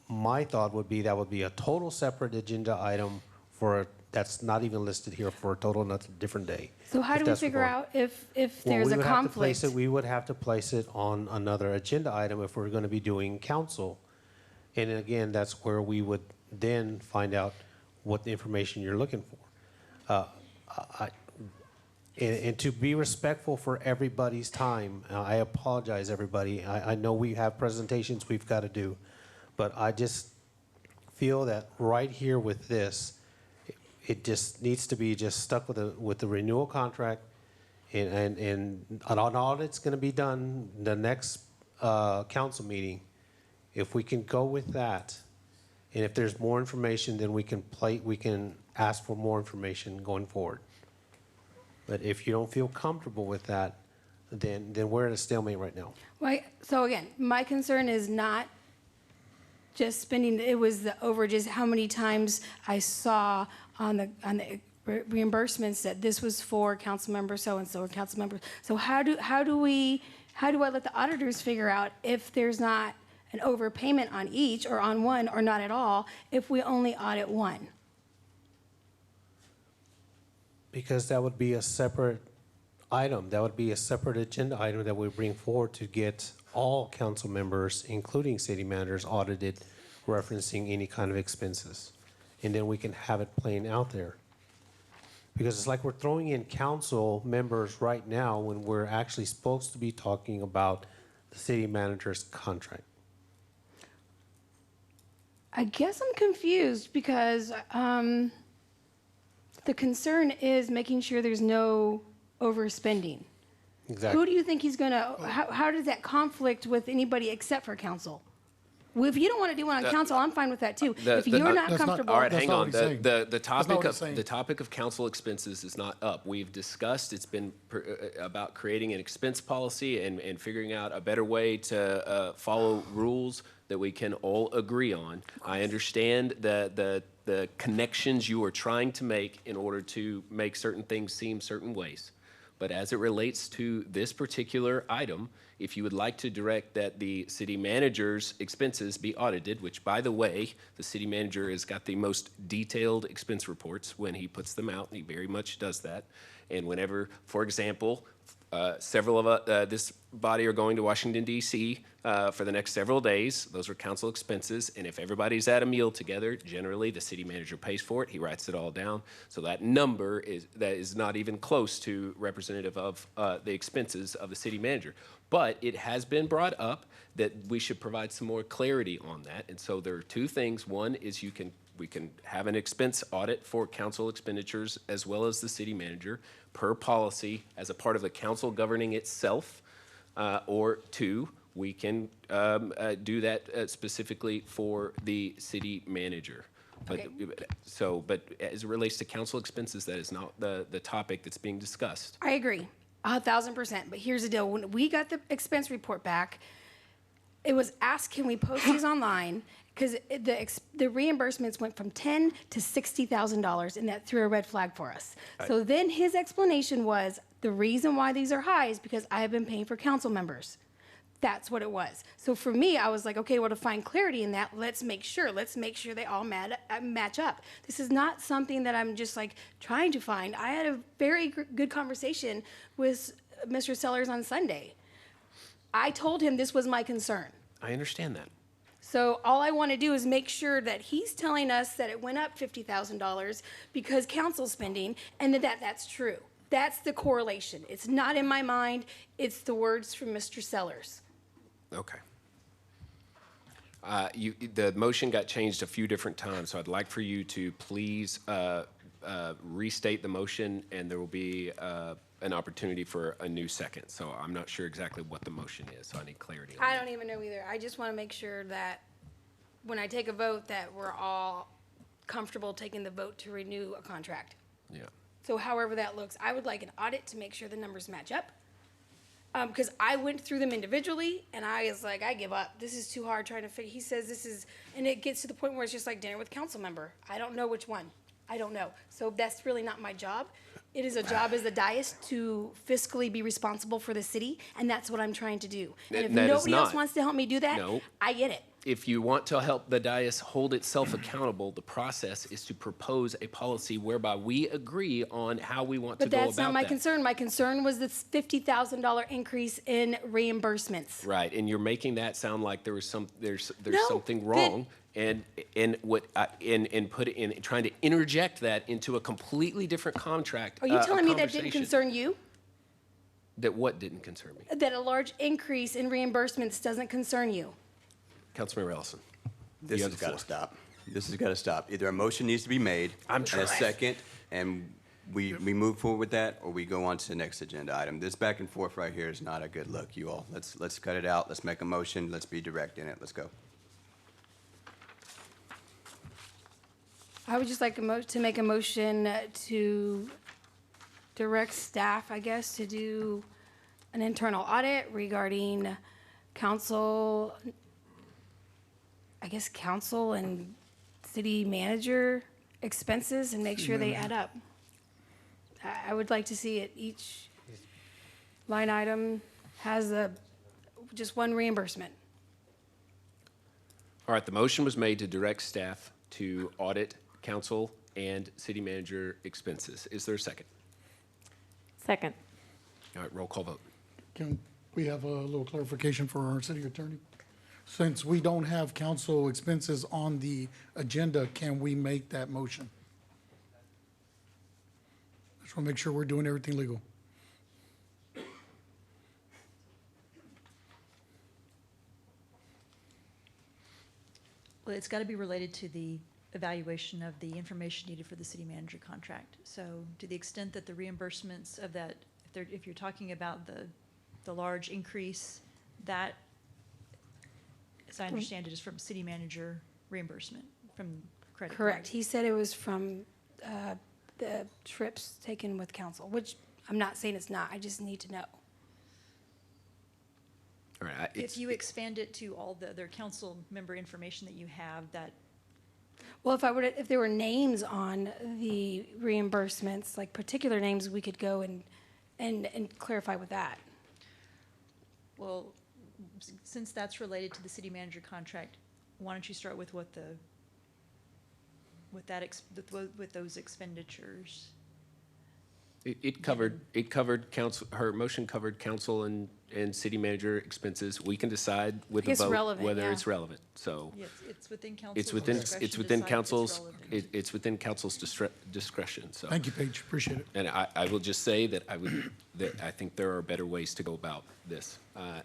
D: my thought would be that would be a total separate agenda item for, that's not even listed here, for a total different day.
F: So how
D: if
F: do we
D: that's where
F: figure
D: we're
F: out if
D: Well,
F: there's
D: we
F: a
D: would have to place
F: conflict?
D: We would have to place it on another agenda item if we're going to be doing council. And again, that's where we would then find out what the information you're looking for. And to be respectful for everybody's time, I apologize, everybody. I know we have presentations we've got to do, but I just feel that right here with this, it just needs to be just stuck with the renewal contract, and an audit's going to be done the next council meeting. If we can go with that, and if there's more information, then we can ask for more information going forward. But if you don't feel comfortable with that, then we're at a stalemate right now.
F: Right. So again, my concern is not just spending, it was the overages, how many times I saw on the reimbursements that this was for council member so-and-so or council member. So how do I let the auditors figure out if there's not an overpayment on each or on one or not at all if we only audit one?
D: Because that would be a separate item. That would be a separate agenda item that we bring forward to get all council members, including city managers, audited, referencing any kind of expenses. And then we can have it playing out there. Because it's like we're throwing in council members right now when we're actually supposed to be talking about the city manager's contract.
F: I guess I'm confused because the concern is making sure there's no overspending.
D: Exactly.
F: Who do you think he's gonna, how does that conflict with anybody except for council? Well, if you don't want to do one on council, I'm fine with that too. If you're not comfortable.
A: All right, hang on. The
M: saying.
A: topic of council expenses is not up. We've discussed, it's been about creating an expense policy and figuring out a better way to follow rules that we can all agree on. I understand the connections you are trying to make in order to make certain things seem certain ways. But as it relates to this particular item, if you would like to direct that the city manager's expenses be audited, which, by the way, the city manager has got the most detailed expense reports when he puts them out. He very much does that. And whenever, for example, several of this body are going to Washington, D.C. For the next several days. Those are council expenses. And if everybody's at a meal together, generally the city manager pays for it. He writes it all down. So that number is not even close to representative of the expenses of the city manager. But it has been brought up that we should provide some more clarity on that. And so there are two things. One is we can have an expense audit for council expenditures as well as the city manager per policy as a part of the council governing itself. Or two, we can do that specifically for the city manager. But but as it relates to council expenses, that is not the topic that's being discussed.
F: I agree, 1,000%. But here's the deal: when we got the expense report back, it was asked, "Can we post these online?" Because the reimbursements went from $10,000 to $60,000, and that threw a red flag for us. So then his explanation was, the reason why these are high is because I have been paying for council members. That's what it was. So for me, I was like, okay, well, to find clarity in that, let's make sure they all match up. This is not something that I'm just like trying to find. I had a very good conversation with Mr. Sellers on Sunday. I told him this was my concern.
A: I understand that.
F: So all I want to do is make sure that he's telling us that it went up $50,000 because council spending, and that's true. That's the correlation. It's not in my mind. It's the words from Mr. Sellers.
A: Okay. The motion got changed a few different times, so I'd like for you to please restate the motion, and there will be an opportunity for a new second. So I'm not sure exactly what the motion is, so I need clarity on
F: I don't even know either. I just want to make sure that when I take a vote that we're all comfortable taking the vote to renew a contract.
A: Yeah.
F: So however that looks, I would like an audit to make sure the numbers match up. Because I went through them individually, and I was like, I give up. This is too hard trying to figure. He says this is, and it gets to the point where it's just like dinner with council member. I don't know which one. I don't know. So that's really not my job. It is a job as the dais to fiscally be responsible for the city, and that's what I'm trying to do. And if
A: That is
F: nobody else
A: not.
F: wants to help me do that,
A: No.
F: I get it.
A: If you want to help the dais hold itself accountable, the process is to propose a policy whereby we agree on how we want to
F: But
A: go about
F: that's not my
A: that.
F: concern. My concern was this $50,000 increase in reimbursements.
A: Right, and you're making that sound like there's
F: No,
A: something wrong, and trying to interject that into a completely different contract.
F: Are you telling me that didn't
A: conversation.
F: concern you?
A: That what didn't concern me?
F: That a large increase in reimbursements doesn't concern you?
A: Councilmember Ellison.
K: This
A: you have
K: has
A: the
K: got to
A: floor.
K: stop. This has got to stop. Either a motion needs to be made.
A: I'm
K: And a
A: trying.
K: second, and we move forward with that, or we go on to the next agenda item. This back and forth right here is not a good look, you all. Let's cut it out. Let's make a motion. Let's be direct in it. Let's go.
F: I would just like to make a motion to direct staff, I guess, to do an internal audit regarding council, I guess, council and city manager expenses and make sure they add up. I would like to see it, each line item has just one reimbursement.
A: All right, the motion was made to direct staff to audit council and city manager expenses. Is there a second?
Q: Second.
A: All right, roll call vote.
M: Can we have a little clarification for our city attorney? Since we don't have council expenses on the agenda, can we make that motion? I just want to make sure we're doing everything legal.
H: Well, it's got to be related to the evaluation of the information needed for the city manager contract. So to the extent that the reimbursements of that, if you're talking about the large increase, that, as I understand it, is from city manager reimbursement, from credit card.
F: Correct. He said it was from the trips taken with council, which I'm not saying it's not. I just need to know.
A: All right,
H: If you expand it to all the other council member information that you have, that,
F: Well, if there were names on the reimbursements, like particular names, we could go and clarify with that.
H: well, since that's related to the city manager contract, why don't you start with what with those expenditures?
A: It covered council, her motion covered council and city manager expenses. We can decide with a
F: It's
A: vote
F: relevant,
A: whether
F: yeah.
A: it's relevant, so.
H: Yes, it's within council's
A: It's within,
H: discretion
A: it's
H: to
A: within
H: decide if it's
A: council's,
H: relevant.
A: it's within council's discretion, so.
M: Thank you, Paige. Appreciate it.
A: And I will just say that I think there are better ways to go about this.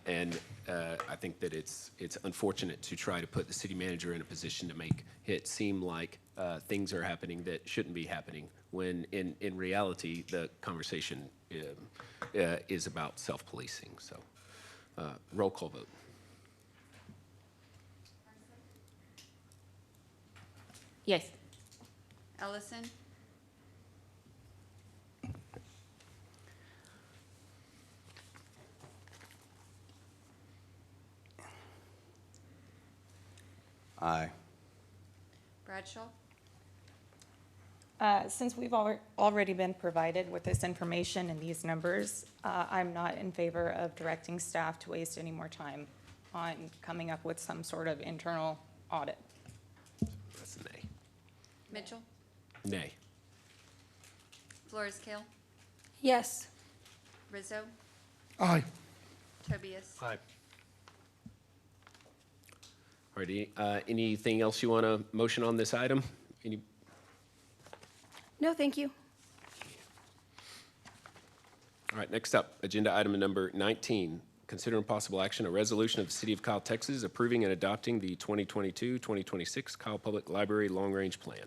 A: And I think that it's unfortunate to try to put the city manager in a position to make it seem like things are happening that shouldn't be happening, when in reality, the conversation is about self-policing, so. Roll call vote.
Q: Yes.
V: Ellison?
K: Aye.
V: Bradshaw?
I: Since we've already been provided with this information and these numbers, I'm not in favor of directing staff to waste any more time on coming up with some sort of internal audit.
A: That's a nay.
V: Mitchell?
A: Nay.
V: Flores Kale?
F: Yes.
V: Rizo?
M: Aye.
V: Tobias?
A: Aye. All right, anything else you want to motion on this item? Any?
F: No, thank you.
A: All right, next up, agenda item number 19, consider impossible action, a resolution of the City of Kyle, Texas, approving and adopting the 2022-2026 Kyle Public Library Long Range Plan.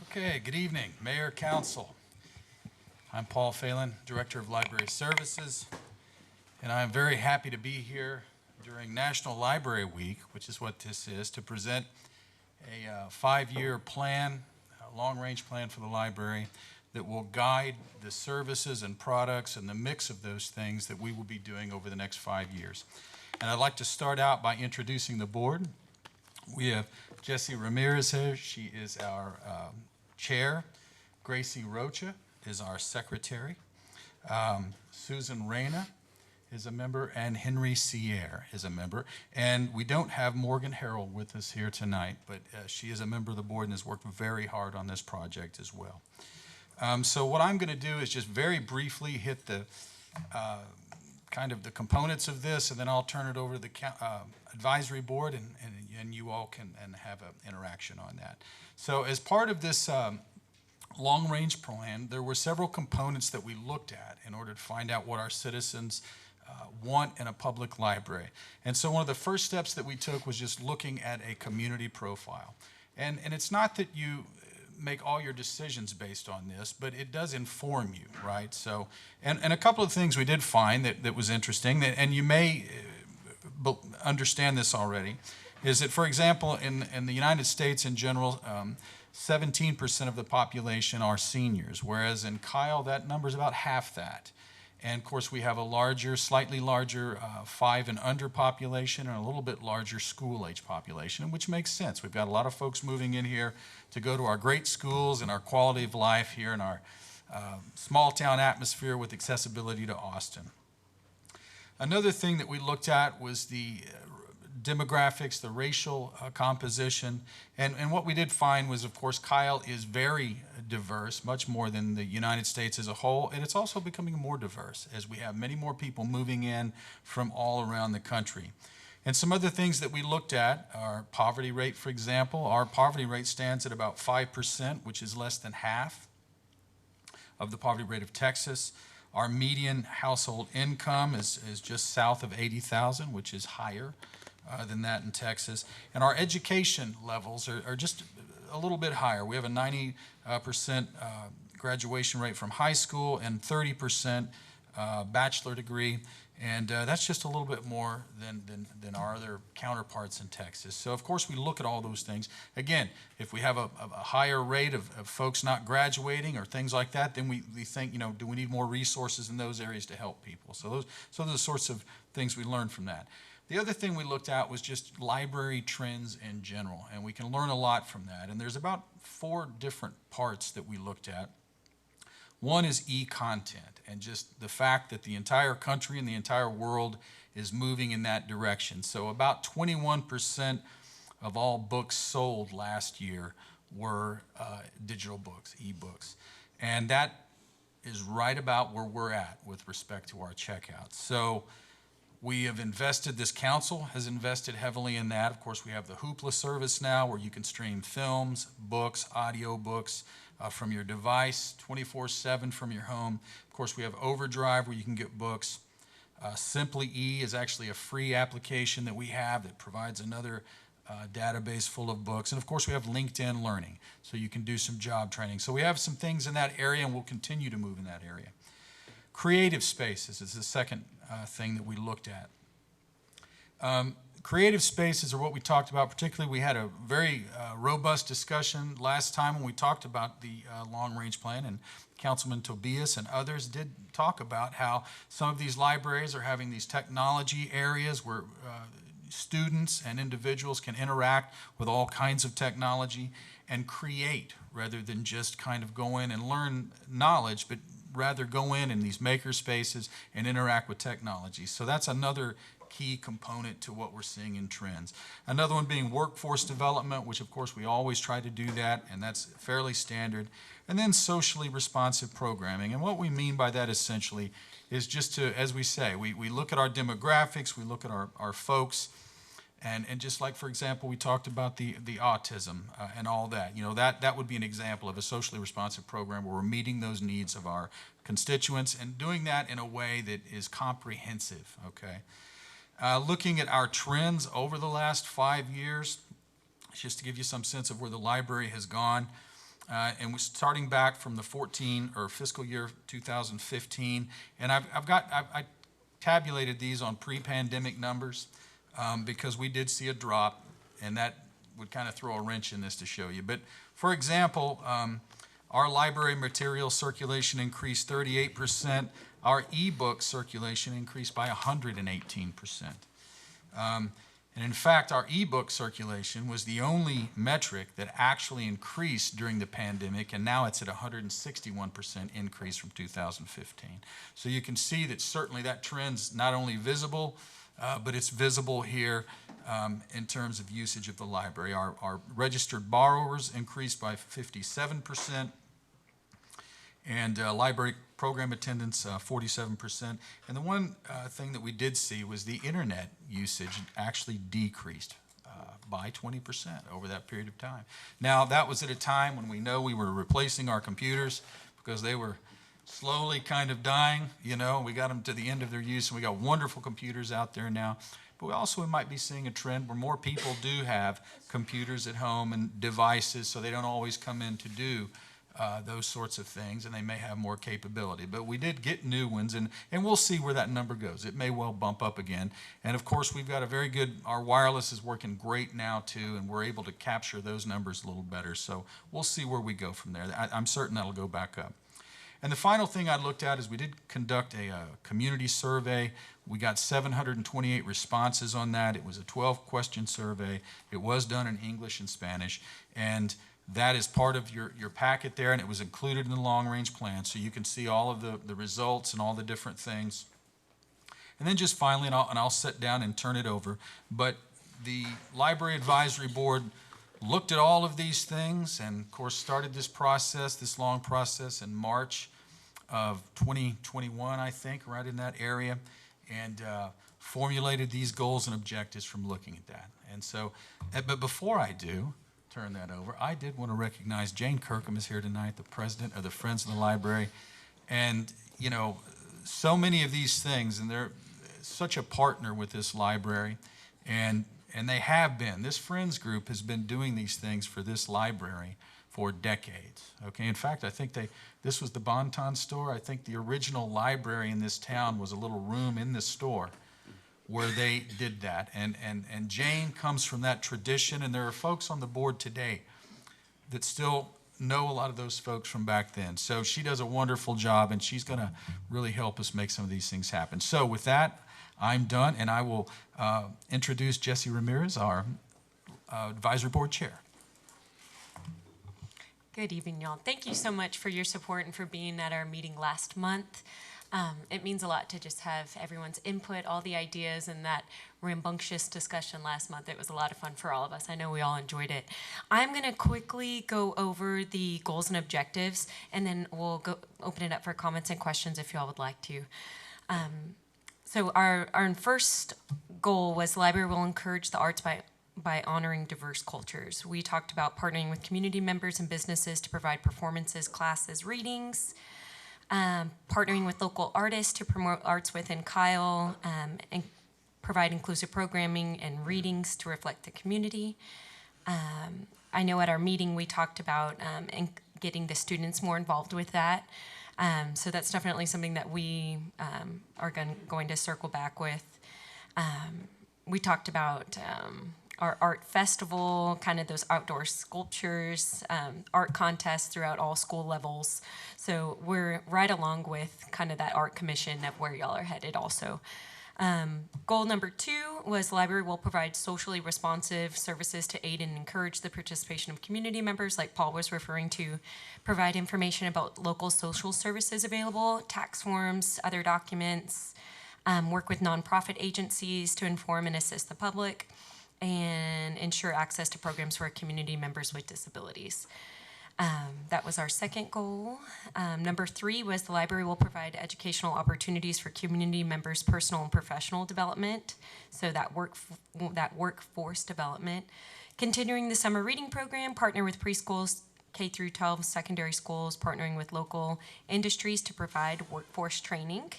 E: Okay, good evening, Mayor, Council. I'm Paul Phelan, Director of Library Services, and I'm very happy to be here during National Library Week, which is what this is, to present a 5-year plan, a long-range plan for the library that will guide the services and products and the mix of those things that we will be doing over the next 5 years. And I'd like to start out by introducing the board. We have Jessie Ramirez here. She is our chair. Gracie Rocha is our secretary. Susan Reyna is a member, and Henry Sierre is a member. And we don't have Morgan Harrell with us here tonight, but she is a member of the board and has worked very hard on this project as well. So what I'm going to do is just very briefly hit the kind of the components of this, and then I'll turn it over to the advisory board, and you all can have an interaction on that. So as part of this long-range plan, there were several components that we looked at in order to find out what our citizens want in a public library. And so one of the first steps that we took was just looking at a community profile. And it's not that you make all your decisions based on this, but it does inform you, right? So, and a couple of things we did find that was interesting, and you may understand this already, is that, for example, in the United States in general, 17% of the population are seniors, whereas in Kyle, that number is about half that. And of course, we have a larger, slightly larger 5 and under population and a little bit larger school-age population, which makes sense. We've got a lot of folks moving in here to go to our great schools and our quality of life here in our small-town atmosphere with accessibility to Austin. Another thing that we looked at was the demographics, the racial composition, and what we did find was, of course, Kyle is very diverse, much more than the United States as a whole, and it's also becoming more diverse as we have many more people moving in from all around the country. And some other things that we looked at, our poverty rate, for example. Our poverty rate stands at about 5%, which is less than half of the poverty rate of Texas. Our median household income is just south of $80,000, which is higher than that in Texas. And our education levels are just a little bit higher. We have a 90% graduation rate from high school and 30% bachelor degree. And that's just a little bit more than our other counterparts in Texas. So, of course, we look at all those things. Again, if we have a higher rate of folks not graduating or things like that, then we think, do we need more resources in those areas to help people? So those are the sorts of things we learned from that. The other thing we looked at was just library trends in general, and we can learn a lot from that. And there's about 4 different parts that we looked at. One is e-content, and just the fact that the entire country and the entire world is moving in that direction. So about 21% of all books sold last year were digital books, e-books. And that is right about where we're at with respect to our checkouts. So we have invested, this council has invested heavily in that. Of course, we have the Hoopla service now where you can stream films, books, audio books from your device 24/7 from your home. Of course, we have Overdrive where you can get books. Simply E is actually a free application that we have that provides another database full of books. And of course, we have LinkedIn Learning, so you can do some job training. So we have some things in that area, and we'll continue to move in that area. Creative spaces is the second thing that we looked at. Creative spaces are what we talked about. Particularly, we had a very robust discussion last time when we talked about the long-range plan, and Councilman Tobias and others did talk about how some of these libraries are having these technology areas where students and individuals can interact with all kinds of technology and create rather than just kind of go in and learn knowledge, but rather go in these maker spaces and interact with technology. So that's another key component to what we're seeing in trends. Another one being workforce development, which of course we always try to do that, and that's fairly standard. And then socially responsive programming. And what we mean by that essentially is just to, as we say, we look at our demographics, we look at our folks, and just like, for example, we talked about the autism and all that. That would be an example of a socially responsive program where we're meeting those needs of our constituents and doing that in a way that is comprehensive, okay? Looking at our trends over the last 5 years, just to give you some sense of where the library has gone, and we're starting back from the fiscal year 2015, and I tabulated these on pre-pandemic numbers because we did see a drop, and that would kind of throw a wrench in this to show you. But for example, our library material circulation increased 38%. Our ebook circulation increased by 118%. And in fact, our ebook circulation was the only metric that actually increased during the pandemic, and now it's at 161% increase from 2015. So you can see that certainly that trend's not only visible, but it's visible here in terms of usage of the library. Our registered borrowers increased by 57%, and library program attendance 47%. And the one thing that we did see was the internet usage actually decreased by 20% over that period of time. Now, that was at a time when we know we were replacing our computers because they were slowly kind of dying. You know, we got them to the end of their use, and we got wonderful computers out there now. But we might be seeing a trend where more people do have computers at home and devices, so they don't always come in to do those sorts of things, and they may have more capability. But we did get new ones, and we'll see where that number goes. It may well bump up again. And of course, we've got a very good, our wireless is working great now too, and we're able to capture those numbers a little better. So we'll see where we go from there. I'm certain that'll go back up. And the final thing I looked at is we did conduct a community survey. We got 728 responses on that. It was a 12-question survey. It was done in English and Spanish. And that is part of your packet there, and it was included in the long-range plan, so you can see all of the results and all the different things. And then just finally, and I'll sit down and turn it over, but the Library Advisory Board looked at all of these things and, of course, started this process, this long process in March of 2021, I think, right in that area, and formulated these goals and objectives from looking at that. And so, but before I do turn that over, I did want to recognize Jane Kirkham is here tonight, the president of the Friends of the Library. And, you know, so many of these things, and they're such a partner with this library, and they have been. This Friends group has been doing these things for this library for decades. Okay, in fact, I think this was the Bon-Ton store. I think the original library in this town was a little room in this store where they did that. And Jane comes from that tradition, and there are folks on the board today that still know a lot of those folks from back then. So she does a wonderful job, and she's going to really help us make some of these things happen. So with that, I'm done, and I will introduce Jesse Ramirez, our advisory board chair.
J: Good evening, y'all. Thank you so much for your support and for being at our meeting last month. It means a lot to just have everyone's input, all the ideas, and that rambunctious discussion last month. It was a lot of fun for all of us. I know we all enjoyed it. I'm going to quickly go over the goals and objectives, and then we'll open it up for comments and questions if y'all would like to. So our first goal was the library will encourage the arts by honoring diverse cultures. We talked about partnering with community members and businesses to provide performances, classes, readings, partnering with local artists to promote arts within Kyle, and provide inclusive programming and readings to reflect the community. I know at our meeting we talked about getting the students more involved with that. So that's definitely something that we are going to circle back with. We talked about our art festival, kind of those outdoor sculptures, art contests throughout all school levels. So we're right along with kind of that art commission of where y'all are headed also. Goal number 2 was the library will provide socially responsive services to aid and encourage the participation of community members, like Paul was referring to, provide information about local social services available, tax forms, other documents, work with nonprofit agencies to inform and assist the public, and ensure access to programs for community members with disabilities. That was our second goal. Number 3 was the library will provide educational opportunities for community members' personal and professional development, so that workforce development. Continuing the summer reading program, partner with preschools, K through 12 secondary schools, partnering with local industries to provide workforce training.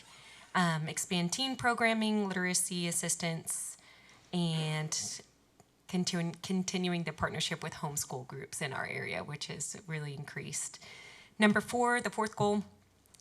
J: Expand teen programming, literacy assistance, and continuing the partnership with homeschool groups in our area, which has really increased. Number 4, the fourth goal,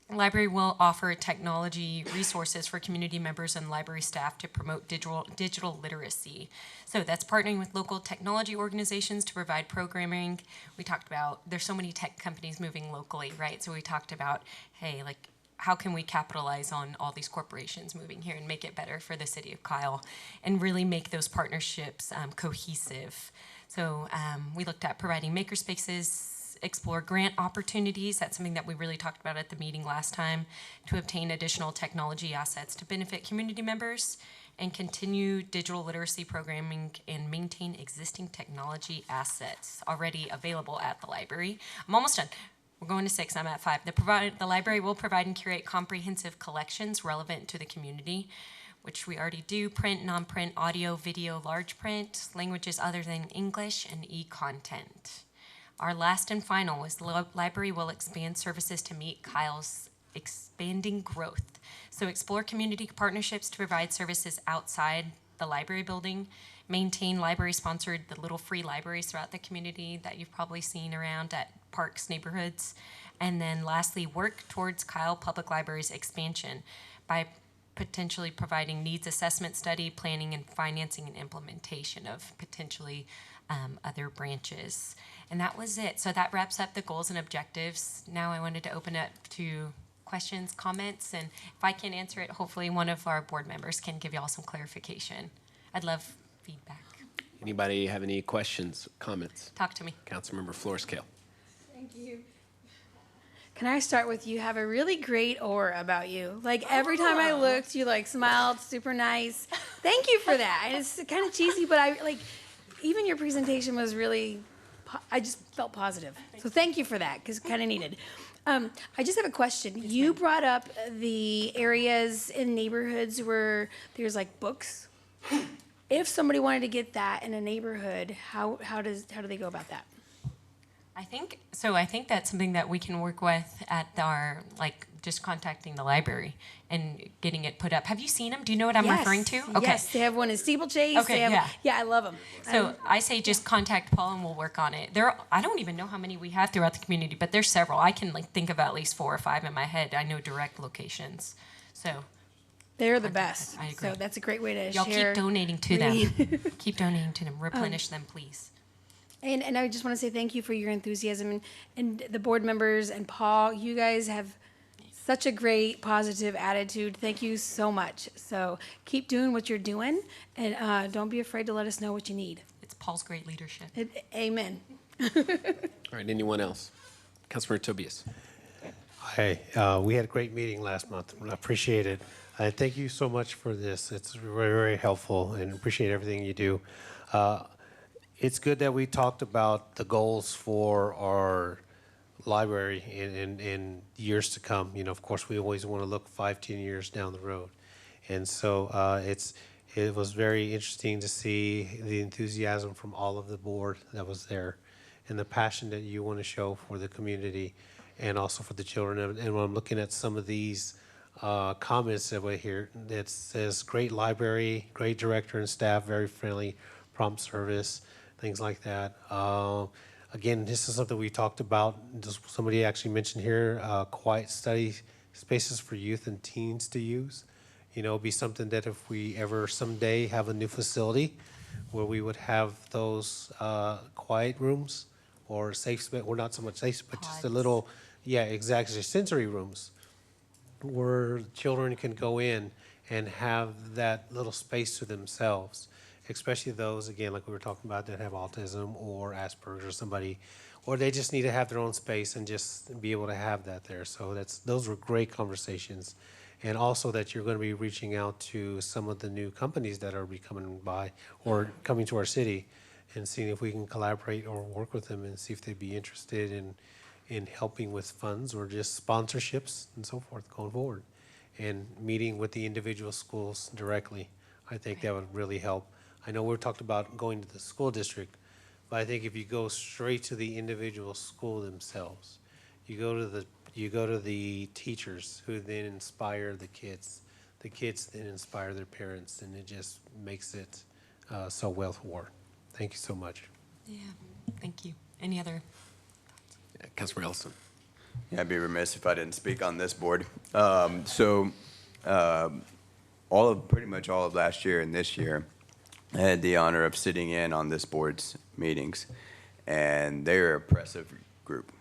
J: The library will offer technology resources for community members and library staff to promote digital literacy. So that's partnering with local technology organizations to provide programming. We talked about, there's so many tech companies moving locally, right? So we talked about, hey, like, how can we capitalize on all these corporations moving here and make it better for the city of Kyle and really make those partnerships cohesive. So we looked at providing makerspaces, explore grant opportunities. That's something that we really talked about at the meeting last time, to obtain additional technology assets to benefit community members and continue digital literacy programming and maintain existing technology assets already available at the library. I'm almost done. We're going to 6, I'm at 5. The library will provide and curate comprehensive collections relevant to the community, which we already do: print, non-print, audio, video, large print, languages other than English, and e-content. Our last and final was the library will expand services to meet Kyle's expanding growth. So explore community partnerships to provide services outside the library building, maintain library-sponsored, the little free libraries throughout the community that you've probably seen around at parks, neighborhoods, and then lastly, work towards Kyle Public Library's expansion by potentially providing needs assessment study, planning and financing and implementation of potentially other branches. And that was it. So that wraps up the goals and objectives. Now I wanted to open it to questions, comments, and if I can answer it, hopefully one of our board members can give y'all some clarification. I'd love feedback.
A: Anybody have any questions, comments?
J: Talk to me.
A: Councilmember Florescale.
F: Thank you. Can I start with, you have a really great aura about you. Like every time I looked, you like smiled, super nice. Thank you for that. And it's kind of cheesy, but I like, even your presentation was really, I just felt positive. So thank you for that, because kind of needed. I just have a question. You brought up the areas in neighborhoods where there's like books. If somebody wanted to get that in a neighborhood, how do they go about that?
J: I think that's something that we can work with at our, like, just contacting the library and getting it put up. Have you seen them? Do you know what I'm referring to? Okay.
F: Yes, they have one in Steeplechase.
J: Okay,
F: Yeah, I love them.
J: So I say just contact Paul and we'll work on it. I don't even know how many we have throughout the community, but there's several. I can like think of at least 4 or 5 in my head. I know direct locations. So
F: they're the best.
J: I agree.
F: So that's a great way to
J: Y'all
F: share.
J: keep donating to them. Keep donating to them. Replenish them, please.
F: And I just want to say thank you for your enthusiasm, and the board members and Paul, you guys have such a great positive attitude. Thank you so much. So keep doing what you're doing, and don't be afraid to let us know what you need.
J: It's Paul's great leadership.
F: Amen.
A: All right, anyone else? Councilmember Tobias.
D: Hey, we had a great meeting last month. I appreciate it. And thank you so much for this. It's very, very helpful, and appreciate everything you do. It's good that we talked about the goals for our library in years to come. You know, of course, we always want to look 5-10 years down the road. And so it was very interesting to see the enthusiasm from all of the board that was there and the passion that you want to show for the community and also for the children. And when I'm looking at some of these comments that we hear, that says great library, great director and staff, very friendly, prompt service, things like that. Again, this is something we talked about. Just somebody actually mentioned here, quiet study spaces for youth and teens to use. You know, be something that if we ever someday have a new facility where we would have those quiet rooms or safe space, or not so much safe, but just a little, yeah, exactly, sensory rooms where children can go in and have that little space to themselves. Especially those, again, like we were talking about, that have autism or Asperger's or somebody, or they just need to have their own space and just be able to have that there. So those were great conversations. And also that you're going to be reaching out to some of the new companies that are coming by or coming to our city and seeing if we can collaborate or work with them and see if they'd be interested in helping with funds or just sponsorships and so forth going forward. And meeting with the individual schools directly, I think that would really help. I know we've talked about going to the school district, but I think if you go straight to the individual school themselves, you go to the teachers who then inspire the kids then inspire their parents, and it just makes it so well worth. Thank you so much.
J: Yeah, thank you. Any other?
A: Councilmember Ellison.
K: Yeah, I'd be remiss if I didn't speak on this board. Pretty much all of last year and this year, I had the honor of sitting in on this board's meetings, and they're an impressive group.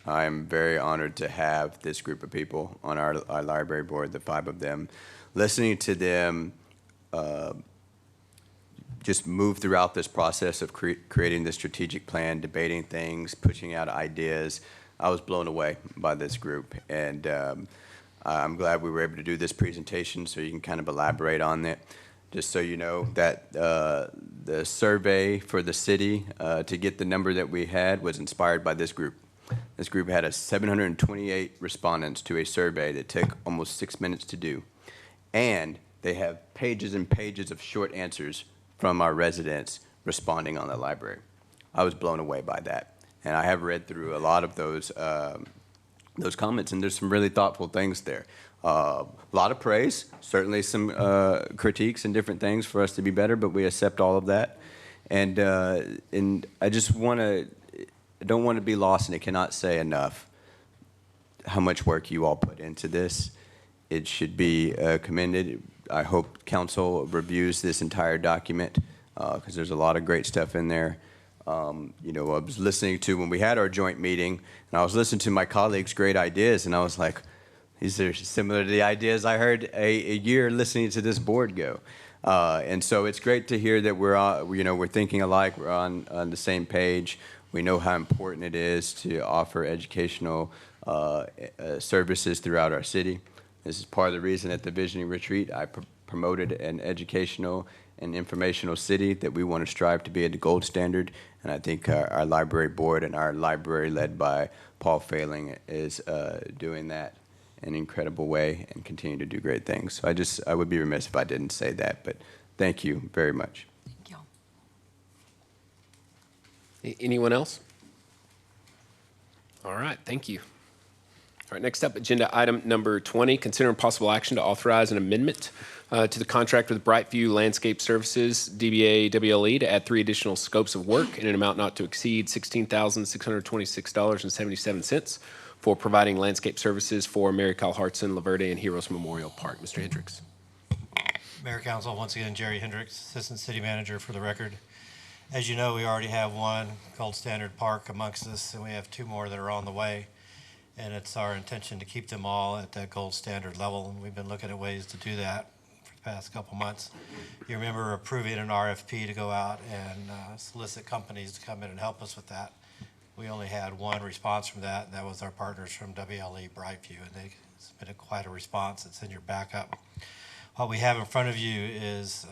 K: I'm very honored to have this group of people on our library board, the 5 of them. Listening to them just move throughout this process of creating the strategic plan, debating things, pushing out ideas, I was blown away by this group. And I'm glad we were able to do this presentation so you can kind of elaborate on it. Just so you know that the survey for the city to get the number that we had was inspired by this group. This group had 728 respondents to a survey that took almost 6 minutes to do. And they have pages and pages of short answers from our residents responding on the library. I was blown away by that. And I have read through a lot of those comments, and there's some really thoughtful things there. A lot of praise, certainly some critiques and different things for us to be better, but we accept all of that. And I just I don't want to be lost, and I cannot say enough how much work you all put into this. It should be commended. I hope council reviews this entire document because there's a lot of great stuff in there. You know, I was listening to when we had our joint meeting, and I was listening to my colleagues' great ideas, and I was like, these are similar to the ideas I heard a year listening to this board go. And so it's great to hear that we're thinking alike, we're on the same page. We know how important it is to offer educational services throughout our city. This is part of the reason at the Visioning Retreat I promoted an educational and informational city that we want to strive to be at the gold standard. And I think our library board and our library led by Paul Phelan is doing that in an incredible way and continue to do great things. So I would be remiss if I didn't say that, but thank you very much.
J: Thank you.
A: Anyone else? All right, thank you. All right, next up, agenda item number 20, consider possible action to authorize an amendment to the contract with Brightview Landscape Services, DBA WLE, to add 3 additional scopes of work in an amount not to exceed $16,626.77 for providing landscape services for Mary Kyle Hartson, La Verde, and Heroes Memorial Park. Mr. Hendrix.
B: Mayor, Council, once again, Jerry Hendrix, Assistant City Manager for the record. As you know, we already have 1 gold standard park amongst us, and we have 2 more that are on the way. And it's our intention to keep them all at that gold standard level. And we've been looking at ways to do that for the past couple months. You remember approving an RFP to go out and solicit companies to come in and help us with that. We only had 1 response from that, and that was our partners from WLE Brightview, and they submitted quite a response. It's in your backup. What we have in front of you is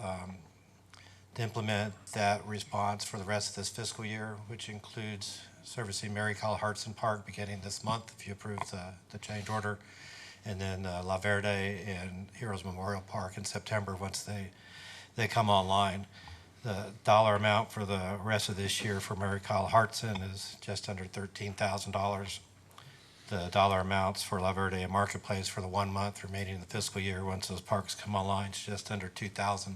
B: to implement that response for the rest of this fiscal year, which includes servicing Mary Kyle Hartson Park beginning this month, if you approve the change order, and then La Verde and Heroes Memorial Park in September once they come online. The dollar amount for the rest of this year for Mary Kyle Hartson is just under $13,000. The dollar amounts for La Verde and Marketplace for the 1 month remaining in the fiscal year once those parks come online is just under $2,000.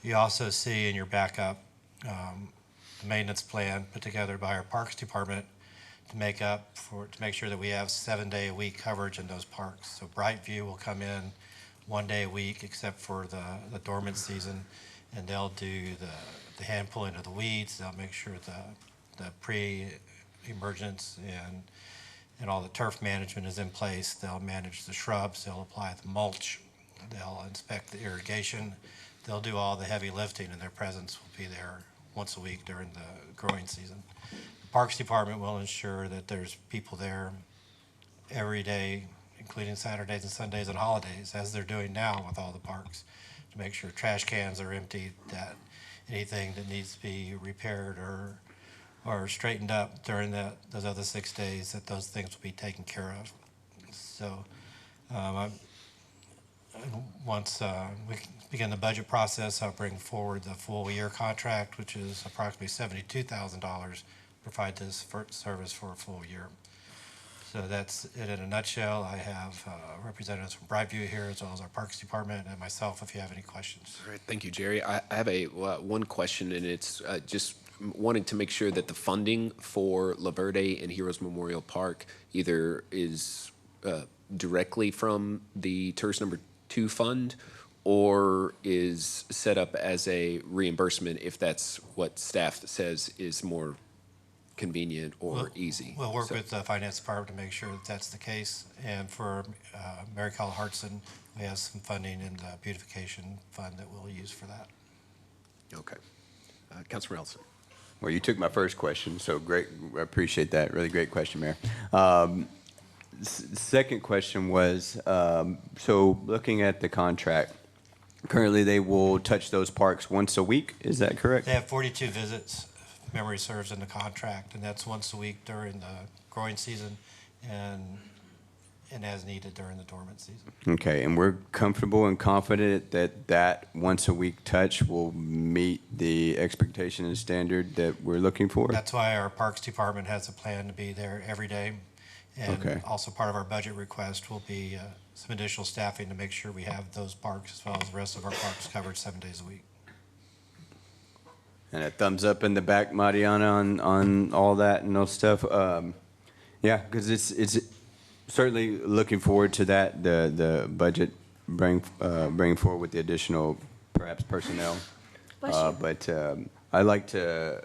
B: You also see in your backup the maintenance plan put together by our Parks Department to make sure that we have 7-day-a-week coverage in those parks. So Brightview will come in 1 day a week except for the dormant season, and they'll do the hand pulling of the weeds. They'll make sure the pre-emergence and all the turf management is in place. They'll manage the shrubs. They'll apply the mulch. They'll inspect the irrigation. They'll do all the heavy lifting, and their presence will be there once a week during the growing season. The Parks Department will ensure that there's people there every day, including Saturdays and Sundays and holidays, as they're doing now with all the parks, to make sure trash cans are emptied, that anything that needs to be repaired or straightened up during those other 6 days, that those things will be taken care of. So once we begin the budget process, I'll bring forward the full year contract, which is approximately $72,000, provide this service for a full year. So that's it in a nutshell. I have representatives from Brightview here, as well as our Parks Department and myself, if you have any questions.
A: All right, thank you, Jerry. I have one question, and it's just wanting to make sure that the funding for La Verde and Heroes Memorial Park either is directly from the TERS number 2 fund or is set up as a reimbursement if that's what staff says is more convenient or easy.
B: We'll work with the finance department to make sure that that's the case. And for Mary Kyle Hartson, we have some funding in the beautification fund that we'll use for that.
A: Okay. Councilor Ellison.
K: Well, you took my first question, so great. I appreciate that. Really great question, Mayor. Second question was, so looking at the contract, currently they will touch those parks once a week. Is that correct?
B: They have 42 visits, if memory serves, in the contract, and that's once a week during the growing season and as needed during the dormant season.
K: Okay, and we're comfortable and confident that that once a week touch will meet the expectation and standard that we're looking for?
B: That's why our Parks Department has a plan to be there every day. And
K: Okay.
B: also part of our budget request will be some additional staffing to make sure we have those parks as well as the rest of our parks covered 7 days a week.
K: And a thumbs up in the back, Mariana, on all that and those stuff. Yeah, because it's certainly looking forward to that. The budget bring forward with the additional perhaps personnel. But I'd like to.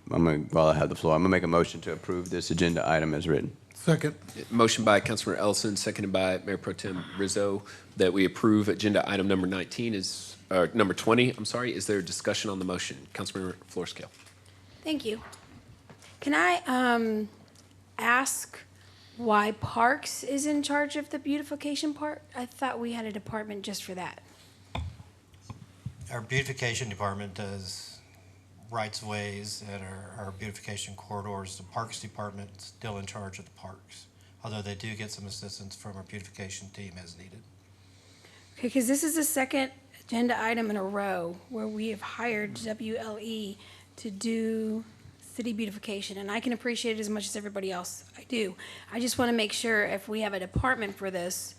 K: While I have the floor, I'm gonna make a motion to approve this agenda item as written.
M: Second.
A: Motion by Councilor Ellison, seconded by Mayor Pro Tem Rizo, that we approve agenda item number 19 is, or number 20, I'm sorry. Is there discussion on the motion? Councilmember Florescale.
F: Thank you. Can I ask why Parks is in charge of the beautification part? I thought we had a department just for that.
B: Our beautification department does rights of ways and our beautification corridors. The Parks Department is still in charge of the parks, although they do get some assistance from our beautification team as needed.
F: Okay, because this is the second agenda item in a row where we have hired WLE to do city beautification, and I can appreciate it as much as everybody else. I do. I just want to make sure if we have a department for this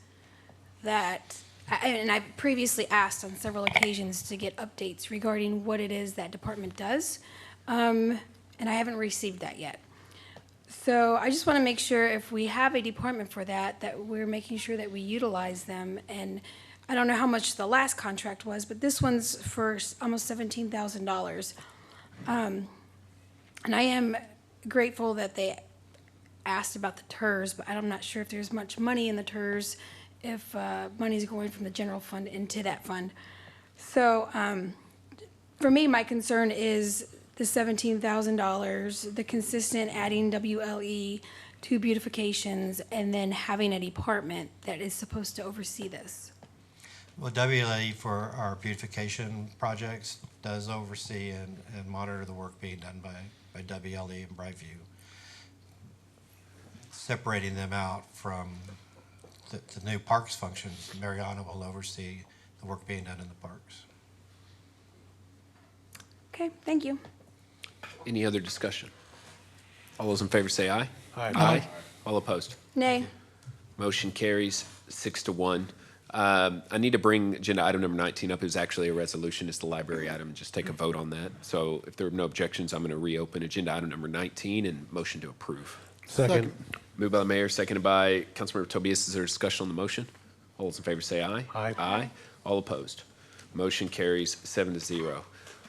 F: that, and I've previously asked on several occasions to get updates regarding what it is that department does, and I haven't received that yet. So I just want to make sure if we have a department for that, that we're making sure that we utilize them. And I don't know how much the last contract was, but this one's for almost $17,000. And I am grateful that they asked about the TERS, but I'm not sure if there's much money in the TERS, if money's going from the general fund into that fund. So for me, my concern is the $17,000, the consistent adding WLE to beautifications, and then having a department that is supposed to oversee this.
B: Well, WLE for our beautification projects does oversee and monitor the work being done by WLE and Brightview. Separating them out from the new parks functions, Mariana will oversee the work being done in the parks.
F: Okay, thank you.
A: Any other discussion? All those in favor say aye.
D: Aye.
A: Aye. All opposed?
F: Nay.
A: Motion carries 6-1. I need to bring agenda item number 19 up. It was actually a resolution. It's the library item. And just take a vote on that. So if there are no objections, I'm going to reopen agenda item number 19 and motion to approve.
D: Second.
A: Moved by the mayor, seconded by Councilmember Tobias. Is there discussion on the motion? All those in favor say aye.
D: Aye.
A: Aye. All opposed? Motion carries 7-0.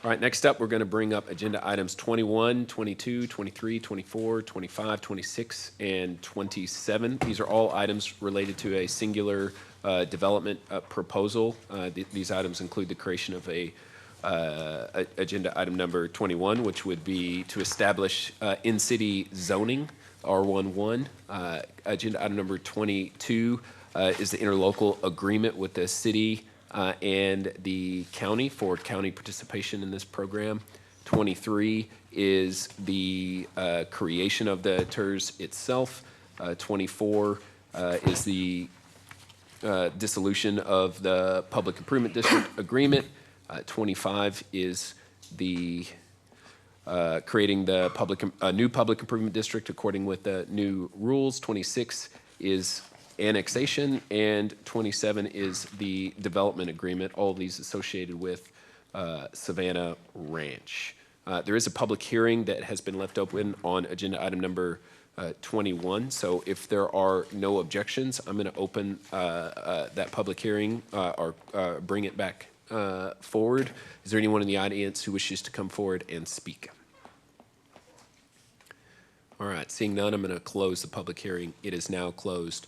A: All right, next up, we're going to bring up agenda items 21, 22, 23, 24, 25, 26, and 27. These are all items related to a singular development proposal. These items include the creation of agenda item number 21, which would be to establish in-city zoning, R11. Agenda item number 22 is the interlocal agreement with the city and the county for county participation in this program. 23 is the creation of the TERS itself. 24 is the dissolution of the Public Improvement District agreement. 25 is the creating the new Public Improvement District according with the new rules. 26 is annexation, and 27 is the development agreement, all of these associated with Savannah Ranch. There is a public hearing that has been left open on agenda item number 21. So if there are no objections, I'm going to open that public hearing or bring it back forward. Is there anyone in the audience who wishes to come forward and speak? All right, seeing none, I'm going to close the public hearing. It is now closed.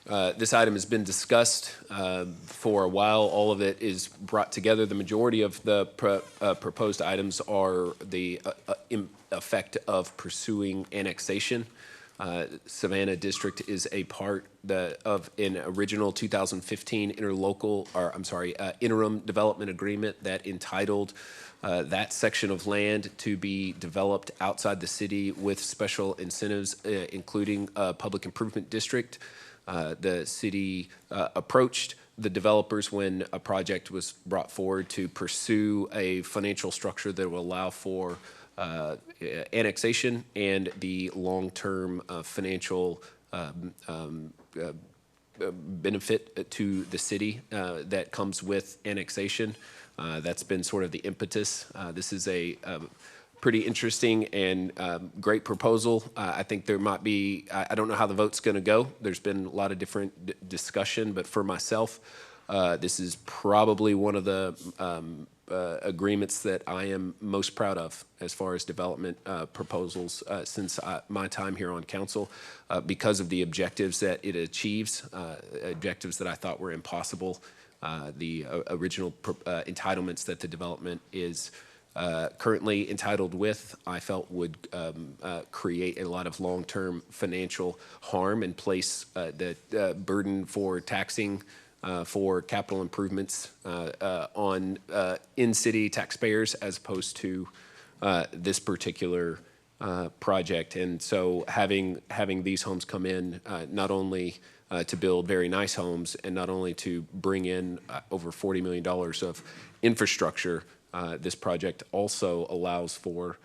A: This item has been discussed for a while. All of it is brought together. The majority of the proposed items are the effect of pursuing annexation. Savannah District is a part of an original 2015 interim development agreement that entitled that section of land to be developed outside the city with special incentives, including a public improvement district. The city approached the developers when a project was brought forward to pursue a financial structure that will allow for annexation and the long-term financial benefit to the city that comes with annexation. That's been sort of the impetus. This is a pretty interesting and great proposal. I think there might be, I don't know how the vote's going to go. There's been a lot of different discussion, but for myself, this is probably one of the agreements that I am most proud of as far as development proposals since my time here on council, because of the objectives that it achieves, objectives that I thought were impossible. The original entitlements that the development is currently entitled with, I felt would create a lot of long-term financial harm and place the burden for taxing for capital improvements on in-city taxpayers as opposed to this particular project. And so having these homes come in, not only to build very nice homes and not only to bring in over $40 million of infrastructure, this project also allows for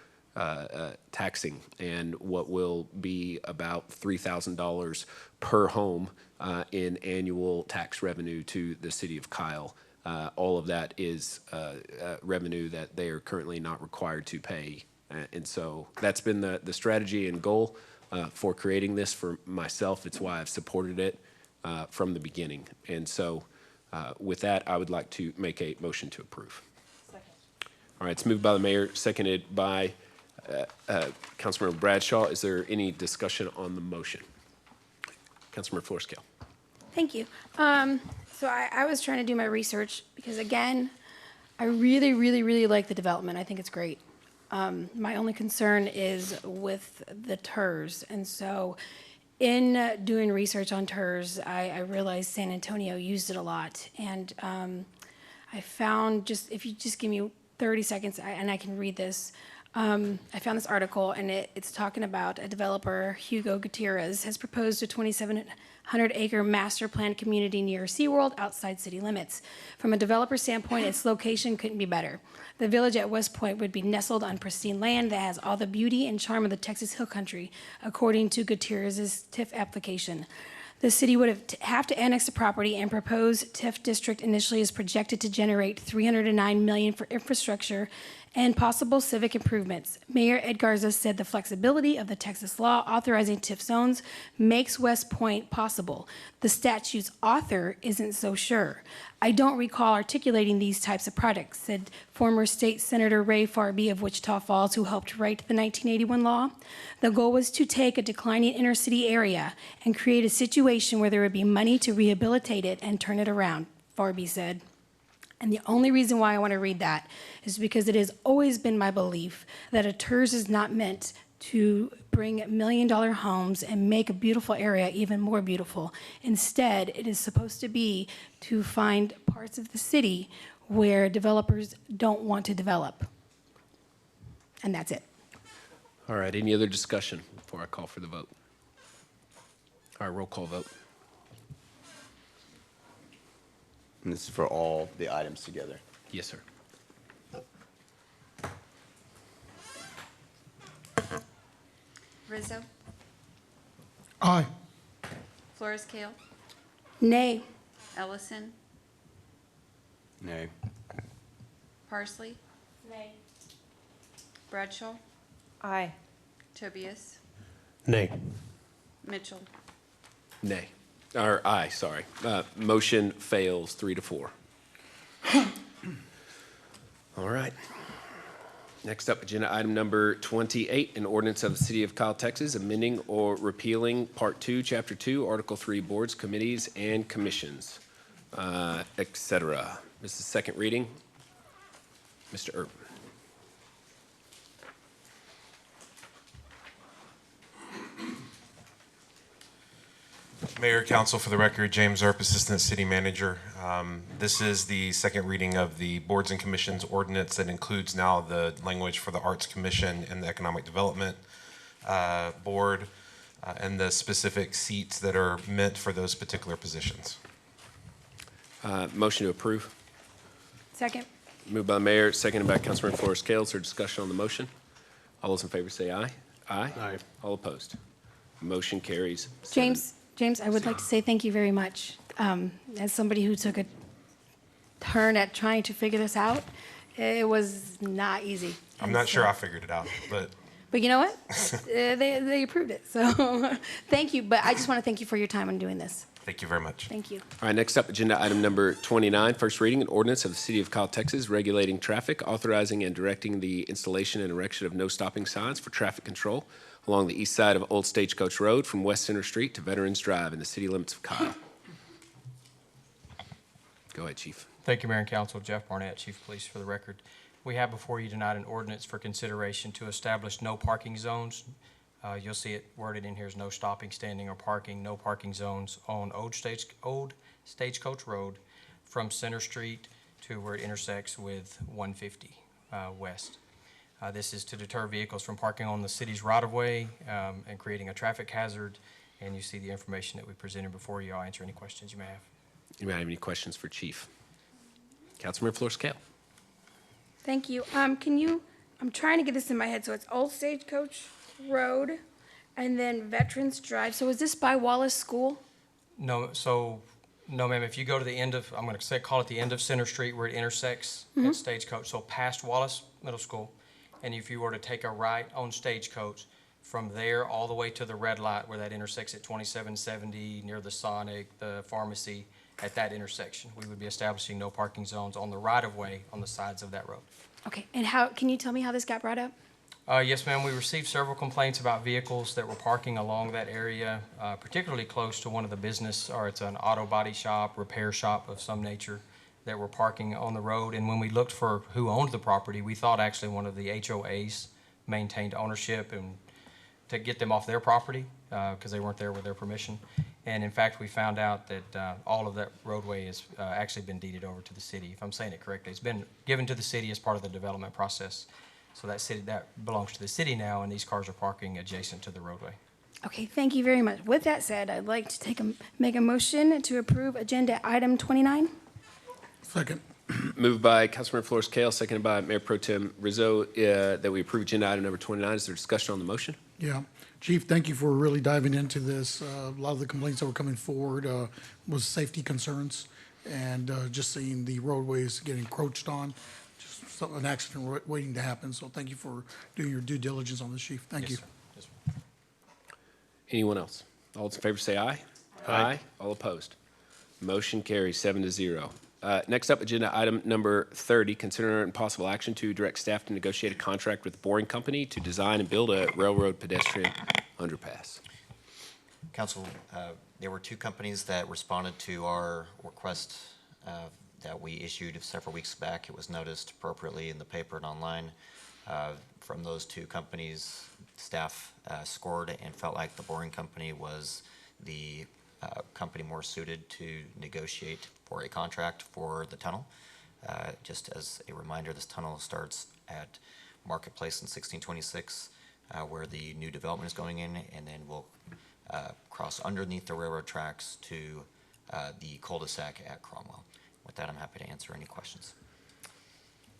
A: taxing and what will be about $3,000 per home in annual tax revenue to the city of Kyle. All of that is revenue that they are currently not required to pay. And so that's been the strategy and goal for creating this for myself. It's why I've supported it from the beginning. And so with that, I would like to make a motion to approve. All right, it's moved by the mayor, seconded by Councilmember Bradshaw. Is there any discussion on the motion? Councilmember Florescale.
F: Thank you. So I was trying to do my research because, again, I really, really, really like the development. I think it's great. My only concern is with the TERS. And so in doing research on TERS, I realized San Antonio used it a lot. And I found, if you just give me 30 seconds, and I can read this. I found this article, and it's talking about a developer, Hugo Gutierrez, has proposed a 2,700-acre master planned community near SeaWorld outside city limits. From a developer standpoint, its location couldn't be better. The village at West Point would be nestled on pristine land that has all the beauty and charm of the Texas Hill Country, according to Gutierrez's TIF application. The city would have to annex the property, and proposed TIF district initially is projected to generate $309 million for infrastructure and possible civic improvements. Mayor Ed Garza said the flexibility of the Texas law authorizing TIF zones makes West Point possible. The statute's author isn't so sure. I don't recall articulating these types of projects, said former State Senator Ray Farby of Wichita Falls, who helped write the 1981 law. The goal was to take a declining inner city area and create a situation where there would be money to rehabilitate it and turn it around, Farby said. And the only reason why I want to read that is because it has always been my belief that a TERS is not meant to bring $1 million homes and make a beautiful area even more beautiful. Instead, it is supposed to be to find parts of the city where developers don't want to develop. And that's it.
A: All right, any other discussion before I call for the vote? All right, roll call vote.
K: And this is for all the items together.
A: Yes, sir.
H: Rizo,
M: Aye.
V: Florescale,
F: Nay.
V: Ellison,
K: Nay.
N: Parsley?
Q: Nay.
N: Bradshaw?
I: Aye.
N: Tobias?
D: Nay.
N: Mitchell?
A: Nay. Or aye, sorry. Motion fails 3-4. All right. Next up, agenda item number 28, an ordinance of the City of Kyle, Texas, amending or repealing Part 2, Chapter 2, Article 3, Boards, Committees, and Commissions, et cetera. This is second reading. Mr. Urban.
U: Mayor, Council, for the record, James Earp, Assistant City Manager. This is the second reading of the Boards and Commissions ordinance that includes now the language for the Arts Commission and the Economic Development Board and the specific seats that are meant for those particular positions.
A: Motion to approve.
F: Second.
A: Moved by the mayor, seconded by Councilmember Flores Cale. Is there discussion on the motion? All those in favor say aye. Aye.
D: Aye.
A: All opposed. Motion carries.
F: James, I would like to say thank you very much. As somebody who took a turn at trying to figure this out, it was not easy.
U: I'm not sure I figured it out, but.
F: But you know what? They approved it. So thank you. But I just want to thank you for your time on doing this.
U: Thank you very much.
F: Thank you.
A: All right, next up, agenda item number 29, first reading, an ordinance of the City of Kyle, Texas, regulating traffic, authorizing and directing the installation and erection of no stopping signs for traffic control along the east side of Old Stagecoach Road from West Center Street to Veterans Drive in the city limits of Kyle. Go ahead, Chief.
L: Thank you, Mayor and Council. Jeff Barnett, Chief of Police, for the record. We have before you tonight an ordinance for consideration to establish no parking zones. You'll see it worded in here as no stopping, standing, or parking, no parking zones on Old Stagecoach Road from Center Street to where it intersects with 150 West. This is to deter vehicles from parking on the city's right-of-way and creating a traffic hazard. And you see the information that we presented before you. I'll answer any questions you may have.
A: You might have any questions for Chief. Councilmember Flores Cale.
F: Thank you. I'm trying to get this in my head. So it's Old Stagecoach Road and then Veterans Drive. So is this by Wallace School?
L: No, ma'am. If you go to the end of, I'm going to call it the end of Center Street where it intersects at Stagecoach, so past Wallace Middle School, and if you were to take a right on Stagecoach, from there all the way to the red light where that intersects at 2770 near the Sonic, the pharmacy, at that intersection, we would be establishing no parking zones on the right-of-way on the sides of that road.
F: Okay. And can you tell me how this got brought up?
L: Yes, ma'am. We received several complaints about vehicles that were parking along that area, particularly close to one of the business, or it's an auto body shop, repair shop of some nature, that were parking on the road. And when we looked for who owned the property, we thought actually one of the HOAs maintained ownership and to get them off their property because they weren't there with their permission. And in fact, we found out that all of that roadway has actually been deeded over to the city. If I'm saying it correctly, it's been given to the city as part of the development process. So that belongs to the city now, and these cars are parking adjacent to the roadway.
F: Okay, thank you very much. With that said, I'd like to make a motion to approve agenda item 29.
M: Second.
A: Moved by Councilmember Flores Cale, seconded by Mayor Pro Tem Rizo, that we approve agenda item number 29. Is there discussion on the motion?
M: Yeah. Chief, thank you for really diving into this. A lot of the complaints that were coming forward was safety concerns and just seeing the roadways getting encroached on, just an accident waiting to happen. So thank you for doing your due diligence on this, Chief. Thank you.
L: Sir. Yes, sir.
A: Anyone else? All those in favor say aye. Aye. All opposed. Motion carries 7-0. Next up, agenda item number 30, consider and possible action to direct staff to negotiate a contract with the Boring Company to design and build a railroad pedestrian underpass.
S: Council, there were two companies that responded to our request that we issued several weeks back. It was noticed appropriately in the paper and online. From those two companies, staff scored and felt like the Boring Company was the company more suited to negotiate for a contract for the tunnel. Just as a reminder, this tunnel starts at Marketplace in 1626, where the new development is going in, and then we'll cross underneath the railroad tracks to the cul-de-sac at Cromwell. With that, I'm happy to answer any questions.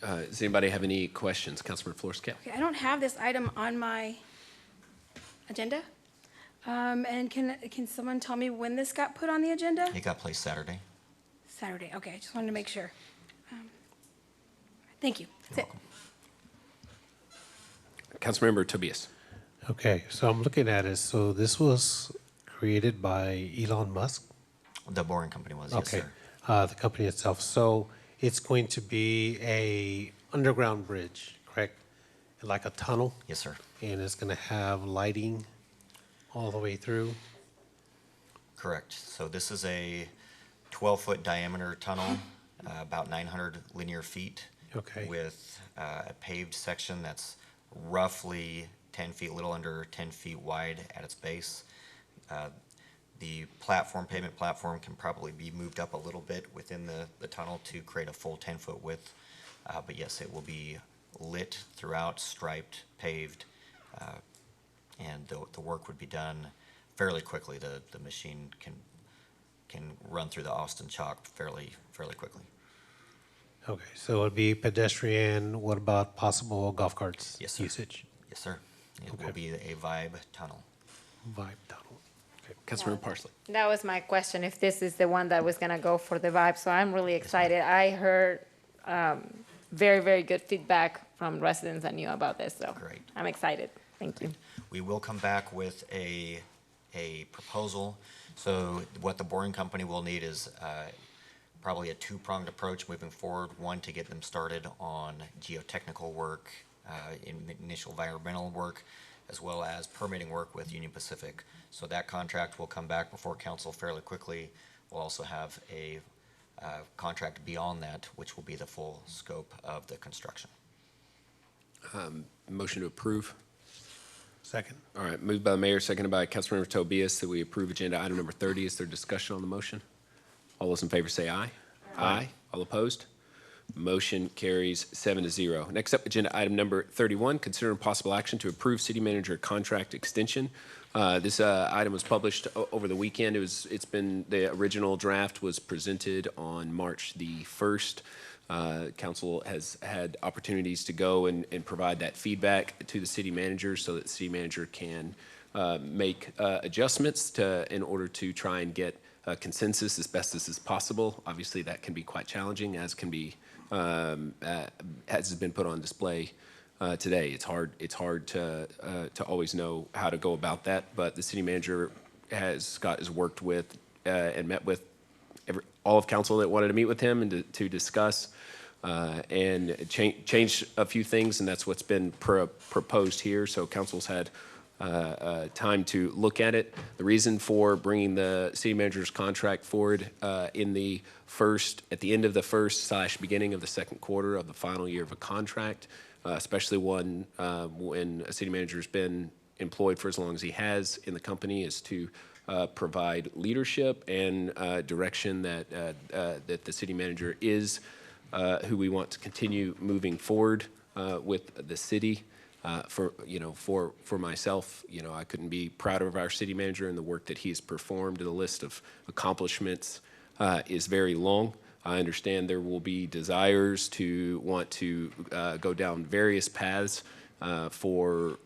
A: Does anybody have any questions? Councilmember Flores Cale.
F: Okay, I don't have this item on my agenda. And can someone tell me when this got put on the agenda?
S: It got placed Saturday.
F: Saturday. Okay, I just wanted to make sure. Thank you. That's it.
A: Councilmember Tobias.
D: Okay, so I'm looking at it. So this was created by Elon Musk?
S: The boring company was, yes,
D: Okay,
S: sir.
D: the company itself. So it's going to be a underground bridge, correct? Like a tunnel?
S: Yes, sir.
D: And it's going to have lighting all the way through?
S: Correct. So this is a 12-foot diameter tunnel, about 900 linear feet.
D: Okay.
S: With a paved section that's roughly 10 feet, a little under 10 feet wide at its base. The pavement platform can probably be moved up a little bit within the tunnel to create a full 10-foot width. But yes, it will be lit throughout, striped, paved, and the work would be done fairly quickly. The machine can run through the Austin chalk fairly quickly.
D: Okay, so it'll be pedestrian. What about possible golf carts
S: Yes, sir.
D: usage?
S: Yes, sir. It will be a vibe tunnel.
D: Vibe tunnel. Okay.
A: Councilmember Parsley.
Q: That was my question, if this is the one that was gonna go for the vibe, so I'm really excited. I heard very, very good feedback from residents that knew about this, so
S: Great.
Q: I'm excited. Thank you.
S: We will come back with a proposal. So what the boring company will need is probably a two-pronged approach moving forward. One, to get them started on geotechnical work, initial environmental work, as well as permitting work with Union Pacific. So that contract will come back before council fairly quickly. We'll also have a contract beyond that, which will be the full scope of the construction.
A: Motion to approve.
D: Second.
A: All right, moved by the mayor, seconded by Councilmember Tobias, that we approve agenda item number 30. Is there discussion on the motion? All those in favor say aye. Aye. All opposed? Motion carries 7-0. Next up, agenda item number 31, consider possible action to approve city manager contract extension. This item was published over the weekend. The original draft was presented on March the 1st. Council has had opportunities to go and provide that feedback to the city manager so that the city manager can make adjustments in order to try and get consensus as best as is possible. Obviously, that can be quite challenging, as has been put on display today. It's hard to always know how to go about that, but the city manager has worked with and met with all of council that wanted to meet with him and to discuss and change a few things, and that's what's been proposed here. So council's had time to look at it. The reason for bringing the city manager's contract forward at the end of the first / beginning of the second quarter of the final year of a contract, especially one when a city manager's been employed for as long as he has in the company, is to provide leadership and direction that the city manager is who we want to continue moving forward with the city. For myself, I couldn't be prouder of our city manager and the work that he's performed. The list of accomplishments is very long. I understand there will be desires to want to go down various paths to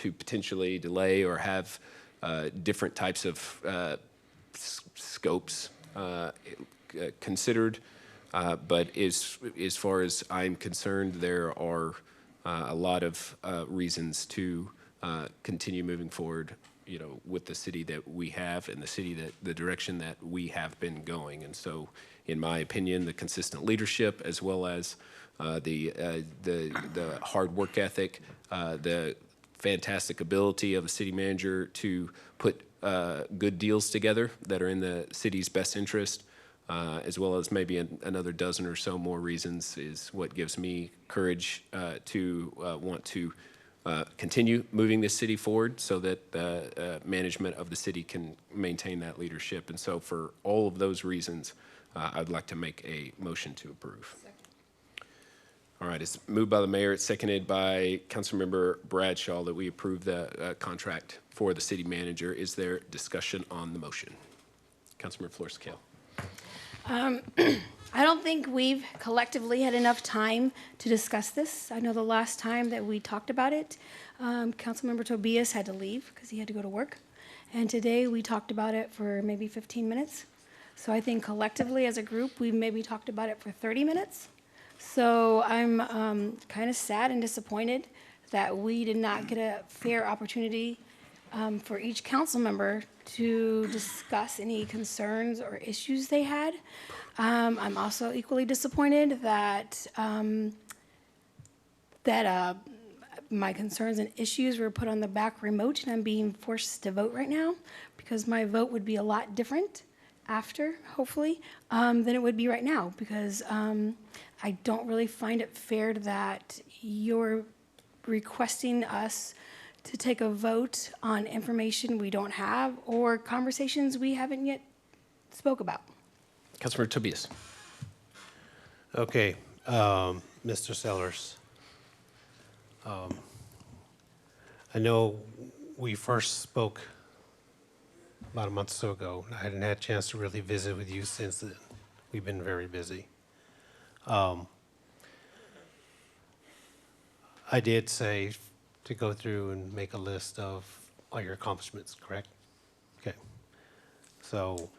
A: potentially delay or have different types of scopes considered. But as far as I'm concerned, there are a lot of reasons to continue moving forward, with the city that we have and the direction that we have been going. And so, in my opinion, the consistent leadership, as well as the hard work ethic, the fantastic ability of a city manager to put good deals together that are in the city's best interest, as well as maybe another dozen or so more reasons, is what gives me courage to want to continue moving this city forward so that management of the city can maintain that leadership. And so for all of those reasons, I'd like to make a motion to approve. All right, it's moved by the mayor, it's seconded by Councilmember Bradshaw that we approve the contract for the city manager. Is there discussion on the motion? Councilmember Flores-Cale.
F: I don't think we've collectively had enough time to discuss this. I know the last time that we talked about it, Councilmember Tobias had to leave because he had to go to work. And today we talked about it for maybe 15 minutes. So I think collectively as a group, we've maybe talked about it for 30 minutes. So I'm kind of sad and disappointed that we did not get a fair opportunity for each council member to discuss any concerns or issues they had. I'm also equally disappointed that my concerns and issues were put on the back remote, and I'm being forced to vote right now because my vote would be a lot different after, hopefully, than it would be right now, because I don't really find it fair that you're requesting us to take a vote on information we don't have or conversations we haven't yet spoke about.
A: Councilmember Tobias.
D: Okay, Mr. Sellers. I know we first spoke about a month or so ago. I hadn't had a chance to really visit with you since then. We've been very busy. I did say to go through and make a list of all your accomplishments, correct? Okay. So,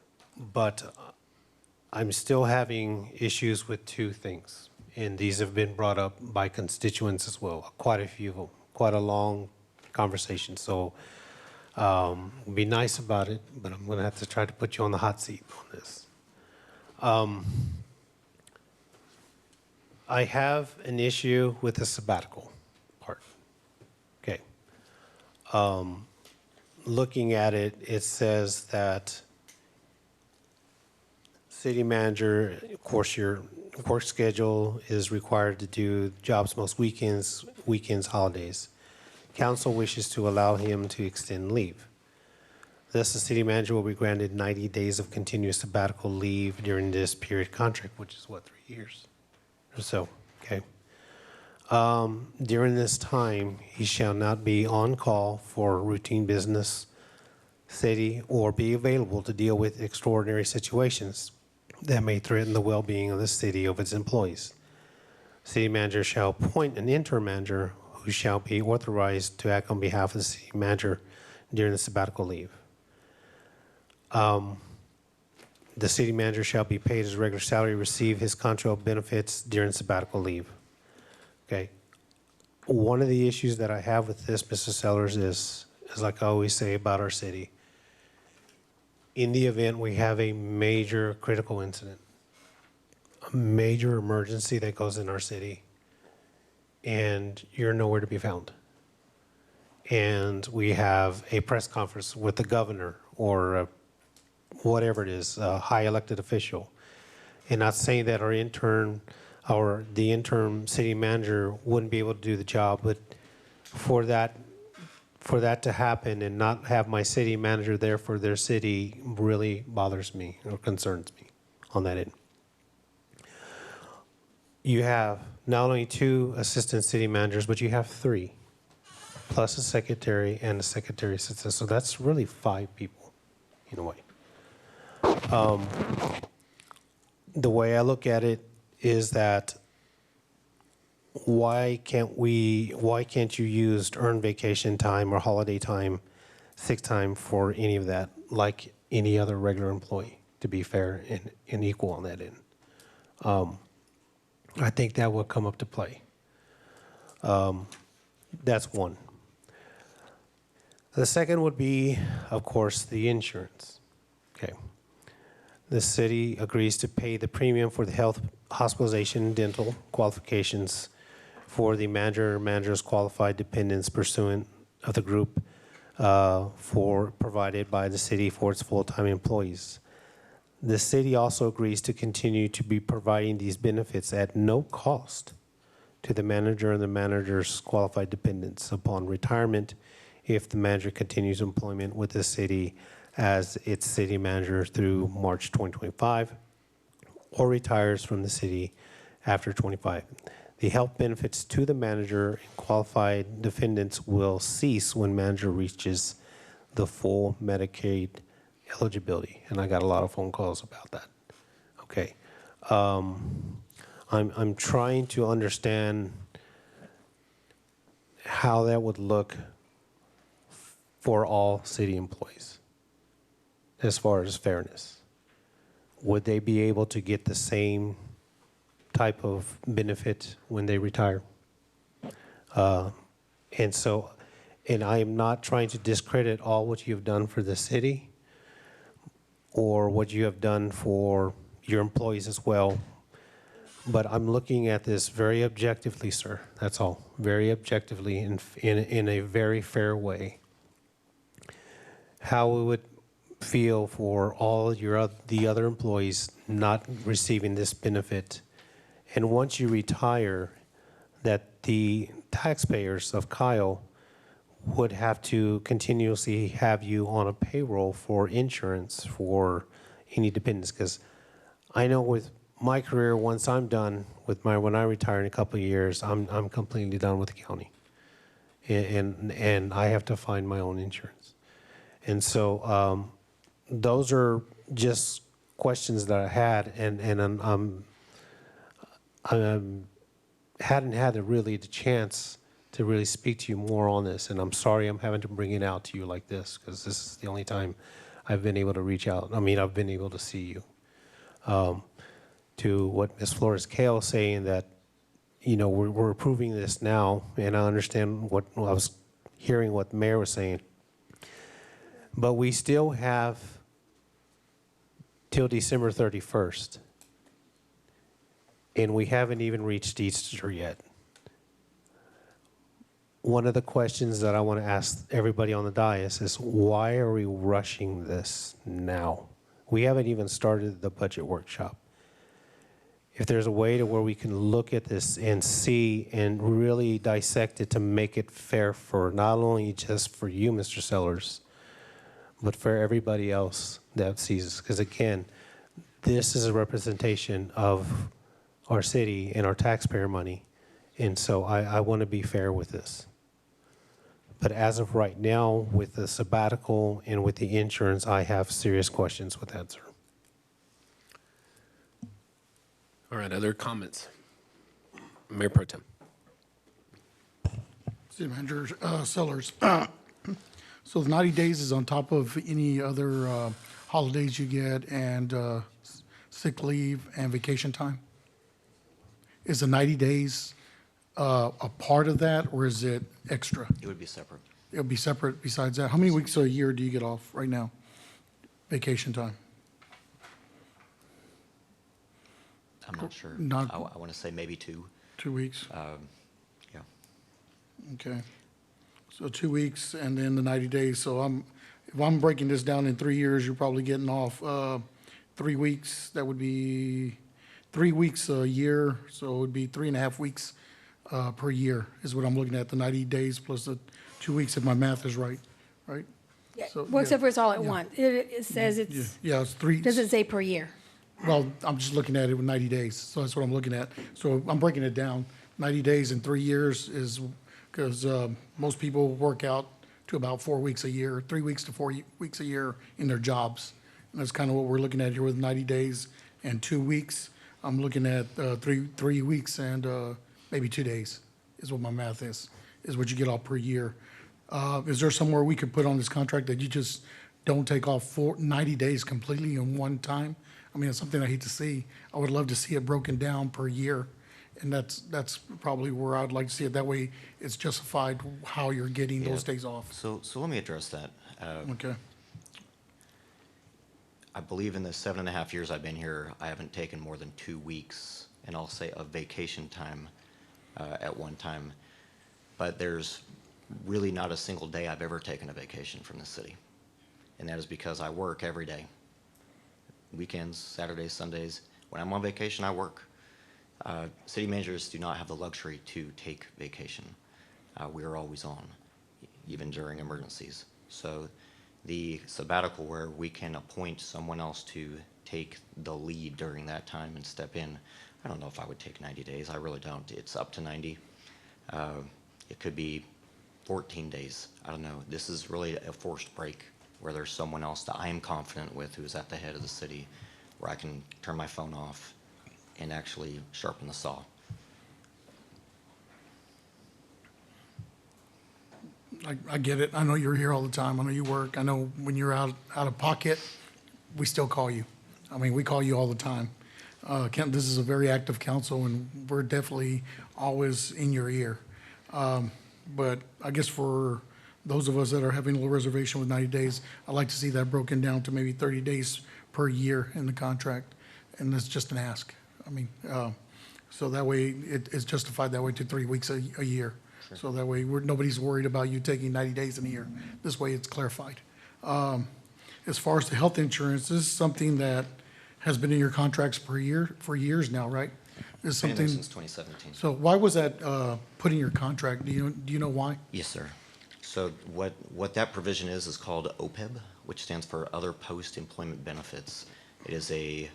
D: but I'm still having issues with two things, and these have been brought up by constituents as well, quite a few of them, quite a long conversation. So be nice about it, but I'm going to have to try to put you on the hot seat on this. I have an issue with the sabbatical part. Okay. Looking at it, it says that city manager, of course, your work schedule is required to do jobs most weekends, holidays. Council wishes to allow him to extend leave. Thus, the city manager will be granted 90 days of continuous sabbatical leave during this period contract, which is what, 3 years or so, okay? During this time, he shall not be on call for routine business, city, or be available to deal with extraordinary situations that may threaten the well-being of the city of its employees. City manager shall appoint an interim manager who shall be authorized to act on behalf of the city manager during the sabbatical leave. The city manager shall be paid his regular salary, receive his contract benefits during sabbatical leave. Okay. One of the issues that I have with this, Mr. Sellers, is like I always say about our city. In the event we have a major critical incident, a major emergency that goes in our city, and you're nowhere to be found, and we have a press conference with the governor or whatever it is, a high elected official, and not saying that our intern or the interim city manager wouldn't be able to do the job, but for that to happen and not have my city manager there for their city really bothers me or concerns me on that end. You have not only 2 assistant city managers, but you have 3, plus a secretary and a secretary assistant. So that's really 5 people in a way. The way I look at it is that why can't you use earned vacation time or holiday time, sick time for any of that, like any other regular employee, to be fair and equal on that end? I think that will come up to play. That's one. The second would be, of course, the insurance. Okay. The city agrees to pay the premium for the health, hospitalization, and dental qualifications for the manager or manager's qualified dependents pursuant of the group provided by the city for its full-time employees. The city also agrees to continue to be providing these benefits at no cost to the manager and the manager's qualified dependents upon retirement if the manager continues employment with the city as its city manager through March 2025 or retires from the city after 25. The health benefits to the manager and qualified dependents will cease when manager reaches the full Medicaid eligibility. And I got a lot of phone calls about that. Okay. I'm trying to understand how that would look for all city employees as far as fairness. Would they be able to get the same type of benefit when they retire. And so, and I am not trying to discredit all what you've done for the city or what you have done for your employees as well. But I'm looking at this very objectively, sir. That's all. Very objectively in a very fair way. How it would feel for all the other employees not receiving this benefit. And once you retire, that the taxpayers of Kyle would have to continuously have you on a payroll for insurance for any dependents. Because I know with my career, once I'm done with when I retire in a couple of years, I'm completely done with the county, and I have to find my own insurance. And so those are just questions that I had, and I hadn't had the chance to really speak to you more on this, and I'm sorry I'm having to bring it out to you like this, because this is the only time I've been able to reach out. I mean, I've been able to see you. To what Ms. Flores-Kale was saying, that, you know, we're approving this now, and I understand what I was hearing what the mayor was saying. But we still have till December 31st, and we haven't even reached Easter yet. One of the questions that I want to ask everybody on the dais is, why are we rushing this now? We haven't even started the budget workshop. If there's a way to where we can look at this and see and really dissect it to make it fair for not only just for you, Mr. Sellers, but for everybody else that sees us. Because again, this is a representation of our city and our taxpayer money. And so I want to be fair with this. But as of right now, with the sabbatical and with the insurance, I have serious questions with that, sir.
A: All right, other comments? Mayor Pro Tem.
M: City Manager Sellers. So the 90 days is on top of any other holidays you get and sick leave and vacation time? Is the 90 days a part of that, or is it extra?
S: It would be separate.
M: It would be separate besides that. How many weeks a year do you get off right now, vacation time?
S: I'm not sure. I want to say maybe 2.
M: 2 weeks?
S: Yeah.
M: Okay. So 2 weeks and then the 90 days. So if I'm breaking this down in 3 years, you're probably getting off 3 weeks. That would be 3 weeks a year. So it would be 3.5 weeks per year is what I'm looking at, the 90 days plus the 2 weeks, if my math is right, right?
F: Yeah,
M: So,
F: well, except for it's all at
M: yeah.
F: once. It says it's,
M: Yeah, it's 3.
F: does it say per year?
M: Well, I'm just looking at it with 90 days, so that's what I'm looking at. So I'm breaking it down. 90 days in 3 years is, because most people work out to about 4 weeks a year, 3 weeks to 4 weeks a year in their jobs. And that's kind of what we're looking at here with 90 days and 2 weeks. I'm looking at 3 weeks and maybe 2 days is what my math is what you get off per year. Is there somewhere we could put on this contract that you just don't take off 90 days completely in one time? I mean, it's something I hate to see. I would love to see it broken down per year. And that's probably where I'd like to see it. That way it's justified how you're getting those days off.
S: So let me address that.
M: Okay.
S: I believe in the 7.5 years I've been here, I haven't taken more than 2 weeks, and I'll say of vacation time at one time. But there's really not a single day I've ever taken a vacation from the city. And that is because I work every day. Weekends, Saturdays, Sundays. When I'm on vacation, I work. City managers do not have the luxury to take vacation. We are always on, even during emergencies. So the sabbatical where we can appoint someone else to take the lead during that time and step in, I don't know if I would take 90 days. I really don't. It's up to 90. It could be 14 days. I don't know. This is really a forced break where there's someone else that I am confident with who's at the head of the city, where I can turn my phone off and actually sharpen the saw.
M: I get it. I know you're here all the time. I know you work. I know when you're out of pocket, we still call you. I mean, we call you all the time. This is a very active council, and we're definitely always in your ear. But I guess for those of us that are having a little reservation with 90 days, I'd like to see that broken down to maybe 30 days per year in the contract, and that's just an ask. I mean, so that way it's justified that way to 3 weeks a year.
S: Sure.
M: So that way nobody's worried about you taking 90 days in a year. This way it's clarified. As far as the health insurance, this is something that has been in your contracts for years now, right? Is
S: Been in there
M: something.
S: since 2017.
M: So why was that put in your contract? Do you know why?
S: Yes, sir. So what that provision is called OPEB, which stands for Other Post-Employment Benefits. It is a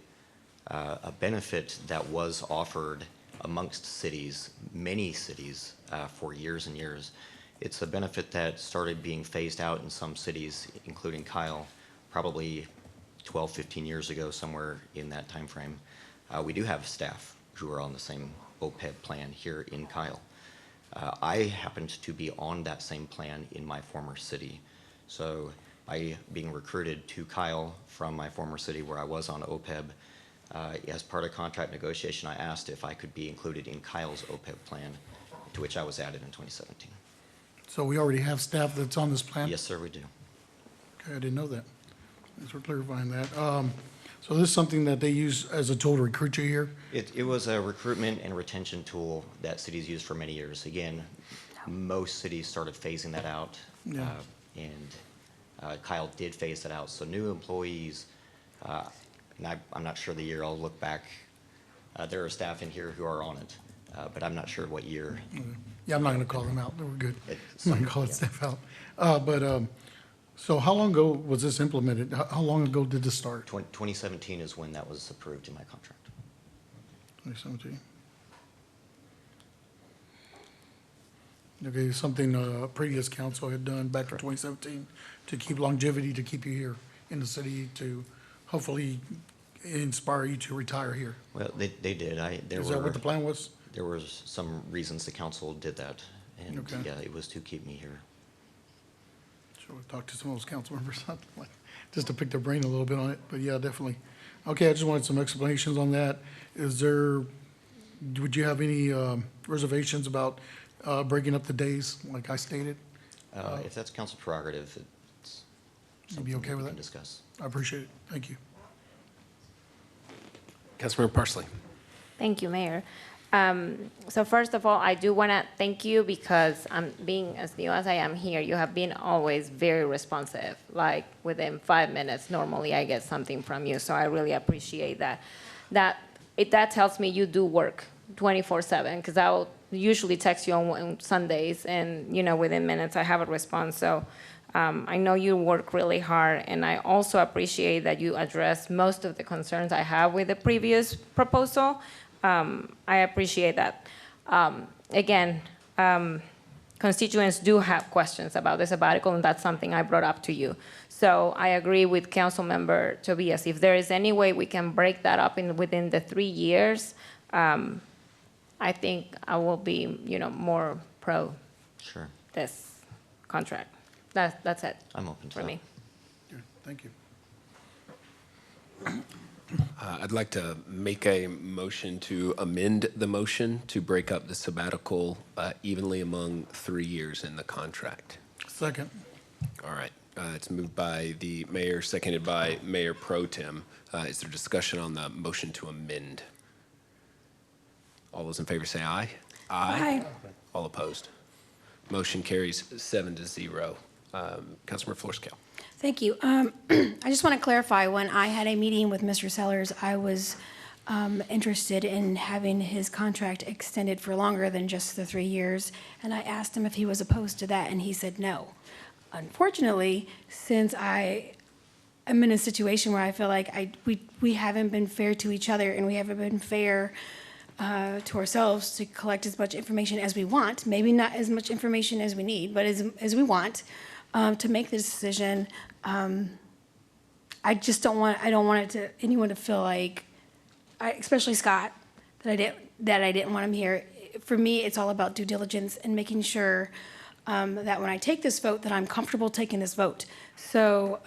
S: benefit that was offered amongst cities, many cities, for years and years. It's a benefit that started being phased out in some cities, including Kyle, probably 12, 15 years ago, somewhere in that time frame. We do have staff who are on the same OPEB plan here in Kyle. I happened to be on that same plan in my former city. So by being recruited to Kyle from my former city where I was on OPEB, as part of contract negotiation, I asked if I could be included in Kyle's OPEB plan, to which I was added in 2017.
M: So we already have staff that's on this plan?
S: Yes, sir, we do.
M: Okay, I didn't know that. Thanks for clarifying that. So this is something that they use as a tool to recruit you here?
S: It was a recruitment and retention tool that cities used for many years. Again, most cities started phasing that out.
M: Yeah.
S: And Kyle did phase that out. So new employees, and I'm not sure the year, I'll look back. There are staff in here who are on it, but I'm not sure what year.
M: Yeah, I'm not going to call them out. They were good.
S: It's-
M: I'm not going to call it staff out. So how long ago was this implemented? How long ago did this start?
S: 2017 is when that was approved in my contract.
M: 2017. Okay, something previous council had done back in 2017 to keep longevity, to keep you here in the city, to hopefully inspire you to retire here.
S: Well, they did.
M: Is that what the plan was?
S: There were some reasons the council did that, and
M: Okay.
S: yeah, it was to keep me here.
M: Sure, we'll talk to some of those council members, just to pick their brain a little bit on it, but yeah, definitely. Okay, I just wanted some explanations on that. Would you have any reservations about breaking up the days, like I stated?
S: If that's council prerogative, it's
M: You'd be
S: something
M: okay with
S: we
M: that?
S: can discuss.
M: I appreciate it. Thank you.
A: Councilmember Parsley.
Q: Thank you, Mayor. So first of all, I do want to thank you because being as new as I am here, you have been always very responsive. Like within 5 minutes, normally I get something from you. So I really appreciate that. That tells me you do work 24/7 because I will usually text you on Sundays and, within minutes I have a response. So I know you work really hard, and I also appreciate that you address most of the concerns I have with the previous proposal. I appreciate that. Again, constituents do have questions about the sabbatical, and that's something I brought up to you. So I agree with Councilmember Tobias. If there is any way we can break that up within the 3 years, I think I will be, more pro
S: Sure.
Q: this contract. That's it.
S: I'm open to
Q: for
S: that.
Q: me.
M: Good, thank you.
A: I'd like to make a motion to amend the motion to break up the sabbatical evenly among 3 years in the contract.
M: Second.
A: All right. It's moved by the mayor, seconded by Mayor Pro Tem. Is there discussion on the motion to amend? All those in favor say aye.
F: Aye.
A: All opposed? Motion carries 7-0. Councilmember Florescale.
F: Thank you. I just want to clarify, when I had a meeting with Mr. Sellers, I was interested in having his contract extended for longer than just the 3 years, and I asked him if he was opposed to that, and he said no. Unfortunately, since I am in a situation where I feel like we haven't been fair to each other, and we haven't been fair to ourselves to collect as much information as we want, maybe not as much information as we need, but as we want, to make this decision. I just don't want anyone to feel like, especially Scott, that I didn't want him here. For me, it's all about due diligence and making sure that when I take this vote, that I'm comfortable taking this vote. So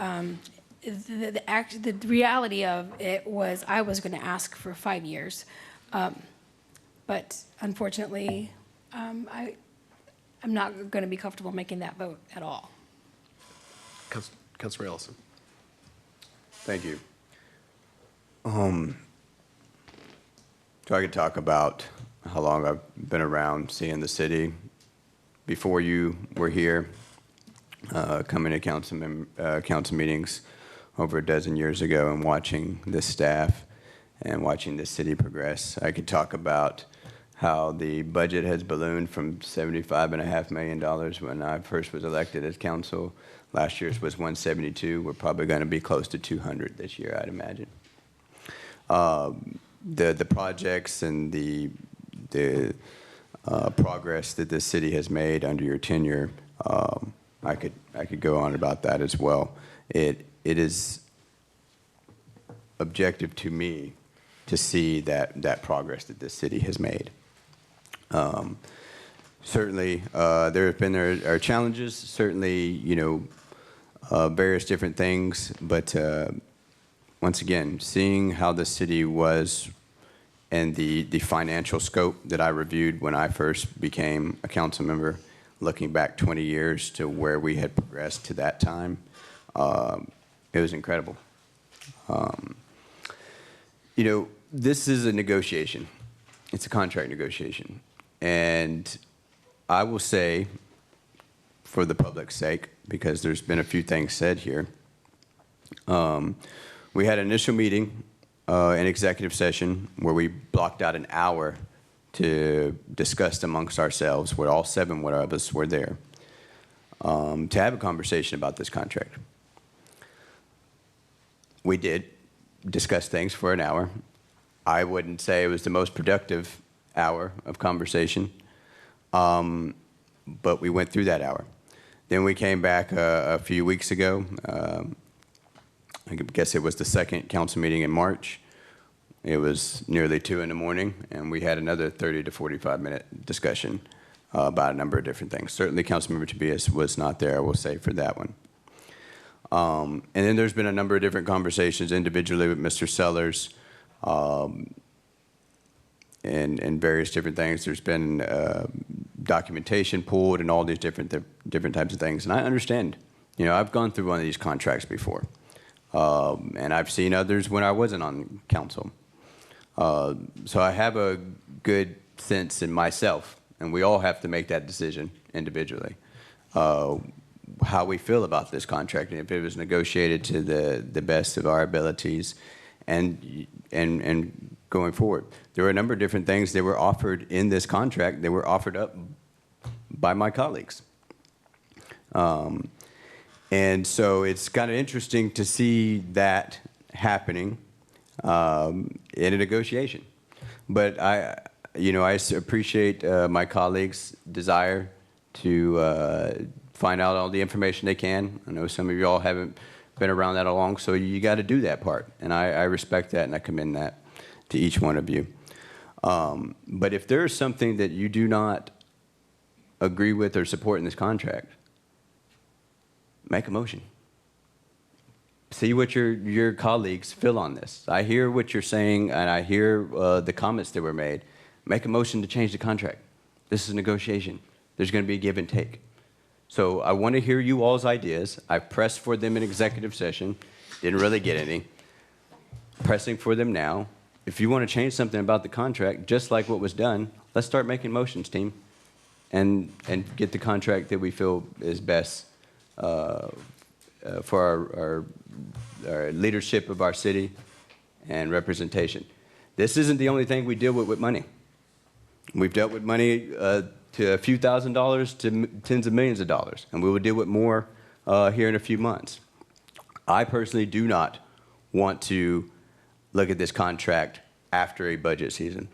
F: the reality of it was I was going to ask for 5 years. But unfortunately, I'm not going to be comfortable making that vote at all.
A: Councilor Ellison.
K: Thank you. So I could talk about how long I've been around seeing the city before you were here, coming to council meetings over a dozen years ago and watching this staff and watching this city progress. I could talk about how the budget has ballooned from $75.5 million when I first was elected as council. Last year's was 172. We're probably going to be close to 200 this year, I'd imagine. The projects and the progress that this city has made under your tenure, I could go on about that as well. It is objective to me to see that progress that this city has made. Certainly, there have been there are challenges. Certainly, various different things. But once again, seeing how the city was and the financial scope that I reviewed when I first became a council member, looking back 20 years to where we had progressed to that time, it was incredible. This is a negotiation. It's a contract negotiation. And I will say, for the public's sake, because there's been a few things said here, we had an initial meeting, an executive session, where we blocked out an hour to discuss amongst ourselves, where all 7 of us were there, to have a conversation about this contract. We did discuss things for an hour. I wouldn't say it was the most productive hour of conversation, but we went through that hour. Then we came back a few weeks ago. I guess it was the second council meeting in March. It was nearly 2 in the morning, and we had another 30 to 45-minute discussion about a number of different things. Certainly, Councilmember Tobias was not there, I will say, for that one. And then there's been a number of different conversations individually with Mr. Sellers, and various different things. There's been documentation pulled and all these different types of things. And I understand. I've gone through one of these contracts before. And I've seen others when I wasn't on council. So I have a good sense in myself, and we all have to make that decision individually, how we feel about this contract, and if it was negotiated to the best of our abilities and going forward. There were a number of different things that were offered in this contract that were offered up by my colleagues. And so it's kind of interesting to see that happening in a negotiation. But I appreciate my colleagues' desire to find out all the information they can. I know some of you all haven't been around that long, so you got to do that part. And I respect that, and I commend that to each one of you. But if there is something that you do not agree with or support in this contract, make a motion. See what your colleagues feel on this. I hear what you're saying, and I hear the comments that were made. Make a motion to change the contract. This is a negotiation. There's going to be a give and take. So I want to hear you all's ideas. I've pressed for them in executive session. Didn't really get any. Pressing for them now. If you want to change something about the contract, just like what was done, let's start making motions, team, and get the contract that we feel is best for our leadership of our city and representation. This isn't the only thing we deal with money. We've dealt with money to a few $1,000s to tens of millions of dollars, and we will deal with more here in a few months. I personally do not want to look at this contract after a budget season.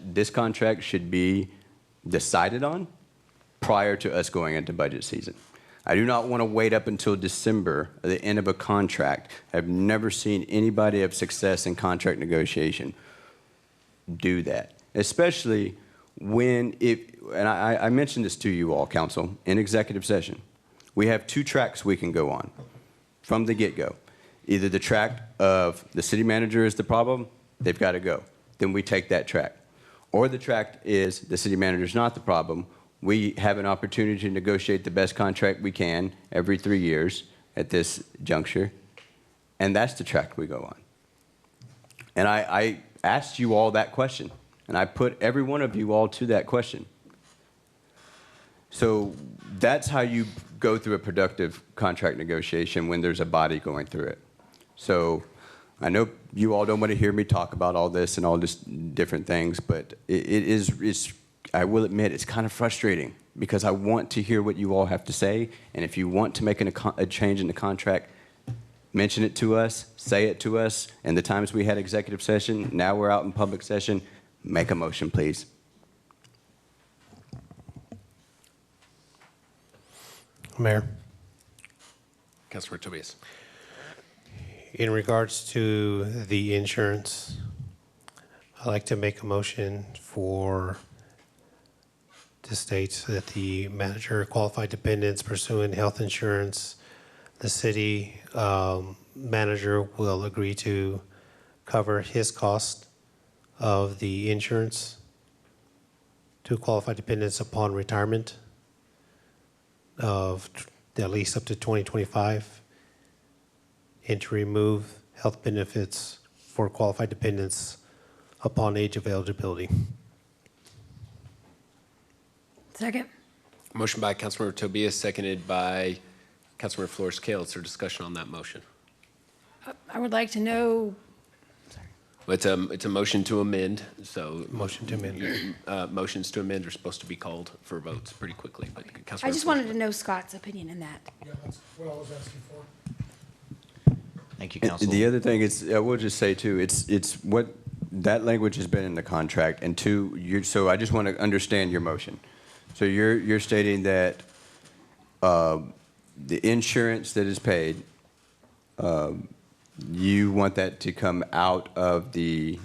K: This contract should be decided on prior to us going into budget season. I do not want to wait up until December, at the end of a contract. I've never seen anybody of success in contract negotiation do that, especially when and I mentioned this to you all, council, in executive session. We have 2 tracks we can go on from the get-go. Either the track of the city manager is the problem, they've got to go. Then we take that track. Or the track is the city manager is not the problem. We have an opportunity to negotiate the best contract we can every 3 years at this juncture, and that's the track we go on. And I asked you all that question, and I put every one of you all to that question. So that's how you go through a productive contract negotiation when there's a body going through it. So I know you all don't want to hear me talk about all this and all this different things, but it's I will admit, it's kind of frustrating because I want to hear what you all have to say, and if you want to make a change in the contract, mention it to us, say it to us, and the times we had executive session, now we're out in public session, make a motion, please.
D: Mayor,
A: Councilor Tobias.
D: in regards to the insurance, I'd like to make a motion to state that the manager, qualified dependents pursuing health insurance, the city manager will agree to cover his cost of the insurance to qualified dependents upon retirement of at least up to 2025, and to remove health benefits for qualified dependents upon age of eligibility.
F: Second.
A: Motion by Councilmember Tobias, seconded by Councilmember Flores Kale. Is there discussion on that motion?
F: I would like to know,
A: It's a motion to amend, so.
D: Motion to amend.
A: Motions to amend are supposed to be called for votes pretty quickly, but Councilmember
F: I just wanted to know Scott's opinion in that.
M: Yeah, that's what I was asking for.
S: Thank you,
K: And
S: Council.
K: the other thing is, I will just say too, it's what, that language has been in the contract, and two, so I just want to understand your motion. So you're stating that the insurance that is paid, you want that to come out of the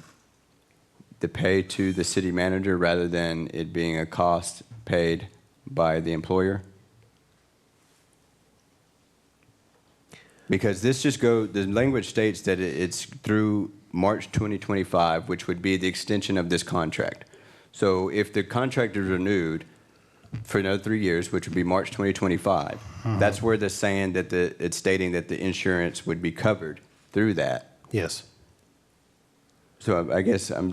K: pay to the city manager rather than it being a cost paid by the employer? Because this just the language states that it's through March 2025, which would be the extension of this contract. So if the contract is renewed for another 3 years, which would be March 2025, that's where they're saying that it's stating that the insurance would be covered through that.
D: Yes.
K: So I guess I'm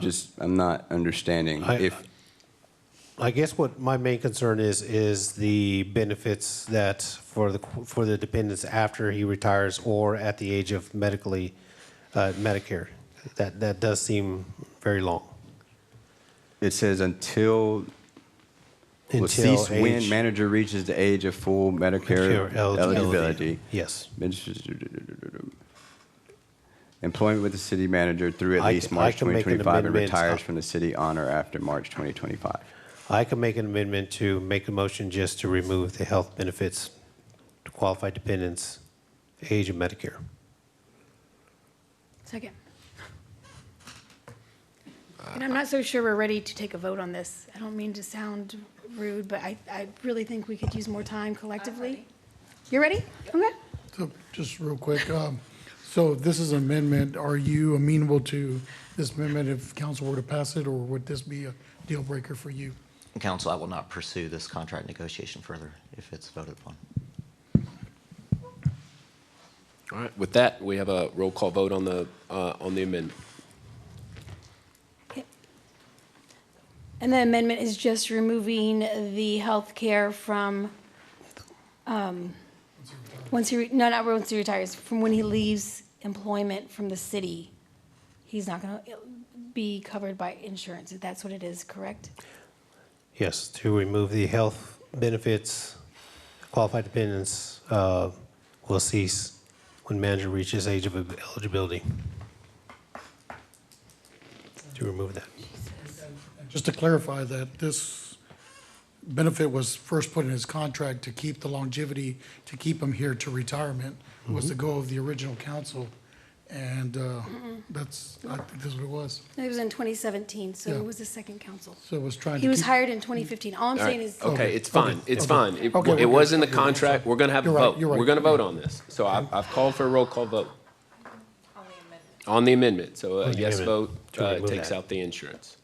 K: not understanding
D: I guess what my main concern is the benefits that for the dependents after he retires or at the age of Medicare. That does seem very long.
K: It says until cease when manager reaches the age of full Medicare eligibility.
D: Yes.
K: Employment with the city manager through at least March 2025 and retires from the city on or after March 2025.
D: I can make an amendment to make a motion just to remove the health benefits to qualified dependents, age of Medicare.
F: Second. And I'm not so sure we're ready to take a vote on this. I don't mean to sound rude, but I really think we could use more time collectively. You're ready? Okay.
M: So just real quick, so this is an amendment. Are you amenable to this amendment if council were to pass it, or would this be a deal breaker for you?
S: Council, I will not pursue this contract negotiation further if it's voted upon.
A: All right, with that, we have a roll call vote on the amendment.
F: And the amendment is just removing the health care from, not once he retires, from when he leaves employment from the city. He's not going to be covered by insurance. That's what it is, correct?
D: Yes, to remove the health benefits, qualified dependents will cease when manager reaches age of eligibility. To remove that.
M: Just to clarify that this benefit was first put in his contract to keep the longevity, to keep him here to retirement, was the goal of the original council. And I think that's what it was.
F: It was in 2017, so
M: Yeah.
F: it was the second council.
M: So it was trying to
F: He was
M: keep-
F: hired in 2015. All I'm
A: All
F: saying
A: right,
F: is.
A: okay, it's fine, it's fine. It
M: Okay,
A: it was in the
M: okay,
A: contract, we're gonna have a
M: You're right,
A: vote.
M: you're right.
A: We're gonna vote on this. So I've called for a roll call vote. On the amendment, so a
D: On the
A: yes
D: amendment,
A: vote
D: to remove
A: takes
D: that.
A: out the insurance.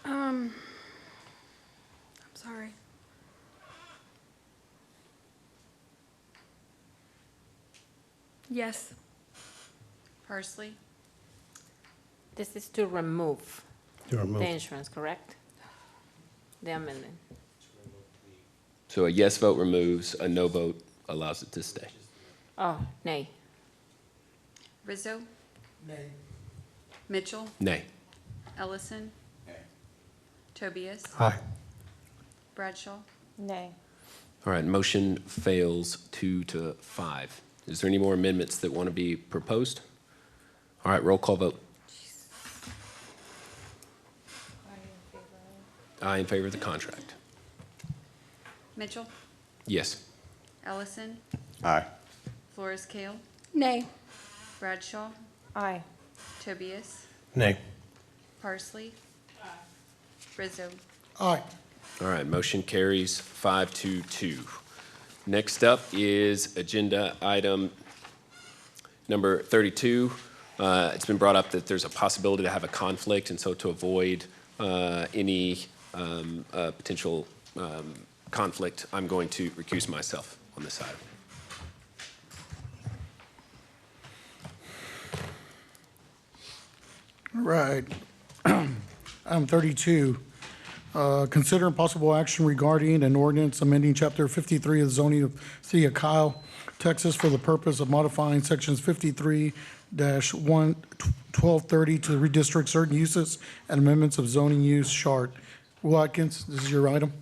F: I'm sorry. Yes.
N: Parsley,
Q: This is to remove
D: To remove.
Q: the insurance, correct? The amendment.
A: So a yes vote removes, a no vote allows it to stay.
Q: Oh, nay.
N: Rizo. Mitchell,
A: Nay.
N: Ellison. Tobias,
D: Aye.
N: Bradshaw,
I: Nay.
A: All right, motion fails 2-5. Is there any more amendments that want to be proposed? All right, roll call vote. Aye in favor of the contract.
N: Mitchell,
A: Yes.
N: Ellison,
K: Aye.
N: Flores Kale,
F: Nay.
N: Bradshaw,
I: Aye.
N: Tobias,
D: Nay.
N: Parsley, Rizo.
M: Aye.
A: All right, motion carries 5-2. Next up is agenda item number 32. It's been brought up that there's a possibility to have a conflict, and so to avoid any potential conflict, I'm going to recuse myself on this item.
M: All right. Item 32, consider possible action regarding an ordinance amending Chapter 53 of the zoning of City of Kyle, Texas, for the purpose of modifying Sections 53-1, 1230 to redistrict certain uses and amendments of zoning use chart. Will Atkins, this is your item.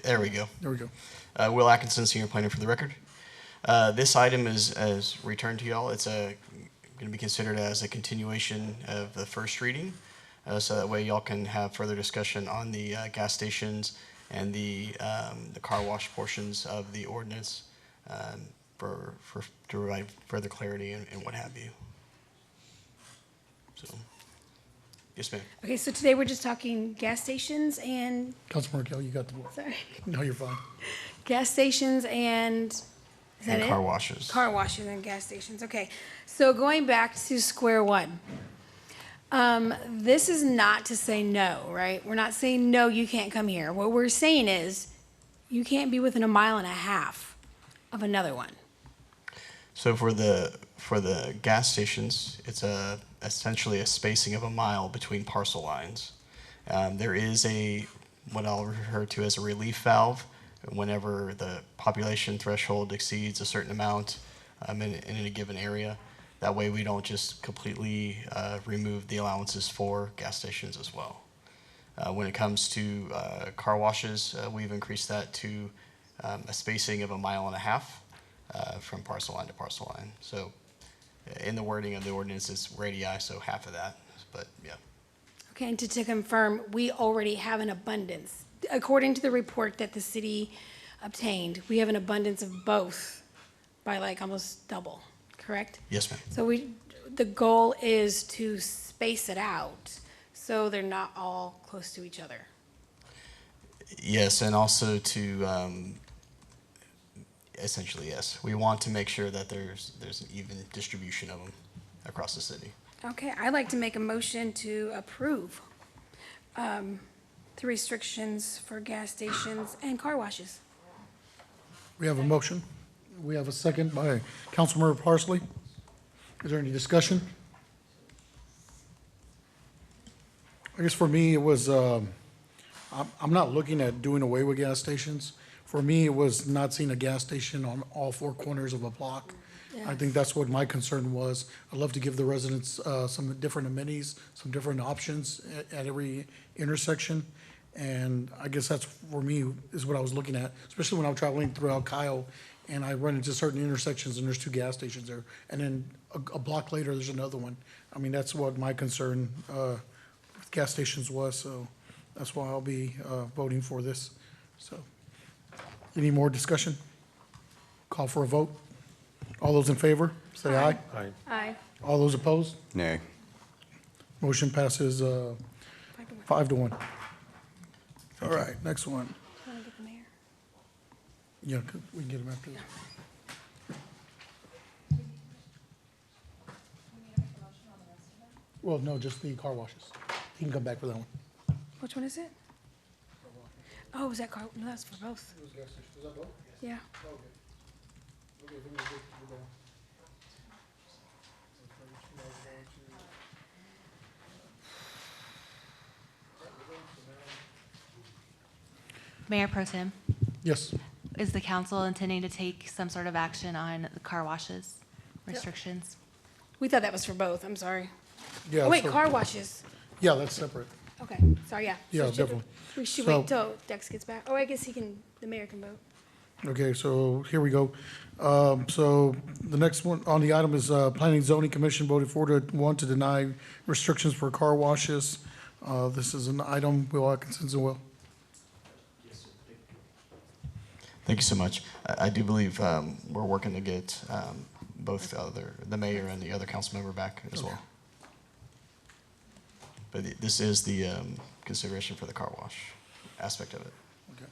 C: There we go.
M: There we go.
C: Will Atkinson, Senior Planner for the record. This item is returned to y'all. It's going to be considered as a continuation of the first reading, so that way y'all can have further discussion on the gas stations and the car wash portions of the ordinance to provide further clarity and what have you. So, yes, ma'am.
F: Okay, so today we're just talking gas stations and,
M: Councilmember Kell, you got the floor.
F: sorry,
M: No, you're fine.
F: gas stations and, is that
C: And
F: it?
C: car washes.
F: Car washes and gas stations, okay. So going back to square one. This is not to say no, right? We're not saying, no, you can't come here. What we're saying is, you can't be within 1.5 miles of another one.
C: So for the gas stations, it's essentially a spacing of 1 mile between parcel lines. There is what I'll refer to as a relief valve whenever the population threshold exceeds a certain amount in a given area. That way we don't just completely remove the allowances for gas stations as well. When it comes to car washes, we've increased that to a spacing of 1.5 miles from parcel line to parcel line. So in the wording of the ordinance, it's radii, so half of that, but yeah.
F: Okay, and to confirm, we already have an abundance. According to the report that the city obtained, we have an abundance of both by like almost double, correct?
C: Yes, ma'am.
F: So the goal is to space it out so they're not all close to each other.
C: Yes, and also to essentially, yes. We want to make sure that there's an even distribution of them across the city.
F: Okay, I'd like to make a motion to approve the restrictions for gas stations and car washes.
M: We have a motion. We have a second by Councilmember Parsley. Is there any discussion? I guess for me, it was, I'm not looking at doing away with gas stations. For me, it was not seeing a gas station on all 4 corners of a block. I think that's what my concern was. I'd love to give the residents some different amenities, some different options at every intersection. And I guess that's, for me, is what I was looking at, especially when I'm traveling throughout Kyle and I run into certain intersections and there's 2 gas stations there. And then a block later, there's another one. I mean, that's what my concern with gas stations was, so that's why I'll be voting for this. So, any more discussion? Call for a vote. All those in favor, say aye.
D: Aye.
F: Aye.
M: All those opposed?
K: Nay.
M: Motion passes 5-1. All right, next one.
F: Want to get the mayor?
M: Yeah, we can get him after this. Well, no, just the car washes. He can come back for that one.
F: Which one is it? Oh, is that car? No, that's for both. Yeah.
P: Mayor Pro Tem,
M: Yes.
P: is the council intending to take some sort of action on the car washes restrictions?
F: We thought that was for both. I'm sorry.
M: Yeah,
F: Oh, wait,
M: so-
F: car washes.
M: Yeah, that's separate.
F: Okay, sorry, yeah.
M: Yeah,
F: So should-
M: definitely.
F: We should
M: So-
F: wait till Dex gets back. Oh, I guess the mayor can vote.
M: Okay, so here we go. So the next one on the item is Planning and Zoning Commission voted 4-1 to deny restrictions for car washes. This is an item Will Atkinson will.
C: Thank you so much. I do believe we're working to get both the mayor and the other council member back as well. But this is the consideration for the car wash aspect of it.
M: Okay.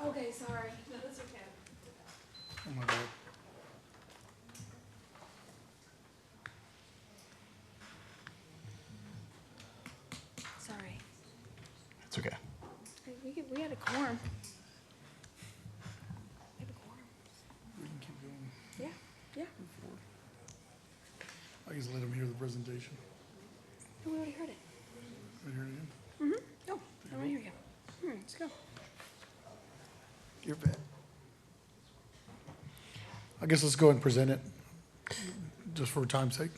F: Okay, sorry. No, that's okay.
M: Oh, my God.
F: Sorry.
C: It's okay.
F: Hey, we had a quorum. We had a quorum.
M: We can keep going.
F: Yeah, yeah.
M: I just let him hear the presentation.
F: Oh, we already heard it.
M: Right here again.
F: Mm-hmm. Oh, I want to hear you. Let's go.
M: You're bad. I guess let's go ahead and present it, just for time's sake.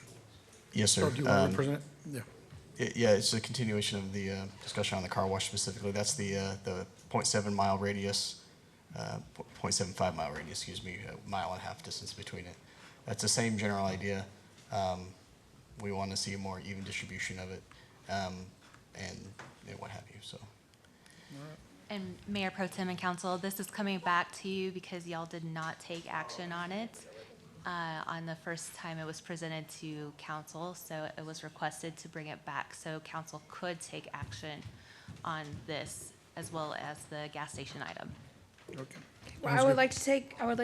C: Yes, sir.
M: Or do you want to present it? Yeah.
C: Yeah, it's a continuation of the discussion on the car wash specifically. That's the 0.7 mile radius, 0.75 mile radius, excuse me, a mile and a half distance between it. That's the same general idea. We want to see a more even distribution of it, and what have you, so.
P: And Mayor Pro Tem and Council, this is coming back to you because y'all did not take action on it on the first time it was presented to council. So it was requested to bring it back so council could take action on this as well as the gas station item.
M: Okay.
F: Well, I would like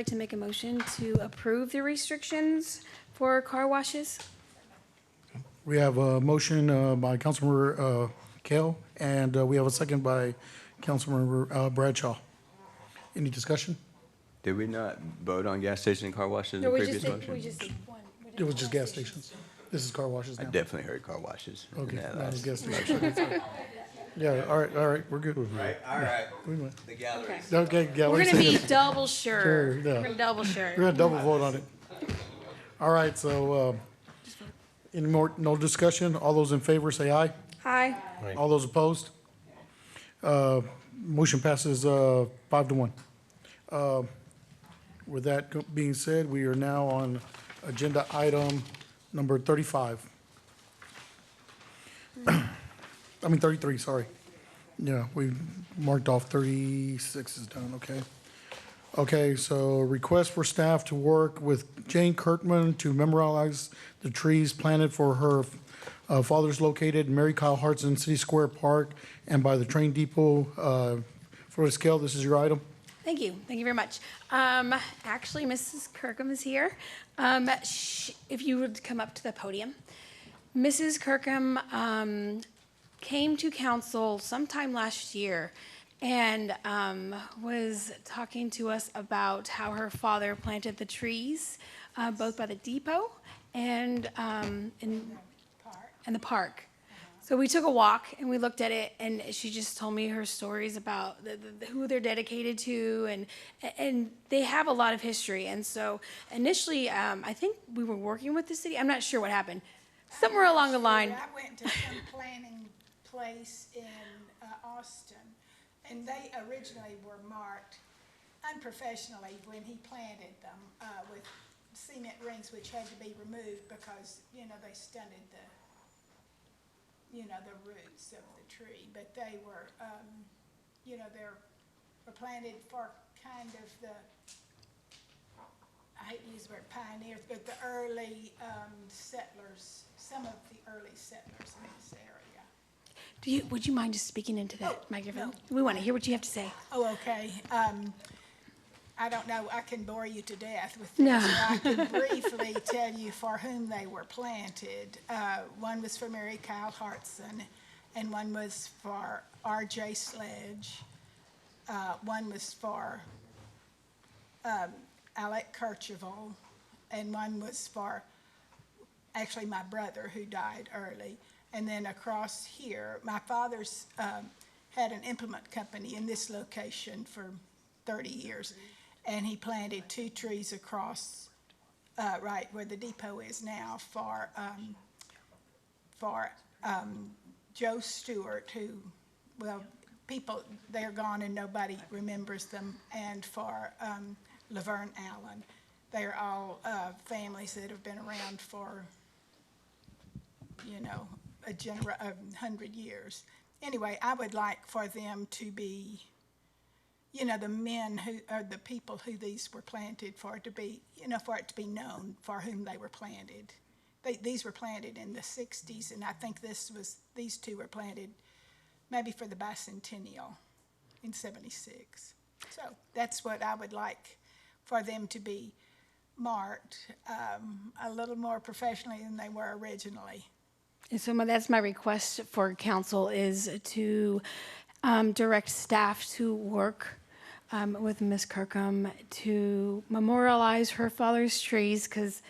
F: to make a motion to approve the restrictions for car washes.
M: We have a motion by Councilmember Kale, and we have a second by Councilmember Bradshaw. Any discussion?
K: Did we not vote on gas station and car washes in the previous motion?
F: We just did one. We did
M: It was just gas stations. This is car washes
K: I
M: now.
K: definitely heard car washes. in
M: Okay,
K: that
M: now it's
K: last
M: gas
K: motion.
M: stations. Yeah, all right, we're good.
K: Right, all right.
M: We went.
K: The gallery.
M: Okay, yeah.
F: We're
M: we
F: gonna be
M: see it.
F: double sure.
M: Sure, yeah.
F: We're gonna double sure.
M: We're gonna double vote on it. All right, so, no discussion? All those in favor say aye.
F: Aye.
M: All those opposed? Motion passes 5-1. With that being said, we are now on agenda item number 35. I mean 33, sorry. Yeah, we marked off 36 is done, okay. Okay, so request for staff to work with Jane Kirkman to memorialize the trees planted for her father's located in Mary Kyle Hartson City Square Park and by the train depot. For the scale, this is your item.
F: Thank you. Thank you very much. Actually, Mrs. Kirkham is here. If you would come up to the podium. Mrs. Kirkham came to council sometime last year and was talking to us about how her father planted the trees, both by the depot and in the park. So we took a walk and we looked at it, and she just told me her stories about who they're dedicated to, and they have a lot of history. And so initially, I think we were working with the city. I'm not sure what happened. Somewhere along the line.
R: I went to some planning place in Austin, and they originally were marked unprofessionally when he planted them with cement rings, which had to be removed because, they stunted the roots of the tree. But they were you know, were planted for kind of the, I hate to use the word pioneers, but the early settlers, some of the early settlers in this area.
F: Would you mind just speaking into that microphone? We want to hear what you have to say.
R: Oh, okay. I don't know, I can bore you to death with this.
F: No.
R: I can briefly tell you for whom they were planted. One was for Mary Kyle Hartson, and one was for R.J. Sledge. One was for Alec Kercheval, and one was for actually my brother who died early. And then across here, my father's had an implement company in this location for 30 years. And he planted 2 trees across, right where the depot is now for Joe Stewart, who, well, people, they're gone and nobody remembers them, and for Laverne Allen. They're all families that have been around for, you know, 100 years. Anyway, I would like for them to be, you know, the men who are the people who these were planted for, to be, you know, for it to be known for whom they were planted. These were planted in the 60s, and I think these 2 were planted maybe for the bicentennial in 76. So that's what I would like for them to be marked a little more professionally than they were originally.
F: And so that's my request for council, is to direct staff to work with Ms. Kirkham to memorialize her father's trees, because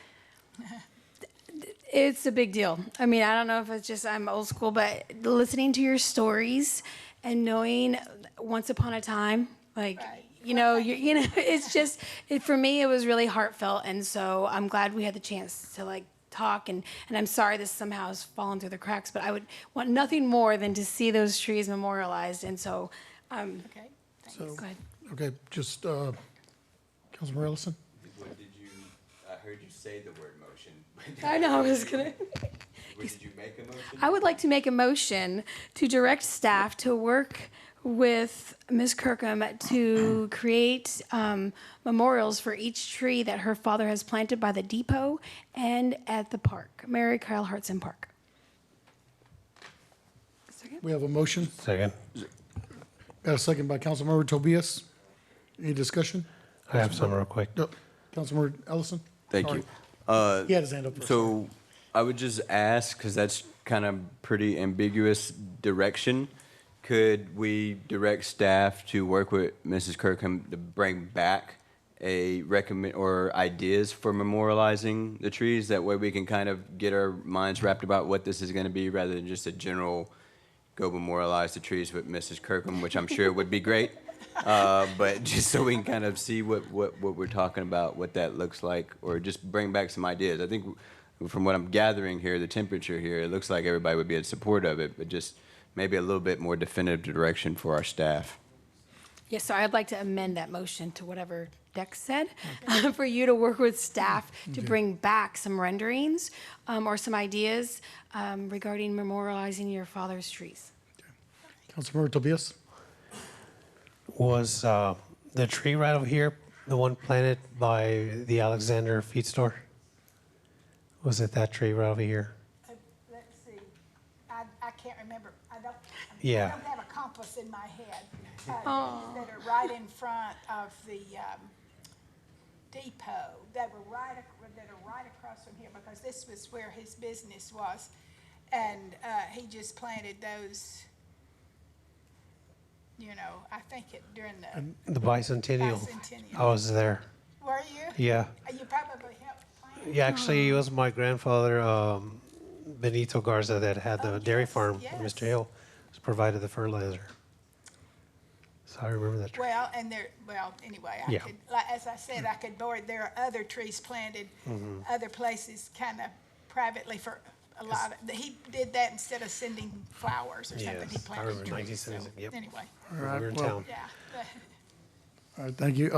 F: it's a big deal. I mean, I don't know if it's just I'm old school, but listening to your stories and knowing once upon a time, like, you know, it's just, for me, it was really heartfelt. And so I'm glad we had the chance to like talk, and I'm sorry this somehow has fallen through the cracks, but I would want nothing more than to see those trees memorialized. And so,
R: Okay,
M: So,
F: go ahead.
M: okay, just, Councilmember Ellison?
K: What did you, I heard you say the word motion.
F: I know, I was gonna.
K: Did you make a motion?
F: I would like to make a motion to direct staff to work with Ms. Kirkham to create memorials for each tree that her father has planted by the depot and at the park, Mary Kyle Hartson Park.
M: We have a motion.
D: Second.
M: Got a second by Councilmember Tobias. Any discussion?
D: I have some real quick.
M: No. Councilmember Ellison?
K: Thank
M: Sorry.
K: you.
M: He had his hand up first.
K: So I would just ask, because that's kind of pretty ambiguous direction, could we direct staff to work with Mrs. Kirkham to bring back a recommend or ideas for memorializing the trees? That way we can kind of get our minds wrapped about what this is going to be, rather than just a general go memorialize the trees with Mrs. Kirkham, which I'm sure would be great. But just so we can kind of see what we're talking about, what that looks like, or just bring back some ideas. I think from what I'm gathering here, the temperature here, it looks like everybody would be in support of it, but just maybe a little bit more definitive direction for our staff.
F: Yes, so I'd like to amend that motion to whatever Dex said, for you to work with staff to bring back some renderings or some ideas regarding memorializing your father's trees.
M: Councilmember Tobias?
D: Was the tree right over here the one planted by the Alexander Feed Store? Was it that tree right over here?
R: Let's see. I can't remember. I don't have a compass in my head. That are right in front of the depot, that are right across from here, because this was where his business was, and he just planted those. You know, I think during
D: The bicentennial. I was there.
R: Were you?
D: Yeah.
R: You probably helped plant.
D: Yeah, actually, it was my grandfather, Benito Garza, that had the dairy farm. Mr. Hill provided the fertilizer. So I remember that tree.
R: Anyway,
D: Yeah.
R: As I said, I could board. There are other trees planted, other places, kind of privately for a lot of. He did that instead of sending flowers or something. He
D: Yes, I
R: planted
D: remember
R: trees. So,
D: 1976. Yep.
R: anyway.
M: All right,
D: We were in
M: well-
D: town.
R: Yeah.
M: All right, thank you.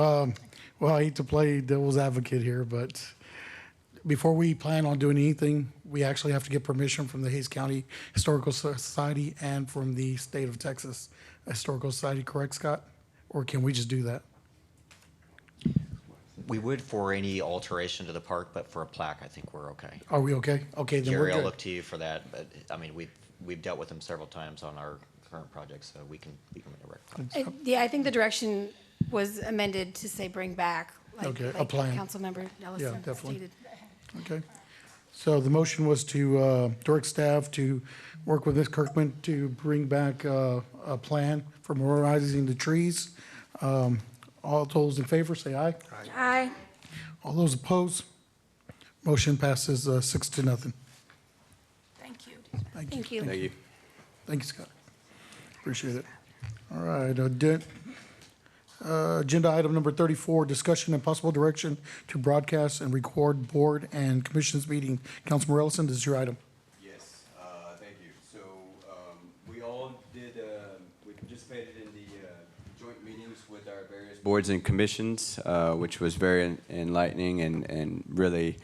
M: Well, I hate to play devil's advocate here, but before we plan on doing anything, we actually have to get permission from the Hays County Historical Society and from the State of Texas Historical Society, correct, Scott? Or can we just do that?
S: We would for any alteration to the park, but for a plaque, I think we're okay.
M: Are we okay? Okay, then we're
S: Jerry, I'll
M: good.
S: look to you for that, but, I mean, we've dealt with them several times on our current projects, so we can rectify.
F: Yeah, I think the direction was amended to say bring back,
M: Okay, a
F: like
M: plan.
F: Councilmember Ellison
M: Yeah, definitely.
F: stated.
M: Okay. So the motion was to direct staff to work with Ms. Kirkman to bring back a plan for memorializing the trees. All those in favor, say aye.
F: Aye.
M: All those opposed? Motion passes 6-0.
F: Thank you.
M: Thank
F: Thank you.
A: Thank you.
M: Thank you, Scott. Appreciate it. All right, agenda item number 34, discussion and possible direction to broadcast and record board and commissions meeting. Councilman Ellison, this is your item.
K: Yes, thank you. So we all did, we participated in the joint meetings with our various boards and commissions, which was very enlightening and really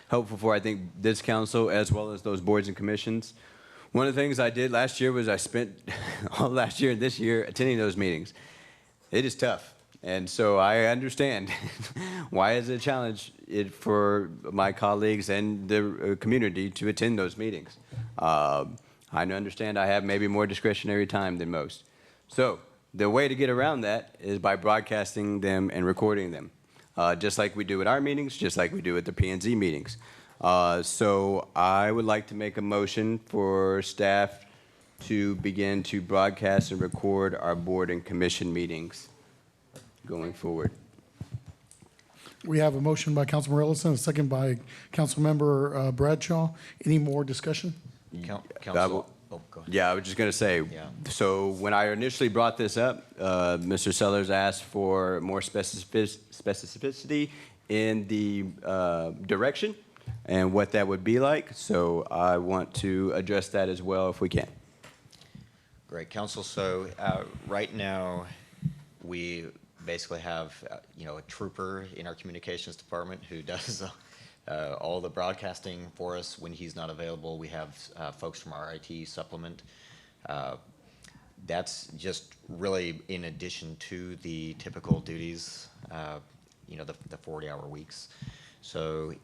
K: helpful for, I think, this council as well as those boards and commissions. One of the things I did last year was I spent all last year and this year attending those meetings. It is tough, and so I understand why it's a challenge for my colleagues and the community to attend those meetings. I understand I have maybe more discretionary time than most. So the way to get around that is by broadcasting them and recording them, just like we do at our meetings, just like we do at the P&Z meetings. So I would like to make a motion for staff to begin to broadcast and record our board and commission meetings going forward.
M: We have a motion by Councilman Ellison, a second by Councilmember Bradshaw. Any more discussion?
S: Council, oh, go ahead.
K: Yeah, I was just going to say, so when I initially brought this up, Mr. Sellers asked for more specificity in the direction and what that would be like. So I want to address that as well if we can.
S: Great, Council. So right now, we basically have, a trooper in our communications department who does all the broadcasting for us when he's not available. We have folks from our IT supplement. That's just really in addition to the typical duties, the 40-hour weeks. So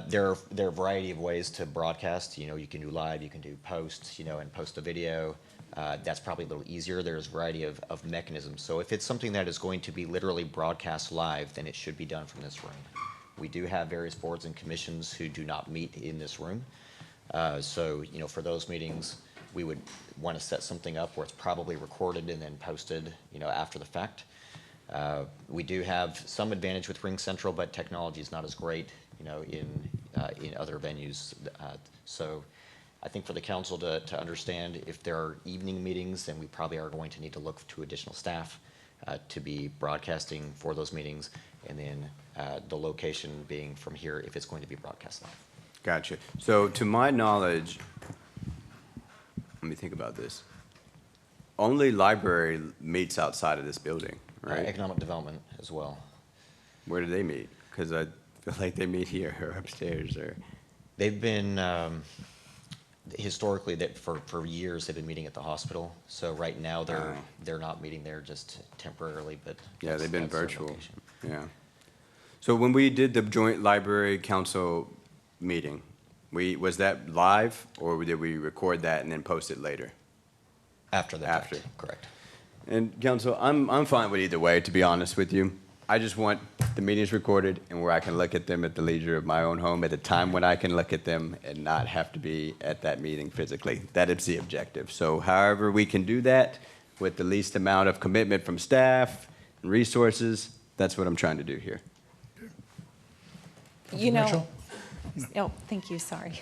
S: there are a variety of ways to broadcast. You can do live, you can do post, and post a video. That's probably a little easier. There's a variety of mechanisms. So if it's something that is going to be literally broadcast live, then it should be done from this room. We do have various boards and commissions who do not meet in this room. So, for those meetings, we would want to set something up where it's probably recorded and then posted, after the fact. We do have some advantage with Ring Central, but technology is not as great, in other venues. So I think for the council to understand, if there are evening meetings, then we probably are going to need to look to additional staff to be broadcasting for those meetings, and then the location being from here if it's going to be broadcast live.
K: Gotcha. So to my knowledge, let me think about this. Only library meets outside of this building, right?
S: Economic development as well.
K: Where do they meet? Because I feel like they meet here or upstairs or.
S: They've been, historically, that for years, they've been meeting at the hospital. So right now, they're not meeting there just temporarily, but.
K: Yeah, they've been
S: that's their
K: virtual.
S: location.
K: Yeah. So when we did the joint library council meeting, was that live or did we record that and then post it later?
S: After the fact, correct.
K: And council, I'm fine with either way, to be honest with you. I just want the meetings recorded and where I can look at them at the leisure of my own home at a time when I can look at them and not have to be at that meeting physically. That is the objective. So however we can do that with the least amount of commitment from staff and resources, that's what I'm trying to do here.
G: Oh, thank you, sorry.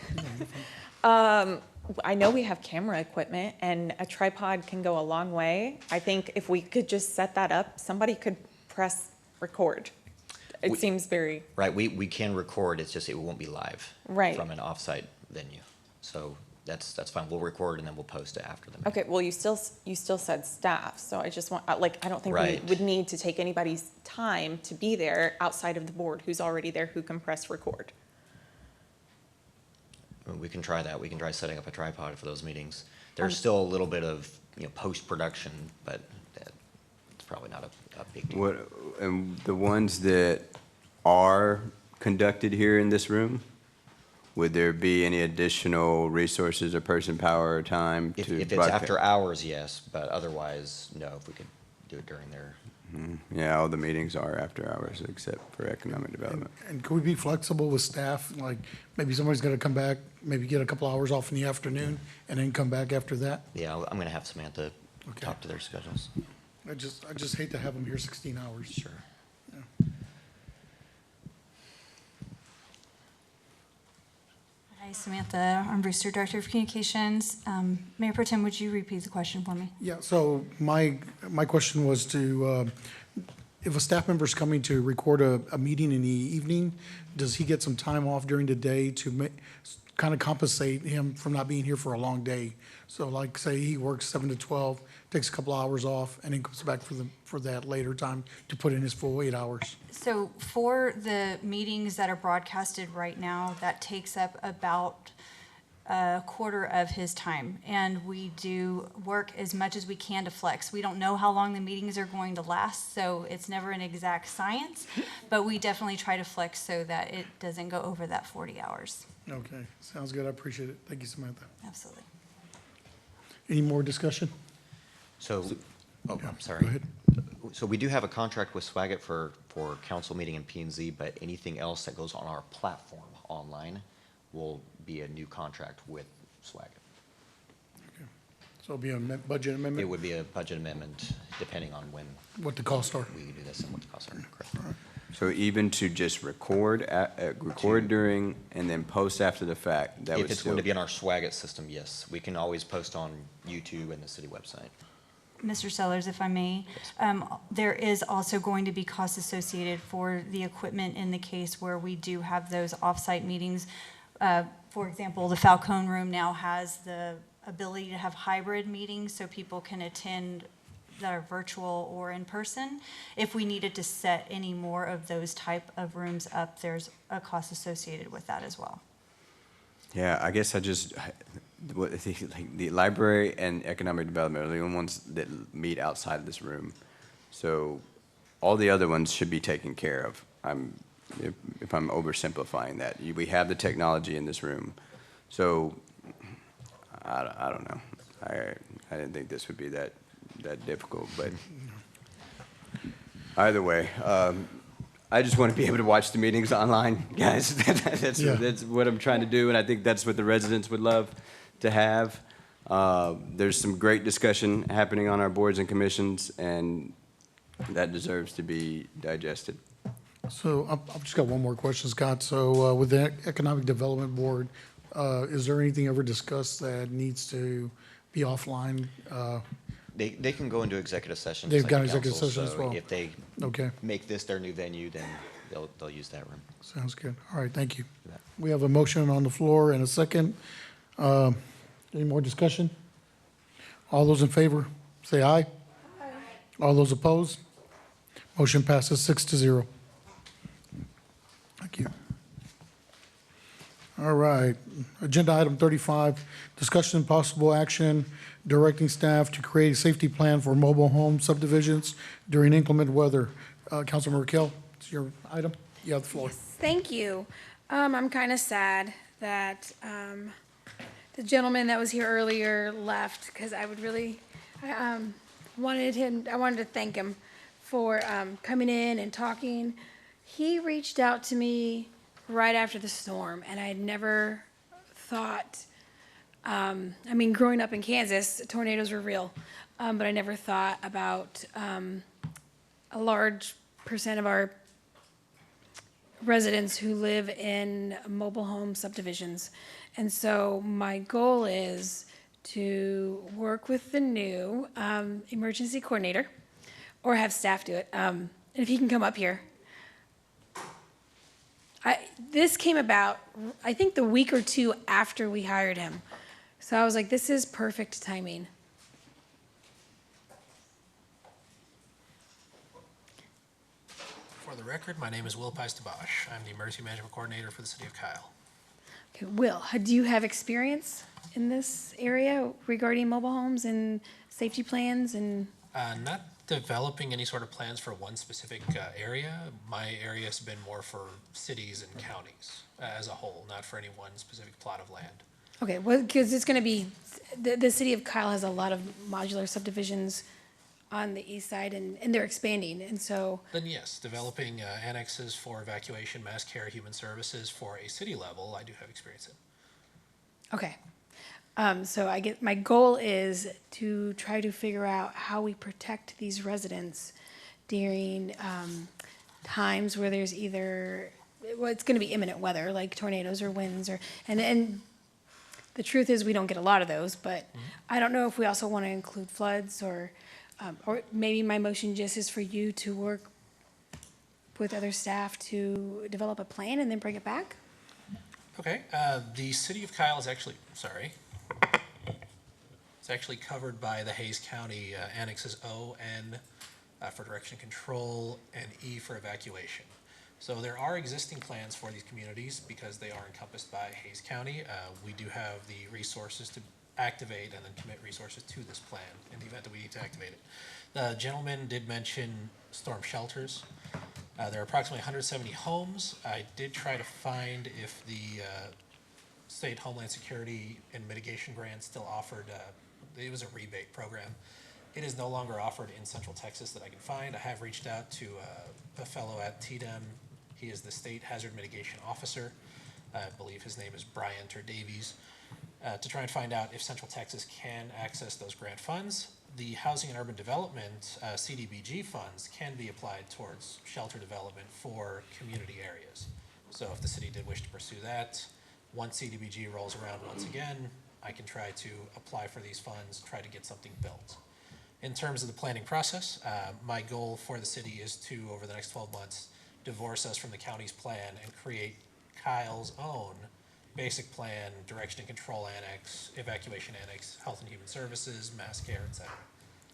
G: I know we have camera equipment and a tripod can go a long way. I think if we could just set that up, somebody could press record. It seems very.
S: Right, we can record, it's just it won't be live.
G: Right.
S: From an off-site venue. So that's fine. We'll record and then we'll post it after the meeting.
G: Okay, well, you still said staff, so I just want, I don't think we
S: Right.
G: would need to take anybody's time to be there outside of the board who's already there who can press record.
S: We can try that. We can try setting up a tripod for those meetings. There's still a little bit of, post-production, but it's probably not a big deal.
K: And the ones that are conducted here in this room, would there be any additional resources or person power or time to
S: If it's
K: broadcast?
S: after hours, yes, but otherwise, no, if we could do it during their.
K: Yeah, all the meetings are after hours except for economic development.
M: And could we be flexible with staff? Like, maybe somebody's gonna come back, maybe get a couple hours off in the afternoon, and then come back after that?
S: Yeah, I'm gonna have Samantha talk to their schedules.
M: I just hate to have them here 16 hours.
S: Sure.
V: Hi, Samantha Armbruster, Director of Communications. Mayor Pro Tem, would you repeat the question for me?
M: Yeah, so my question was to, if a staff member's coming to record a meeting in the evening, does he get some time off during the day to kind of compensate him from not being here for a long day? So like, say he works 7 to 12, takes a couple hours off, and then comes back for that later time to put in his full 8 hours.
V: So for the meetings that are broadcasted right now, that takes up about a quarter of his time. And we do work as much as we can to flex. We don't know how long the meetings are going to last, so it's never an exact science, but we definitely try to flex so that it doesn't go over that 40 hours.
M: Okay, sounds good. I appreciate it. Thank you, Samantha.
V: Absolutely.
M: Any more discussion?
S: So, I'm sorry.
M: Go ahead.
S: So we do have a contract with Swagat for council meeting and P&Z, but anything else that goes on our platform online will be a new contract with Swagat.
M: So it'll be a budget amendment?
S: It would be a budget amendment depending on when.
M: What the costs are.
S: We do this and what the costs are, correct.
K: So even to just record during and then post after the fact, that would
S: If it's
K: still.
S: going to be in our Swagat system, yes. We can always post on YouTube and the city website.
V: Mr. Sellers, if I may, there is also going to be costs associated for the equipment in the case where we do have those off-site meetings. For example, the Falcone Room now has the ability to have hybrid meetings so people can attend that are virtual or in person. If we needed to set any more of those type of rooms up, there's a cost associated with that as well.
K: Yeah, I guess the library and economic development are the only ones that meet outside of this room. So all the other ones should be taken care of. If I'm oversimplifying that. We have the technology in this room. So I don't know. I didn't think this would be that difficult, but either way, I just want to be able to watch the meetings online, guys. That's what I'm trying to do, and I think that's what the residents would love to have. There's some great discussion happening on our boards and commissions, and that deserves to be digested.
M: So I've just got one more question, Scott. So with the Economic Development Board, is there anything ever discussed that needs to be offline?
S: They can go into executive session.
M: They've
S: just
M: got
S: like the
M: executive
S: council,
M: session as
S: so
M: well.
S: If they
M: Okay.
S: make this their new venue, then they'll use that room.
M: Sounds good. All right, thank you. We have a motion on the floor and a second. Any more discussion? All those in favor, say aye. Aye. All those opposed? Motion passes 6-0. Thank you. All right, agenda item 35, discussion and possible action directing staff to create a safety plan for mobile home subdivisions during inclement weather. Councilmember Kell, it's your item. You have the floor.
F: Thank you. I'm kind of sad that the gentleman that was here earlier left because I wanted to thank him for coming in and talking. He reached out to me right after the storm, and I had never thought, growing up in Kansas, tornadoes were real, but I never thought about a large percent of our residents who live in mobile home subdivisions. And so my goal is to work with the new emergency coordinator or have staff do it. And if he can come up here. This came about, I think, the week or two after we hired him. So I was like, this is perfect timing.
O: For the record, my name is Will Tobias. I'm the Emergency Management Coordinator for the City of Kyle.
F: Okay, Will, do you have experience in this area regarding mobile homes and safety plans and?
O: Not developing any sort of plans for one specific area. My area has been more for cities and counties as a whole, not for any one specific plot of land.
F: Okay, well, because it's gonna be, the city of Kyle has a lot of modular subdivisions on the east side and they're expanding, and so.
O: Then yes, developing annexes for evacuation, mass care, human services for a city level, I do have experience in.
F: Okay. So my goal is to try to figure out how we protect these residents during times where there's either, well, it's going to be imminent weather, like tornadoes or winds, and the truth is we don't get a lot of those, but I don't know if we also want to include floods or maybe my motion just is for you to work with other staff to develop a plan and then bring it back.
O: Okay, the city of Kyle is actually, it's actually covered by the Hayes County annexes O, N for direction control, and E for evacuation. So there are existing plans for these communities because they are encompassed by Hayes County. We do have the resources to activate and then commit resources to this plan in the event that we need to activate it. The gentleman did mention storm shelters. There are approximately 170 homes. I did try to find if the State Homeland Security and Mitigation Grant still offered, it was a rebate program. It is no longer offered in Central Texas that I can find. I have reached out to a fellow at TDEM. He is the State Hazard Mitigation Officer. I believe his name is Bryant or Davies, to try and find out if Central Texas can access those grant funds. The Housing and Urban Development CDBG funds can be applied towards shelter development for community areas. So if the city did wish to pursue that, once CDBG rolls around once again, I can try to apply for these funds, try to get something built. In terms of the planning process, my goal for the city is to, over the next 12 months, divorce us from the county's plan and create Kyle's own basic plan, direction and control annex, evacuation annex, health and human services, mass care, et cetera.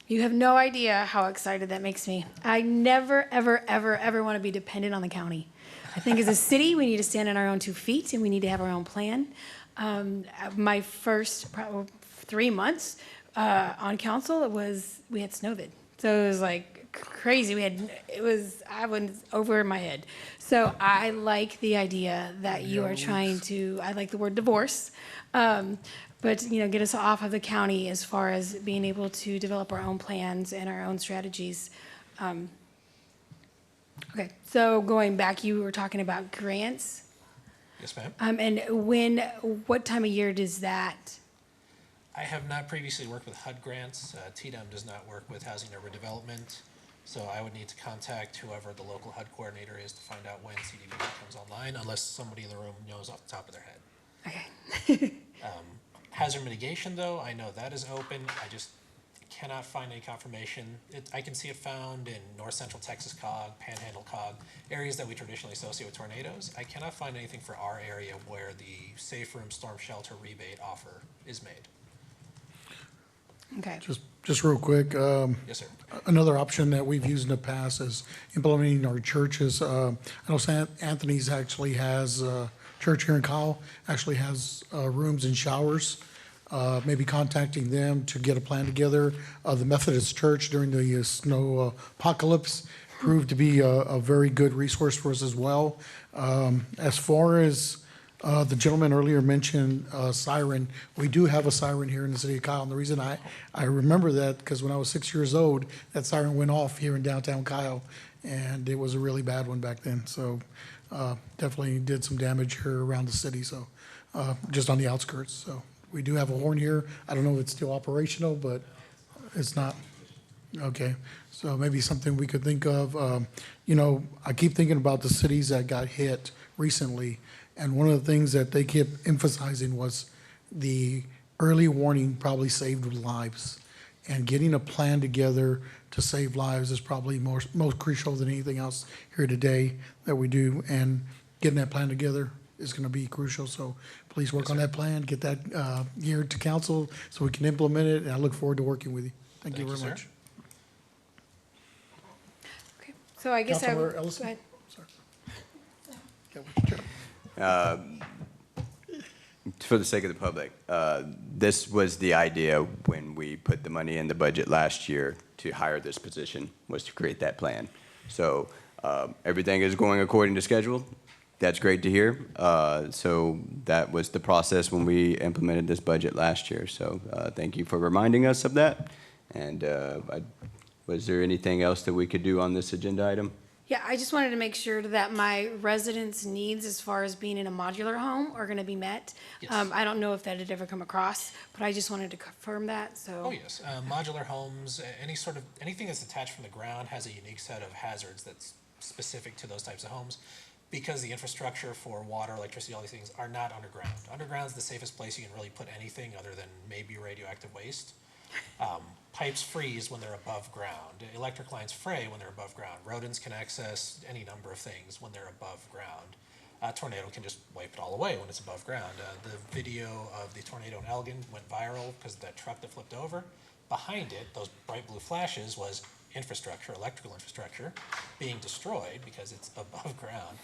F: You have no idea how excited that makes me. I never, ever, ever, ever want to be dependent on the county. I think as a city, we need to stand on our own 2 feet and we need to have our own plan. My first 3 months on council, we had snowvid. So it was like crazy. I was over my head. So I like the idea that you are trying to, I like the word divorce, but get us off of the county as far as being able to develop our own plans and our own strategies. Okay, so going back, you were talking about grants.
O: Yes, ma'am.
F: And what time of year does that?
O: I have not previously worked with HUD grants. TDEM does not work with housing and urban development. So I would need to contact whoever the local HUD coordinator is to find out when CDBG comes online, unless somebody in the room knows off the top of their head.
F: Okay.
O: Hazard mitigation, though, I know that is open. I just cannot find any confirmation. I can see it found in North Central Texas COG, Panhandle COG, areas that we traditionally associate with tornadoes. I cannot find anything for our area where the Safe Room Storm Shelter rebate offer is made.
F: Okay.
M: Just real quick.
O: Yes, sir.
M: Another option that we've used in the past is implementing our churches. I know St. Anthony's actually has, church here in Kyle actually has rooms and showers. Maybe contacting them to get a plan together. The Methodist Church during the snow apocalypse proved to be a very good resource for us as well. As far as the gentleman earlier mentioned siren. We do have a siren here in the city of Kyle. And the reason I remember that, because when I was 6 years old, that siren went off here in downtown Kyle. And it was a really bad one back then. So definitely did some damage here around the city. So just on the outskirts. So we do have a horn here. I don't know if it's still operational, but it's not. Okay. So maybe something we could think of. I keep thinking about the cities that got hit recently. And one of the things that they kept emphasizing was the early warning probably saved lives. And getting a plan together to save lives is probably most crucial than anything else here today that we do. And getting that plan together is going to be crucial. So please work on that plan, get that geared to council so we can implement it, and I look forward to working with you. Thank you very
O: sir.
M: much.
F: So I guess
M: Councilmember
F: go
M: Ellison?
F: ahead.
K: For the sake of the public, this was the idea when we put the money in the budget last year to hire this position, was to create that plan. So everything is going according to schedule. That's great to hear. So that was the process when we implemented this budget last year. So thank you for reminding us of that. And was there anything else that we could do on this agenda item?
F: Yeah, I just wanted to make sure that my residents' needs as far as being in a modular home are gonna be met.
O: Yes.
F: I don't know if that had ever come across, but I just wanted to confirm that, so.
O: Oh, yes. Modular homes, anything that's attached from the ground has a unique set of hazards that's specific to those types of homes because the infrastructure for water, electricity, all these things are not underground. Underground is the safest place you can really put anything other than maybe radioactive waste. Pipes freeze when they're above ground. Electric lines fray when they're above ground. Rodents can access any number of things when they're above ground. A tornado can just wipe it all away when it's above ground. The video of the tornado in Elgin went viral because of that truck that flipped over. Behind it, those bright blue flashes was infrastructure, electrical infrastructure, being destroyed because it's above ground.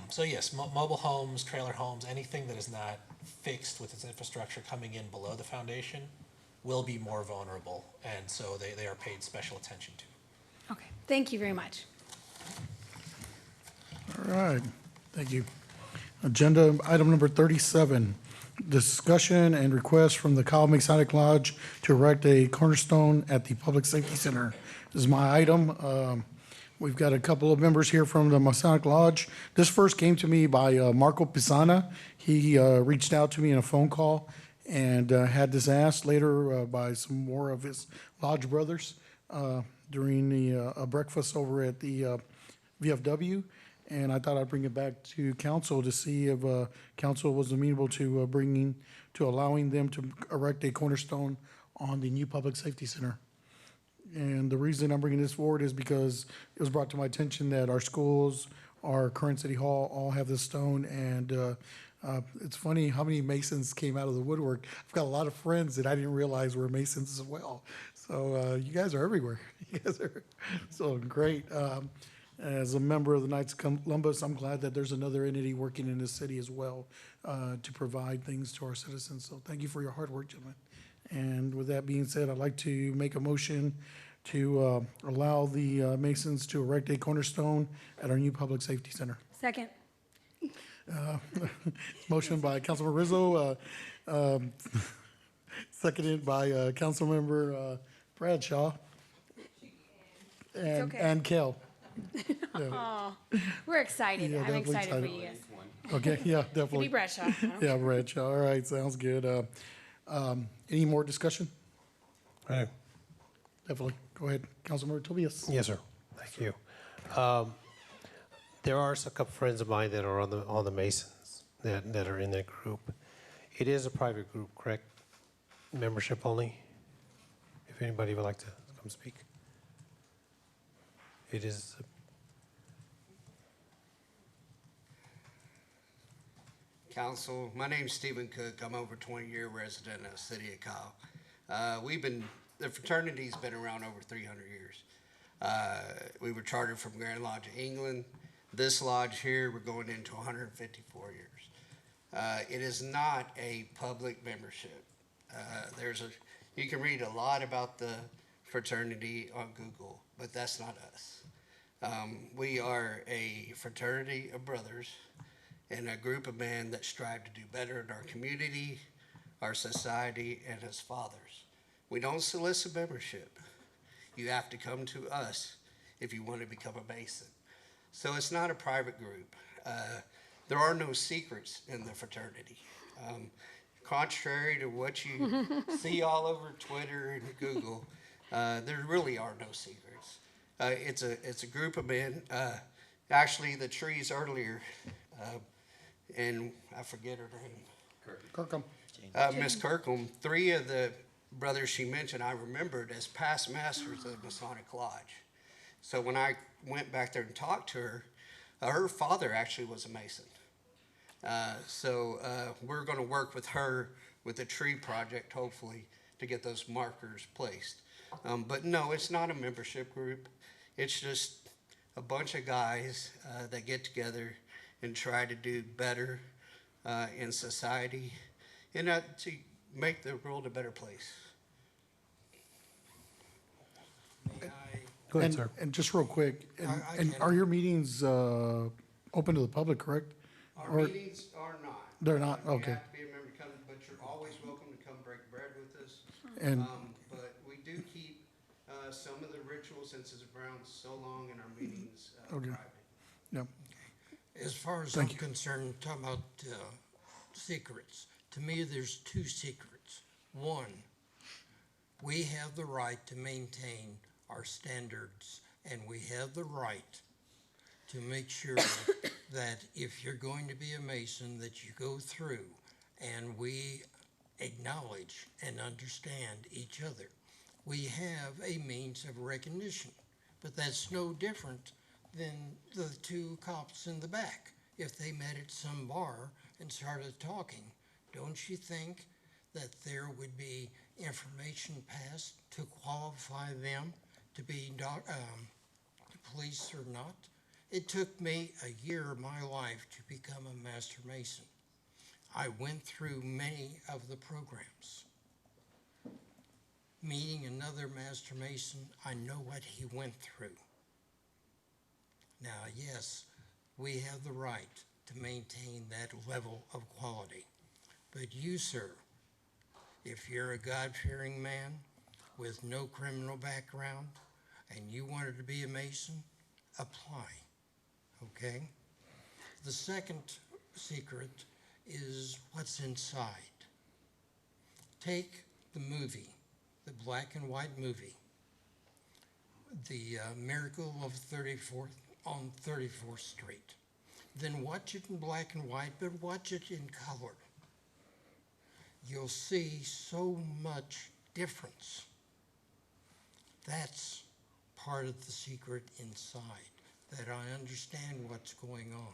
O: So yes, mobile homes, trailer homes, anything that is not fixed with its infrastructure coming in below the foundation will be more vulnerable, and so they are paid special attention to.
F: Okay, thank you very much.
M: All right, thank you. Agenda item number 37, discussion and request from the Kyle Masonic Lodge to erect a cornerstone at the Public Safety Center. This is my item. We've got a couple of members here from the Masonic Lodge. This first came to me by Marco Pisana. He reached out to me in a phone call and had this asked later by some more of his lodge brothers during the breakfast over at the VFW. And I thought I'd bring it back to council to see if council was amenable to allowing them to erect a cornerstone on the new public safety center. And the reason I'm bringing this forward is because it was brought to my attention that our schools, our current city hall, all have this stone. And it's funny how many Masons came out of the woodwork. I've got a lot of friends that I didn't realize were Masons as well. So you guys are everywhere. You guys are so great. As a member of the Knights of Columbus, I'm glad that there's another entity working in this city as well to provide things to our citizens. So thank you for your hard work, gentlemen. And with that being said, I'd like to make a motion to allow the Masons to erect a cornerstone at our new public safety center.
F: Second.
M: Motion by Councilmember Rizo, seconded by Councilmember Bradshaw
F: okay.
M: and Kell.
F: Oh, we're excited.
M: Yeah,
F: I'm
M: definitely
F: excited for
M: excited.
F: you guys.
M: Okay, yeah,
F: Could
M: definitely.
F: be Bradshaw. I don't
M: Yeah,
F: care.
M: Bradshaw. All right, sounds good. Any more discussion?
D: Right.
M: Definitely. Go ahead, Councilmember Tobias.
D: Yes, sir. Thank you. There are a couple friends of mine that are on the Masons that are in that group. It is a private group, correct? Membership only? If anybody would like to come speak. It is.
E: Council, my name's Stephen Cook. I'm over 20-year resident of the city of Kyle. The fraternity's been around over 300 years. We were chartered from Grand Lodge of England. This lodge here, we're going into 154 years. It is not a public membership. You can read a lot about the fraternity on Google, but that's not us. We are a fraternity of brothers and a group of men that strive to do better in our community, our society, and as fathers. We don't solicit membership. You have to come to us if you want to become a Mason. So it's not a private group. There are no secrets in the fraternity. Contrary to what you see all over Twitter and Google, there really are no secrets. It's a group of men. Actually, the trees earlier, and I forget her name.
M: Kirkham.
E: Miss Kirkham, 3 of the brothers she mentioned I remembered as past masters of the Masonic Lodge. So when I went back there and talked to her, her father actually was a Mason. We're going to work with her with a tree project, hopefully, to get those markers placed. But no, it's not a membership group. It's just a bunch of guys that get together and try to do better in society and to make the world a better place.
D: Go ahead,
M: And-
D: sir.
M: And just real quick,
E: I
M: and
E: can-
M: are your meetings open to the public, correct?
E: Our
M: Or-
E: meetings are not.
M: They're not?
E: You
M: Okay.
E: have to be a member to come, but you're always welcome to come break bread with us.
M: And-
E: But we do keep some of the rituals, since it's around so long in our meetings,
M: Okay.
E: private.
M: Yep.
J: As far as
M: Thank
J: I'm
M: you.
J: concerned, talking about secrets, to me, there's two secrets. One, we have the right to maintain our standards, and we have the right to make sure that if you're going to be a Mason, that you go through and we acknowledge and understand each other. We have a means of recognition, but that's no different than the two cops in the back. If they met at some bar and started talking, don't you think that there would be information passed to qualify them to be police or not? It took me a year of my life to become a Master Mason. I went through many of the programs. Meeting another Master Mason, I know what he went through. Now, yes, we have the right to maintain that level of quality. But you, sir, if you're a God-fearing man with no criminal background and you wanted to be a Mason, apply, okay? The second secret is what's inside. Take the movie, the black and white movie, The Miracle of 34th on 34th Street. Then watch it in black and white, but watch it in color. You'll see so much difference. That's part of the secret inside, that I understand what's going on.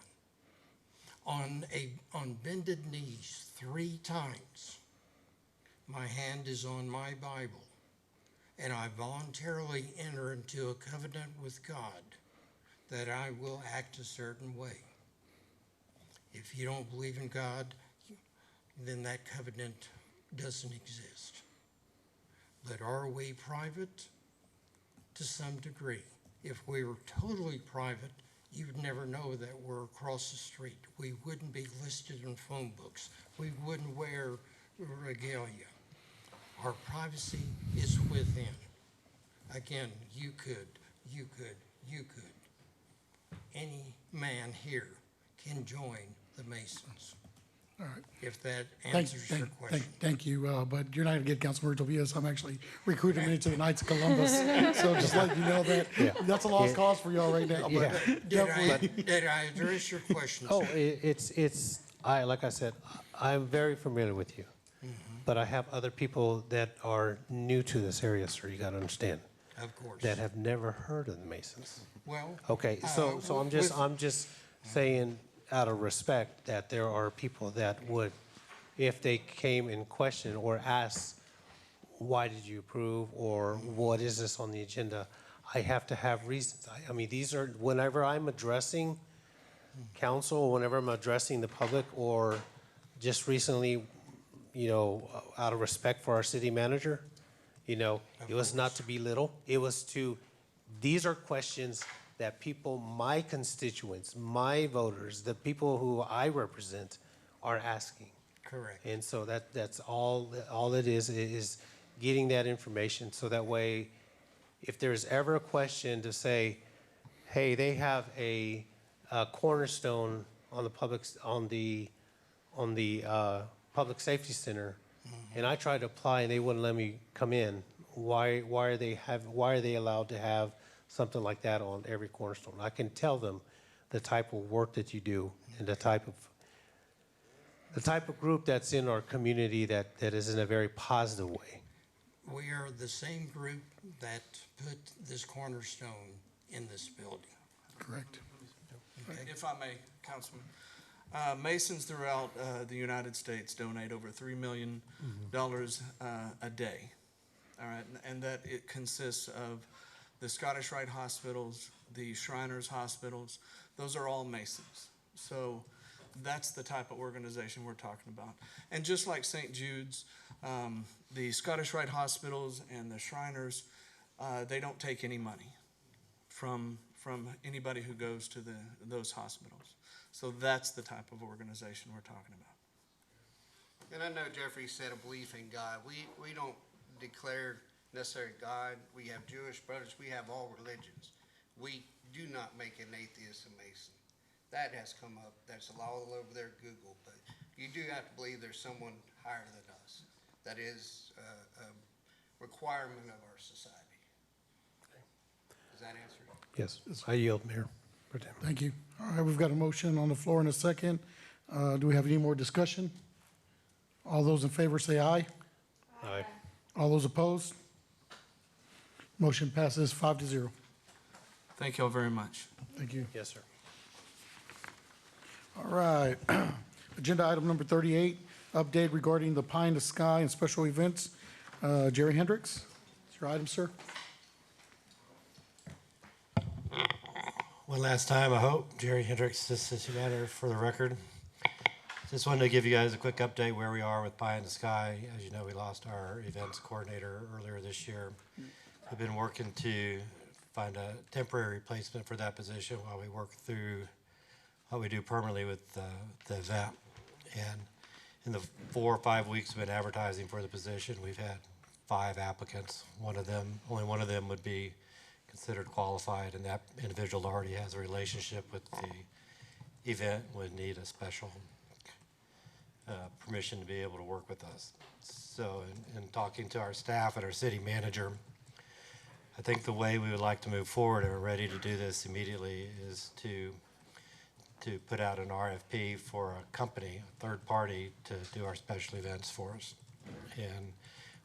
J: On bended knees 3 times, my hand is on my Bible, and I voluntarily enter into a covenant with God that I will act a certain way. If you don't believe in God, then that covenant doesn't exist. But are we private? To some degree. If we were totally private, you'd never know that we're across the street. We wouldn't be listed in phone books. We wouldn't wear regalia. Our privacy is within. Again, you could. Any man here can join the Masons.
M: All right.
J: If that answers your question.
M: Thank you, but you're not going to get Councilmember Tobias. I'm actually recruiting him into the Knights of Columbus. So just let you know that that's a lost cause for y'all right now. But
J: Did I address your question?
D: Oh,
J: sir?
D: like I said, I'm very familiar with you. But I have other people that are new to this area, sir, you got to understand.
J: Of course.
D: That have never heard of the Masons.
J: Well.
D: Okay, so I'm just saying out of respect that there are people that would, if they came in question or asked, why did you approve, or what is this on the agenda, I have to have reasons. I mean, these are, whenever I'm addressing council, whenever I'm addressing the public, or just recently, out of respect for our city manager, it was not to belittle. It was to, these are questions that people, my constituents, my voters, the people who I represent are asking.
J: Correct.
D: And so that's all it is getting that information, so that way, if there's ever a question to say, hey, they have a cornerstone on the public safety center, and I tried to apply and they wouldn't let me come in. Why are they allowed to have something like that on every cornerstone? I can tell them the type of work that you do and the type of group that's in our community that is in a very positive way.
J: We are the same group that put this cornerstone in this building.
M: Correct.
J: Okay.
T: If I may, Councilman,
B: Masons throughout the United States donate over $3 million a day. All right, and that it consists of the Scottish Rite hospitals, the Shriners hospitals. Those are all Masons. So that's the type of organization we're talking about. And just like St. Jude's, the Scottish Rite hospitals and the Shriners, they don't take any money from anybody who goes to those hospitals. So that's the type of organization we're talking about.
E: And I know Jeffrey said a belief in God. We don't declare necessarily God. We have Jewish brothers. We have all religions. We do not make an atheist a Mason. That has come up. That's all over there, Google. But you do have to believe there's someone higher than us. That is a requirement of our society. Does that answer it?
D: Yes, I yield, Mayor. Pro Tem.
M: Thank you. All right, we've got a motion on the floor in a second. Do we have any more discussion? All those in favor say aye.
D: Aye.
M: All those opposed? Motion passes 5-0.
B: Thank you all very much.
M: Thank you.
D: Yes, sir.
M: All right. Agenda item number 38, update regarding the Pie in the Sky and special events. Jerry Hendrix, it's your item, sir.
T: One last time, I hope. Jerry Hendrix, this city manager, for the record. Just wanted to give you guys a quick update where we are with Pie in the Sky. As you know, we lost our events coordinator earlier this year. We've been working to find a temporary replacement for that position while we work through what we do permanently with the event. And in the 4 or 5 weeks we've been advertising for the position, we've had 5 applicants. Only one of them would be considered qualified, and that individual already has a relationship with the event, would need a special permission to be able to work with us. So in talking to our staff and our city manager, I think the way we would like to move forward, and we're ready to do this immediately, is to put out an RFP for a company, a third party, to do our special events for us. And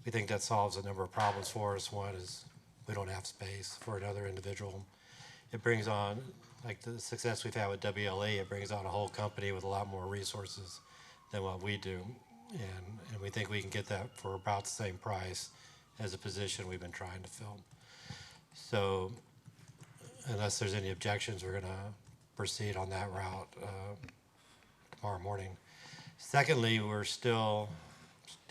T: we think that solves a number of problems for us. One is we don't have space for another individual. It brings on, like the success we've had with WLE, it brings on a whole company with a lot more resources than what we do. And we think we can get that for about the same price as a position we've been trying to fill. So unless there's any objections, we're going to proceed on that route tomorrow morning. Secondly, we're still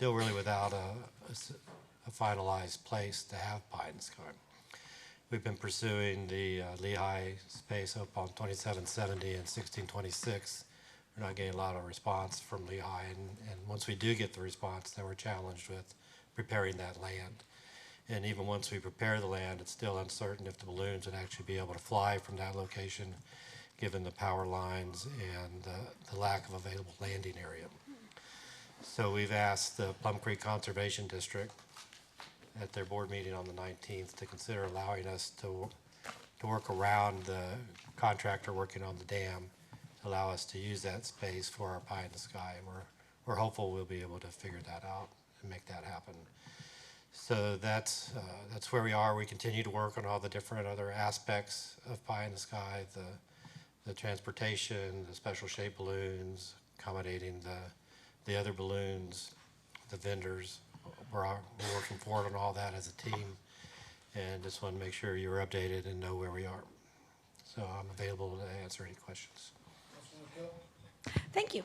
T: really without a finalized place to have Pie in the Sky. We've been pursuing the Lehigh space up on 2770 and 1626. We're not getting a lot of response from Lehigh, and once we do get the response, then we're challenged with preparing that land. And even once we prepare the land, it's still uncertain if the balloons would actually be able to fly from that location, given the power lines and the lack of available landing area. So we've asked the Plum Creek Conservation District at their board meeting on the 19th to consider allowing us to work around the contractor working on the dam, allow us to use that space for our Pie in the Sky. And we're hopeful we'll be able to figure that out and make that happen. So that's where we are. We continue to work on all the different other aspects of Pie in the Sky, the transportation, the special shaped balloons, accommodating the other balloons, the vendors. We're working forward on all that as a team, and just want to make sure you're updated and know where we are. So I'm available to answer any questions.
F: Thank you.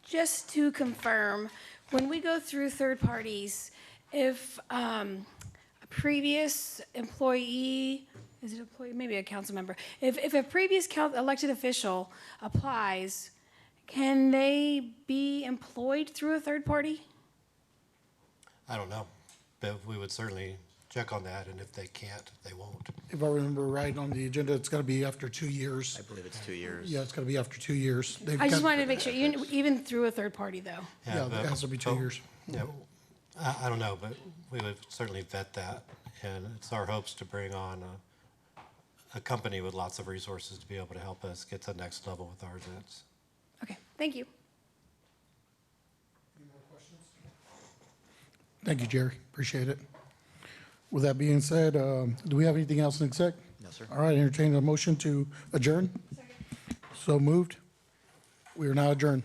F: Just to confirm, when we go through third parties, if a previous employee, is it employee, maybe a council member, if a previous elected official applies, can they be employed through a third party?
T: I don't know, but we would certainly check on that, and if they can't, they won't.
M: If I remember right on the agenda, it's got to be after 2 years.
S: I believe it's 2 years.
M: Yeah, it's got to be after 2 years.
F: I just wanted to make sure, even through a third party though.
M: Yeah, it has to be 2 years.
T: Yeah, I don't know, but we would certainly vet that, and it's our hopes to bring on a company with lots of resources to be able to help us get to the next level with our events.
F: Okay, thank you.
M: Thank you, Jerry. Appreciate it. With that being said, do we have anything else in exec?
S: No, sir.
M: All right, entertain a motion to adjourn. So moved. We are now adjourned.